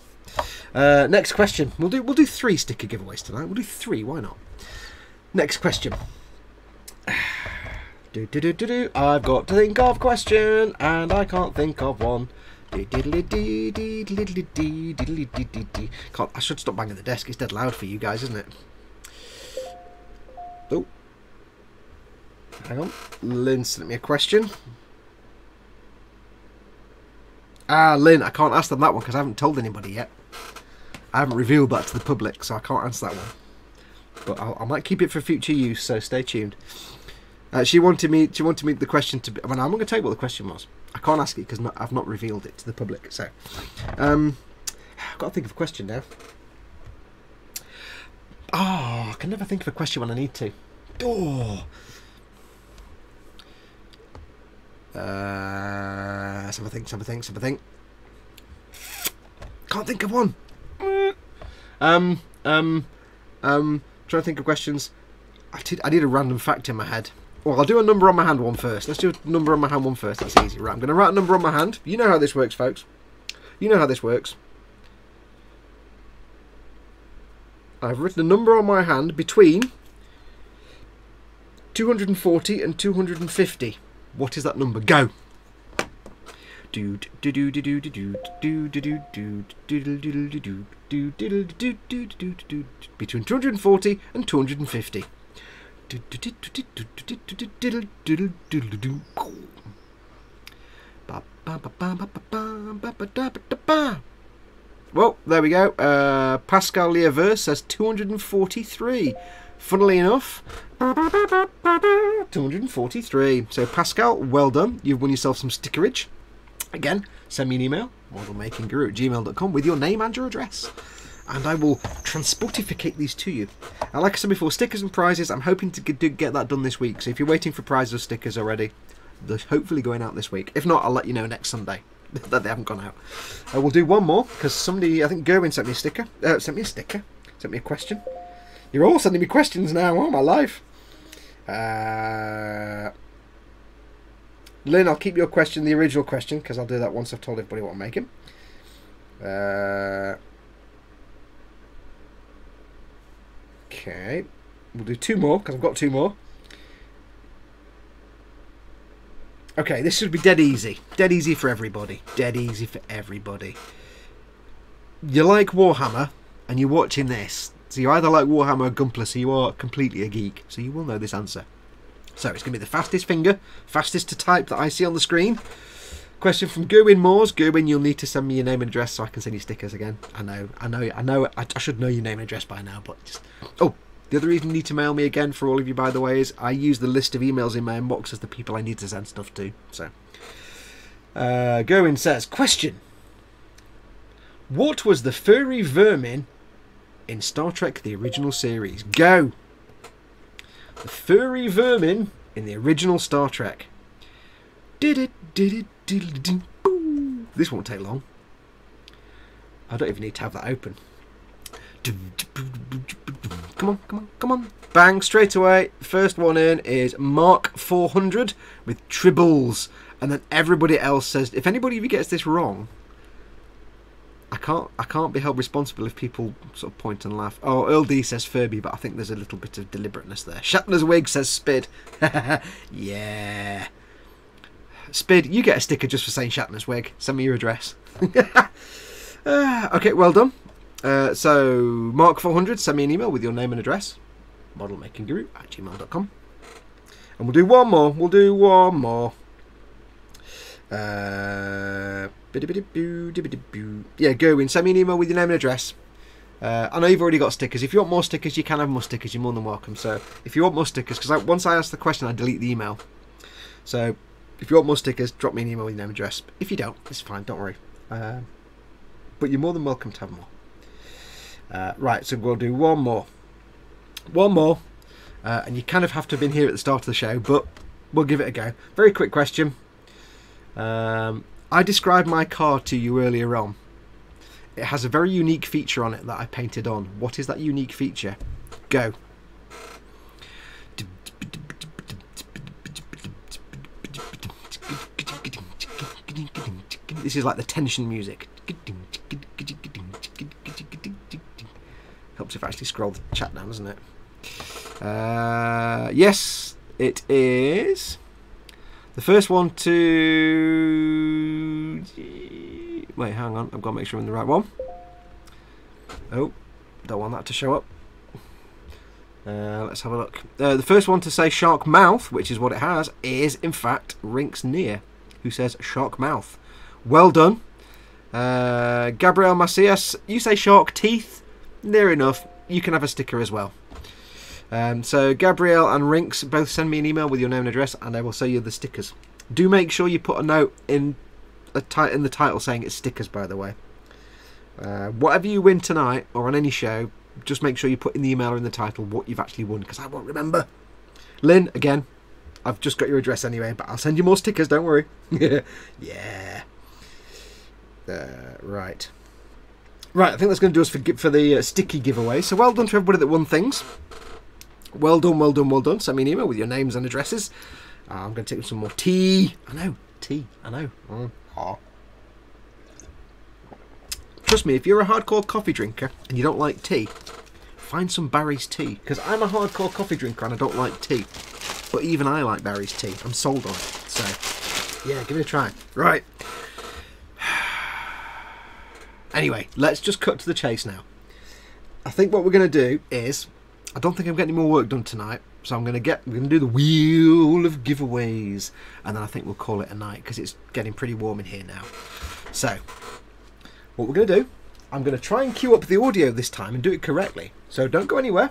Next question. We'll do 3 sticker giveaways tonight. We'll do 3, why not? Next question. I've got to think of question, and I can't think of one. I should stop banging the desk. It's dead loud for you guys, isn't it? Oh, hang on. Lynn sent me a question. Lynn, I can't ask them that one because I haven't told anybody yet. I haven't revealed that to the public, so I can't answer that one. But I might keep it for future use, so stay tuned. She wanted me the question to be... I'm going to tell you what the question was. I can't ask it because I've not revealed it to the public. So, I've got to think of a question now. Oh, I can never think of a question when I need to. Oh. Something. Can't think of one. Trying to think of questions. I need a random fact in my head. Well, I'll do a number on my hand one first. Let's do a number on my hand one first. That's easy. Right, I'm going to write a number on my hand. You know how this works, folks. You know how this works. I've written a number on my hand between 240 and 250. What is that number? Go. Between 240 and 250. Well, there we go. Pascal Leaver says 243. Funnily enough, 243. So Pascal, well done. You've won yourself some stickerage. Again, send me an email, modelmakingguru@gmail.com, with your name and your address, and I will transportificate these to you. And like I said before, stickers and prizes, I'm hoping to get that done this week. So if you're waiting for prizes or stickers already, they're hopefully going out this week. If not, I'll let you know next Sunday that they haven't gone out. We'll do one more, because somebody, I think Gerwin sent me a sticker. Sent me a question. You're all sending me questions now. Oh, my life. Lynn, I'll keep your question, the original question, because I'll do that once I've told everybody what I'm making. Okay. We'll do two more, because I've got two more. Okay, this should be dead easy. Dead easy for everybody. Dead easy for everybody. You like Warhammer, and you're watching this. So you either like Warhammer or Gunpla, so you are completely a geek. So you will know this answer. So it's going to be the fastest finger, fastest to type that I see on the screen. Question from Gerwin Moores. Gerwin, you'll need to send me your name and address so I can send you stickers again. I know. I should know your name and address by now, but just... Oh, the other reason you need to mail me again for all of you, by the way, is I use the list of emails in my inbox as the people I need to send stuff to. So, Gerwin says, question. What was the furry vermin in Star Trek the original series? Go! The furry vermin in the original Star Trek. This won't take long. I don't even need to have that open. Come on. Bang, straight away. First one in is Mark 400 with tribbles. And then everybody else says, if anybody even gets this wrong, I can't be held responsible if people sort of point and laugh. Oh, Earl D says Furby, but I think there's a little bit of deliberateness there. Shatner's wig says Spid. Yeah. Spid, you get a sticker just for saying Shatner's wig. Send me your address. Okay, well done. So, Mark400, send me an email with your name and address. modelmakingguru@gmail.com. And we'll do one more. Yeah, Gerwin, send me an email with your name and address. I know you've already got stickers. If you want more stickers, you can have more stickers. You're more than welcome. So, if you want more stickers, because once I ask the question, I delete the email. So, if you want more stickers, drop me an email with your name and address. If you don't, it's fine. Don't worry. But you're more than welcome to have more. Right, so we'll do one more. And you kind of have to have been here at the start of the show, but we'll give it a go. Very quick question. I described my car to you earlier on. It has a very unique feature on it that I painted on. What is that unique feature? Go. This is like the tension music. Helps if I actually scroll the chat down, doesn't it? Yes, it is. The first one to... Wait, hang on. I've got to make sure I'm in the right one. Oh, don't want that to show up. Let's have a look. The first one to say shark mouth, which is what it has, is, in fact, Rinks Near, who says shark mouth. Well done. Gabriel Macias, you say shark teeth. Near enough. You can have a sticker as well. So Gabrielle and Rinks, both send me an email with your name and address, and I will send you the stickers. Do make sure you put a note in the title saying it's stickers, by the way. Whatever you win tonight or on any show, just make sure you put in the email or in the title what you've actually won, because I won't remember. Lynn, again, I've just got your address anyway, but I'll send you more stickers, don't worry. Yeah. Right. Right, I think that's going to do us for the sticky giveaway. So well done to everybody that won things. Well done. Send me an email with your names and addresses. I'm going to take some more tea. I know. Trust me, if you're a hardcore coffee drinker and you don't like tea, find some Barry's tea. Because I'm a hardcore coffee drinker and I don't like tea. But even I like Barry's tea. I'm sold on it. So, yeah, give it a try. Right. Anyway, let's just cut to the chase now. I think what we're going to do is, I don't think I'm getting any more work done tonight, so we're going to do the wheel of giveaways, and then I think we'll call it a night because it's getting pretty warm in here now. So, what we're going to do, I'm going to try and cue up the audio this time and do it correctly. So don't go anywhere.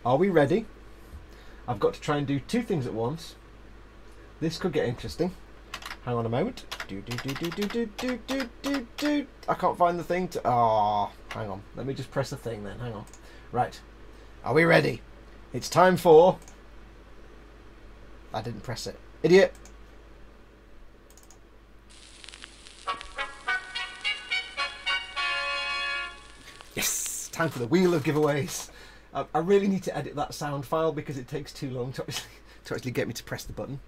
Are we ready? I've got to try and do two things at once. This could get interesting. Hang on a moment. I can't find the thing to... Oh, hang on. Let me just press the thing then. Hang on. Right. Are we ready? It's time for... I didn't press it. Idiot. Yes, time for the wheel of giveaways. I really need to edit that sound file because it takes too long to actually get me to press the button.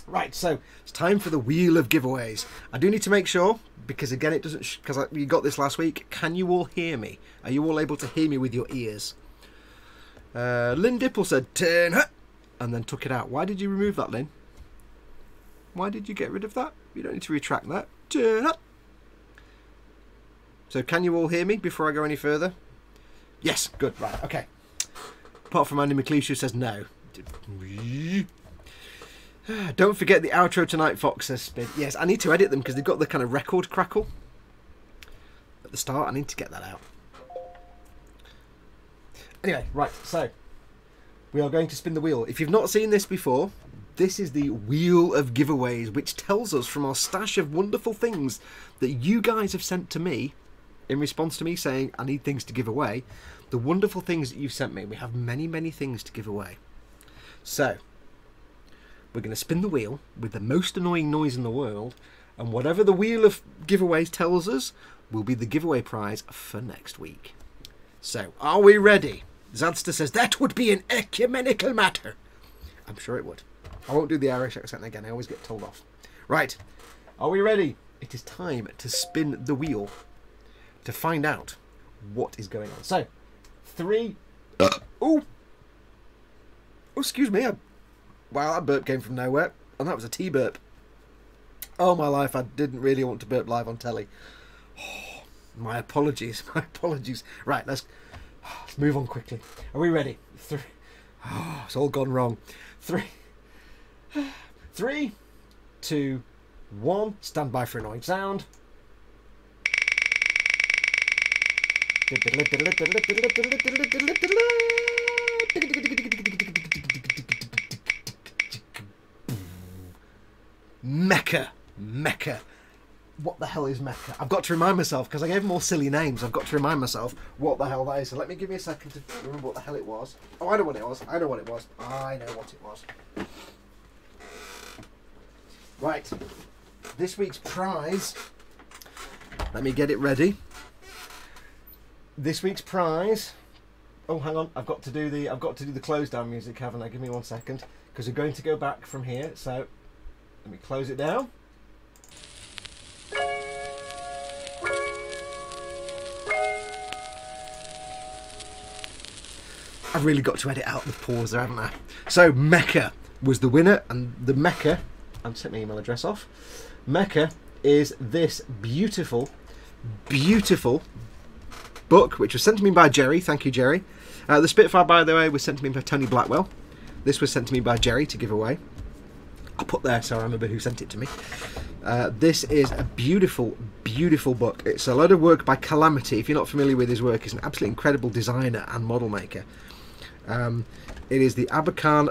Right, so it's time for the wheel of giveaways. I do need to make sure, because again it doesn't, because we got this last week. Can you all hear me? Are you all able to hear me with your ears? Lynn Dipple said turn up, and then took it out. Why did you remove that, Lynn? Why did you get rid of that? You don't need to retract that. Turn up. So can you all hear me before I go any further? Yes, good, right, okay. Apart from Andy McLeish who says no. Don't forget the outro tonight, Fox says Spin. Yes, I need to edit them because they've got the kind of record crackle at the start. I need to get that out. Anyway, right, so we are going to spin the wheel. If you've not seen this before, this is the wheel of giveaways, which tells us from our stash of wonderful things that you guys have sent to me in response to me saying I need things to give away. The wonderful things that you've sent me. We have many, many things to give away. So we're going to spin the wheel with the most annoying noise in the world, and whatever the wheel of giveaways tells us will be the giveaway prize for next week. So, are we ready? Zadster says, that would be an ecumenical matter. I'm sure it would. I won't do the Irish accent again, I always get told off. Right, are we ready? It is time to spin the wheel to find out what is going on. So, 3... Oh, excuse me. Wow, that burp came from nowhere. And that was a tea burp. Oh, my life, I didn't really want to burp live on telly. Oh, my apologies, my apologies. Right, let's move on quickly. Are we ready? 3... Oh, it's all gone wrong. 3, 2, 1. Stand by for annoying sound. Mecha. What the hell is Mecha? I've got to remind myself, because I gave them all silly names. I've got to remind myself what the hell that is. So let me give me a second to remember what the hell it was. Oh, I know what it was. I know what it was. Right. This week's prize. Let me get it ready. This week's prize. Oh, hang on. I've got to do the close down music, haven't I? Give me 1 second, because we're going to go back from here. So let me close it down. I've really got to edit out the pause there, haven't I? So Mecha was the winner, and the Mecha, I'll set my email address off. Mecha is this beautiful, beautiful book, which was sent to me by Jerry. Thank you, Jerry. The Spitfire, by the way, was sent to me by Tony Blackwell. This was sent to me by Jerry to give away. I'll put there so I remember who sent it to me. This is a beautiful, beautiful book. It's a load of work by Calamity. If you're not familiar with his work, he's an absolutely incredible designer and model maker. It is the Abakan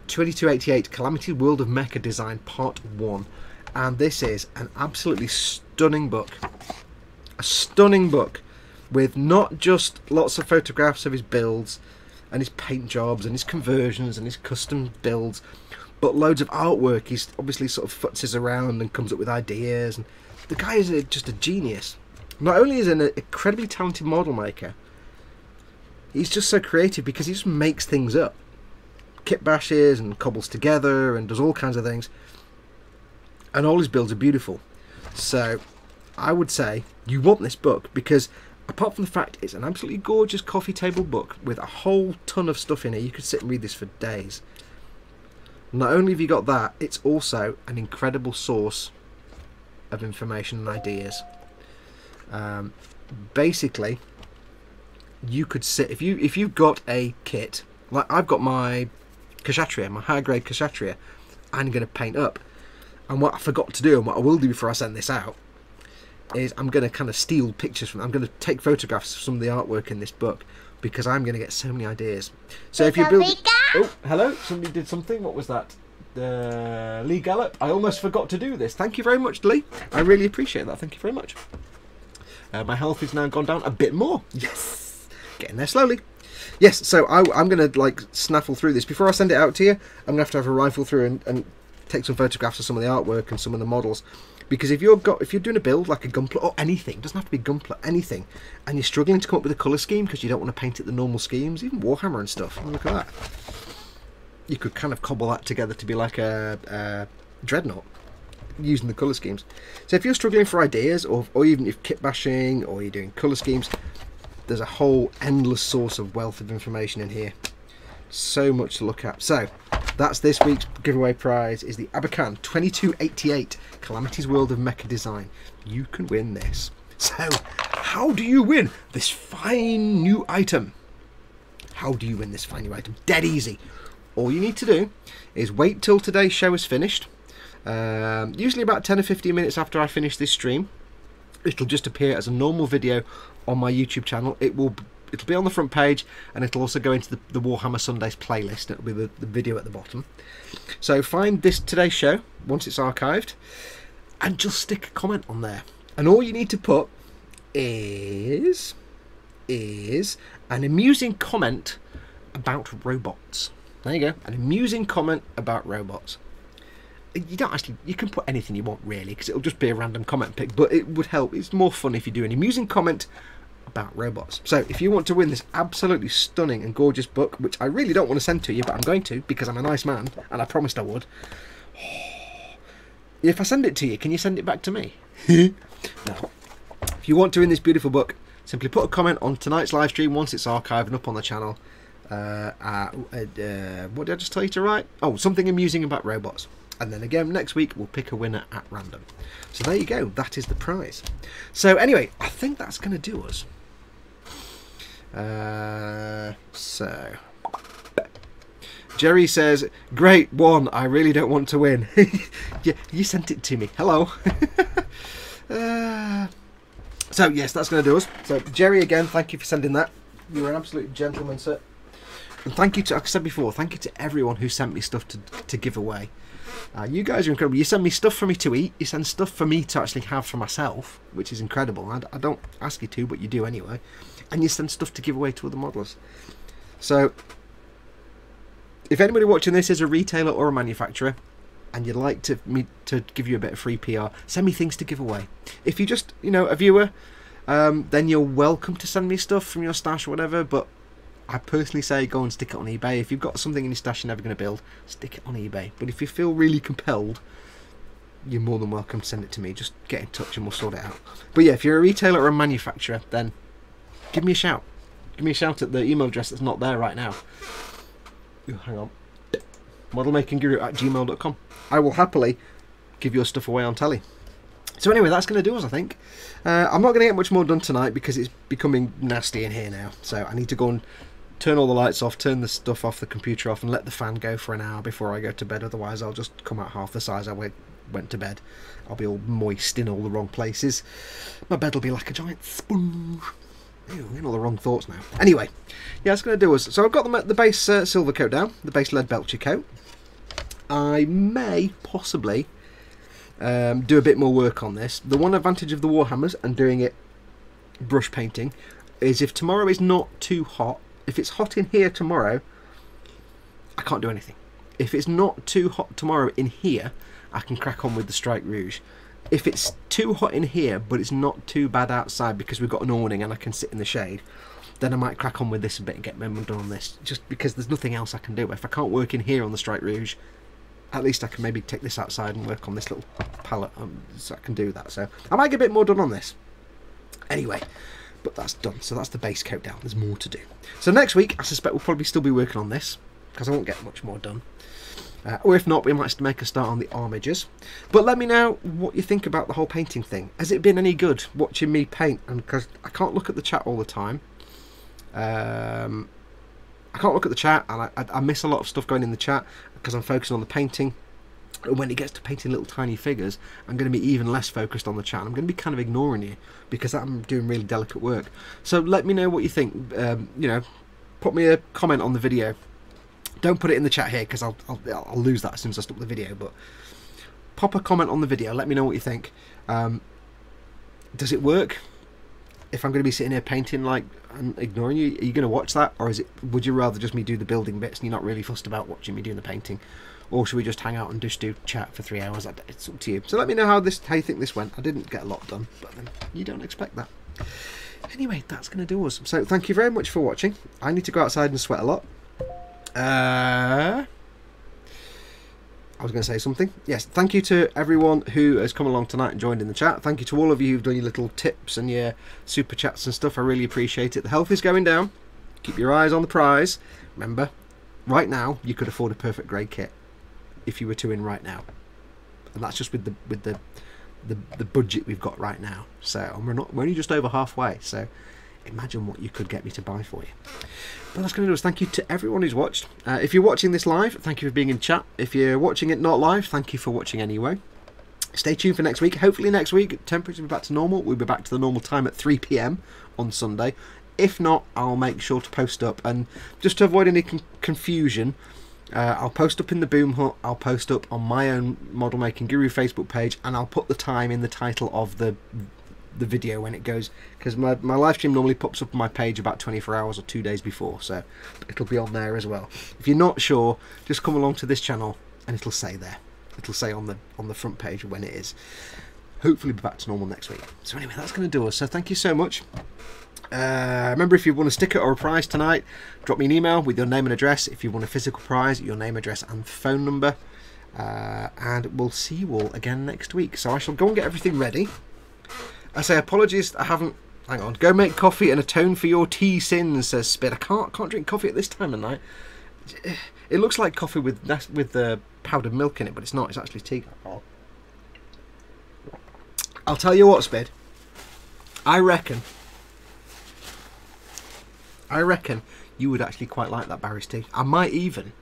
2288 Calamity World of Mecha Design Part 1. And this is an absolutely stunning book. A stunning book with not just lots of photographs of his builds and his paint jobs and his conversions and his custom builds, but loads of artwork. He's obviously sort of futzes around and comes up with ideas. And the guy is just a genius. Not only is he an incredibly talented model maker, he's just so creative because he just makes things up. Kit bashes and cobbles together and does all kinds of things. And all his builds are beautiful. So I would say you want this book because apart from the fact it's an absolutely gorgeous coffee table book with a whole ton of stuff in it, you could sit and read this for days. Not only have you got that, it's also an incredible source of information and ideas. Basically, you could sit if you've got a kit like I've got my Kshatriya, my high grade Kshatriya, I'm going to paint up. And what I forgot to do, and what I will do before I send this out, is I'm going to kind of steal pictures from. I'm going to take photographs of some of the artwork in this book because I'm going to get so many ideas. So if you build, oh, hello, somebody did something. What was that? Lee Gallop. I almost forgot to do this. Thank you very much, Lee. I really appreciate that. Thank you very much. My health has now gone down a bit more. Yes, getting there slowly. Yes, so I'm going to like snaffle through this before I send it out to you. I'm going to have a rifle through and take some photographs of some of the artwork and some of the models, Because if you're doing a build like a gunpla or anything, it doesn't have to be gunpla, anything, and you're struggling to come up with a colour scheme because you don't want to paint it the normal schemes, even Warhammer and stuff. Look at that. You could kind of cobble that together to be like a dreadnought using the colour schemes. So if you're struggling for ideas, or even if kit bashing, or you're doing colour schemes, there's a whole endless source of wealth of information in here. So much to look at. So that's this week's giveaway prize, is the Abacan 2288 Calamity's World of Mecha Design. You can win this. So how do you win this fine new item? How do you win this fine new item? Dead easy. All you need to do is wait till today's show is finished. Usually about 10 or 15 minutes after I finish this stream, it'll just appear as a normal video on my YouTube channel. It'll be on the front page, and it'll also go into the Warhammer Sundays playlist. It'll be the video at the bottom. So find today's show once it's archived, and just stick a comment on there. And all you need to put is an amusing comment about robots. There you go, an amusing comment about robots. You can put anything you want really, because it'll just be a random comment pick, but it would help. It's more fun if you do an amusing comment about robots. So if you want to win this absolutely stunning and gorgeous book, which I really don't want to send to you, but I'm going to because I'm a nice man and I promised I would. If I send it to you, can you send it back to me? No. If you want to win this beautiful book, simply put a comment on tonight's live stream once it's archived and up on the channel. What did I just tell you to write? Oh, something amusing about robots. And then again next week we'll pick a winner at random. So there you go, that is the prize. So anyway, I think that's going to do us. So Jerry says, great one, I really don't want to win. Yeah, you sent it to me. Hello. So yes, that's going to do us. So Jerry, again, thank you for sending that. You were an absolute gentleman, sir. And thank you to, like I said before, thank you to everyone who sent me stuff to give away. You guys are incredible. You send me stuff for me to eat. You send stuff for me to actually have for myself, which is incredible. I don't ask you to, but you do anyway. And you send stuff to give away to other modelers. So, if anybody watching this is a retailer or a manufacturer, and you'd like me to give you a bit of free PR, send me things to give away. If you're just, a viewer, then you're welcome to send me stuff from your stash or whatever, but I personally say go and stick it on eBay. If you've got something in your stash you're never going to build, stick it on eBay. But if you feel really compelled, you're more than welcome to send it to me. Just get in touch and we'll sort it out. But yeah, if you're a retailer or a manufacturer, then give me a shout. Give me a shout at the email address that's not there right now. Ooh, hang on. modelmakingguru@gmail.com. I will happily give your stuff away on telly. So anyway, that's going to do us, I think. I'm not going to get much more done tonight because it's becoming nasty in here now. So I need to go and turn all the lights off, turn the stuff off, the computer off, and let the fan go for an hour before I go to bed. Otherwise, I'll just come out half the size I went to bed. I'll be all moist in all the wrong places. My bed will be like a giant sponge. Ew, in all the wrong thoughts now. Anyway, yeah, that's going to do us. So I've got the base silver coat down, the base lead belcher coat. I may possibly do a bit more work on this. The one advantage of the Warhammers and doing it brush painting is if tomorrow is not too hot, if it's hot in here tomorrow, I can't do anything. If it's not too hot tomorrow in here, I can crack on with the Strike Rouge. If it's too hot in here but it's not too bad outside because we've got an awning and I can sit in the shade, then I might crack on with this a bit and get my mum done on this, just because there's nothing else I can do. If I can't work in here on the Strike Rouge, at least I can maybe take this outside and work on this little palette, so I can do that. So I might get a bit more done on this. Anyway, but that's done. So that's the base coat down. There's more to do. So next week, I suspect we'll probably still be working on this, because I won't get much more done. Or if not, we might make a start on the armigers. But let me know what you think about the whole painting thing. Has it been any good watching me paint? And because I can't look at the chat all the time. I can't look at the chat, and I miss a lot of stuff going in the chat because I'm focusing on the painting. And when it gets to painting little tiny figures, I'm going to be even less focused on the chat. I'm going to be kind of ignoring you because I'm doing really delicate work. So let me know what you think. Put me a comment on the video. Don't put it in the chat here because I'll lose that as soon as I stop the video. But pop a comment on the video. Let me know what you think. Does it work? If I'm going to be sitting here painting and ignoring you, are you going to watch that, or would you rather just me do the building bits and you're not really fussed about watching me doing the painting? or should we just hang out and just do chat for 3 hours? It's up to you. So let me know how you think this went. I didn't get a lot done, but you don't expect that. Anyway, that's going to do us. So thank you very much for watching. I need to go outside and sweat a lot. I was going to say something. Yes, thank you to everyone who has come along tonight and joined in the chat. Thank you to all of you who've done your little tips and your super chats and stuff. I really appreciate it. The health is going down. Keep your eyes on the prize. Remember, right now you could afford a perfect grade kit if you were to win right now, and that's just with the budget we've got right now. So we're only just over halfway. So imagine what you could get me to buy for you. But that's going to do us. Thank you to everyone who's watched. If you're watching this live, thank you for being in chat. If you're watching it not live, thank you for watching anyway. Stay tuned for next week. Hopefully next week temperature will be back to normal. We'll be back to the normal time at 3 PM on Sunday. If not, I'll make sure to post up, and just to avoid any confusion, I'll post up in the Boom Hut, I'll post up on my own Model Making Guru Facebook page, and I'll put the time in the title of the video when it goes, because my live stream normally pops up on my page about 24 hours or 2 days before, so it'll be on there as well. If you're not sure, just come along to this channel and it'll say there. It'll say on the front page when it is. Hopefully be back to normal next week. So anyway, that's going to do us. So thank you so much. Remember, if you want a sticker or a prize tonight, drop me an email with your name and address. If you want a physical prize, your name, address and phone number, and we'll see you all again next week. So I shall go and get everything ready. I say apologies, I haven't... Hang on. Go make coffee and atone for your tea sins, says Spid. I can't drink coffee at this time of night. It looks like coffee with the powdered milk in it, but it's not. It's actually tea. I'll tell you what, Spid. I reckon you would actually quite like that Barry's tea. I might even...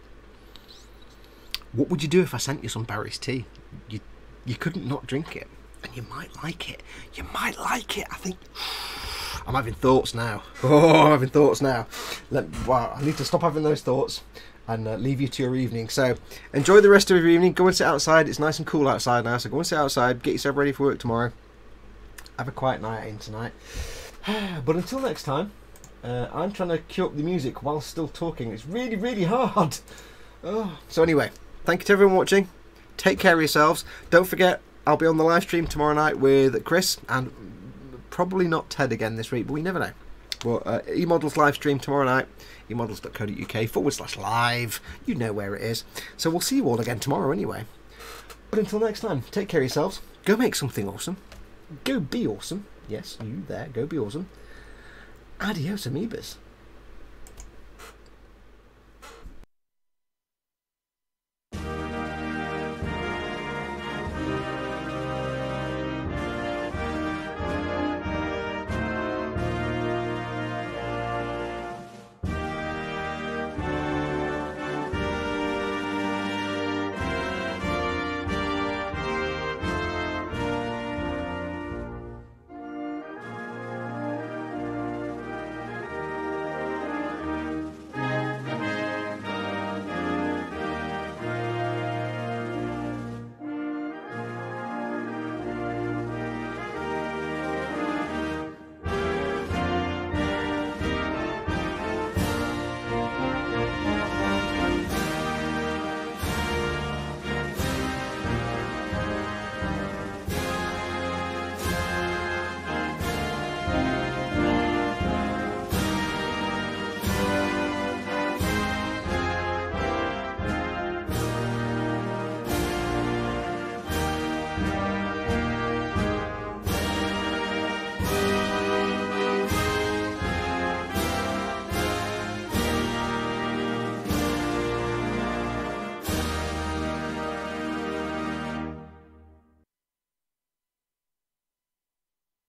What would you do if I sent you some Barry's tea? You couldn't not drink it. And you might like it. You might like it, I think. I'm having thoughts now. Oh, I'm having thoughts now. Wow, I need to stop having those thoughts and leave you to your evening. So, enjoy the rest of your evening. Go and sit outside. It's nice and cool outside now, so go and sit outside. Get yourself ready for work tomorrow. Have a quiet night in tonight. But until next time, I'm trying to cue up the music while still talking. It's really, really hard. Oh. So anyway, thank you to everyone watching. Take care of yourselves. Don't forget, I'll be on the live stream tomorrow night with Chris, and probably not Ted again this week, but we never know. Well, eModels live stream tomorrow night, emodels.co.uk/live. You know where it is. So we'll see you all again tomorrow anyway. But until next time, take care of yourselves. Go make something awesome. Go be awesome. Yes, you there. Go be awesome. Adios, amoebas.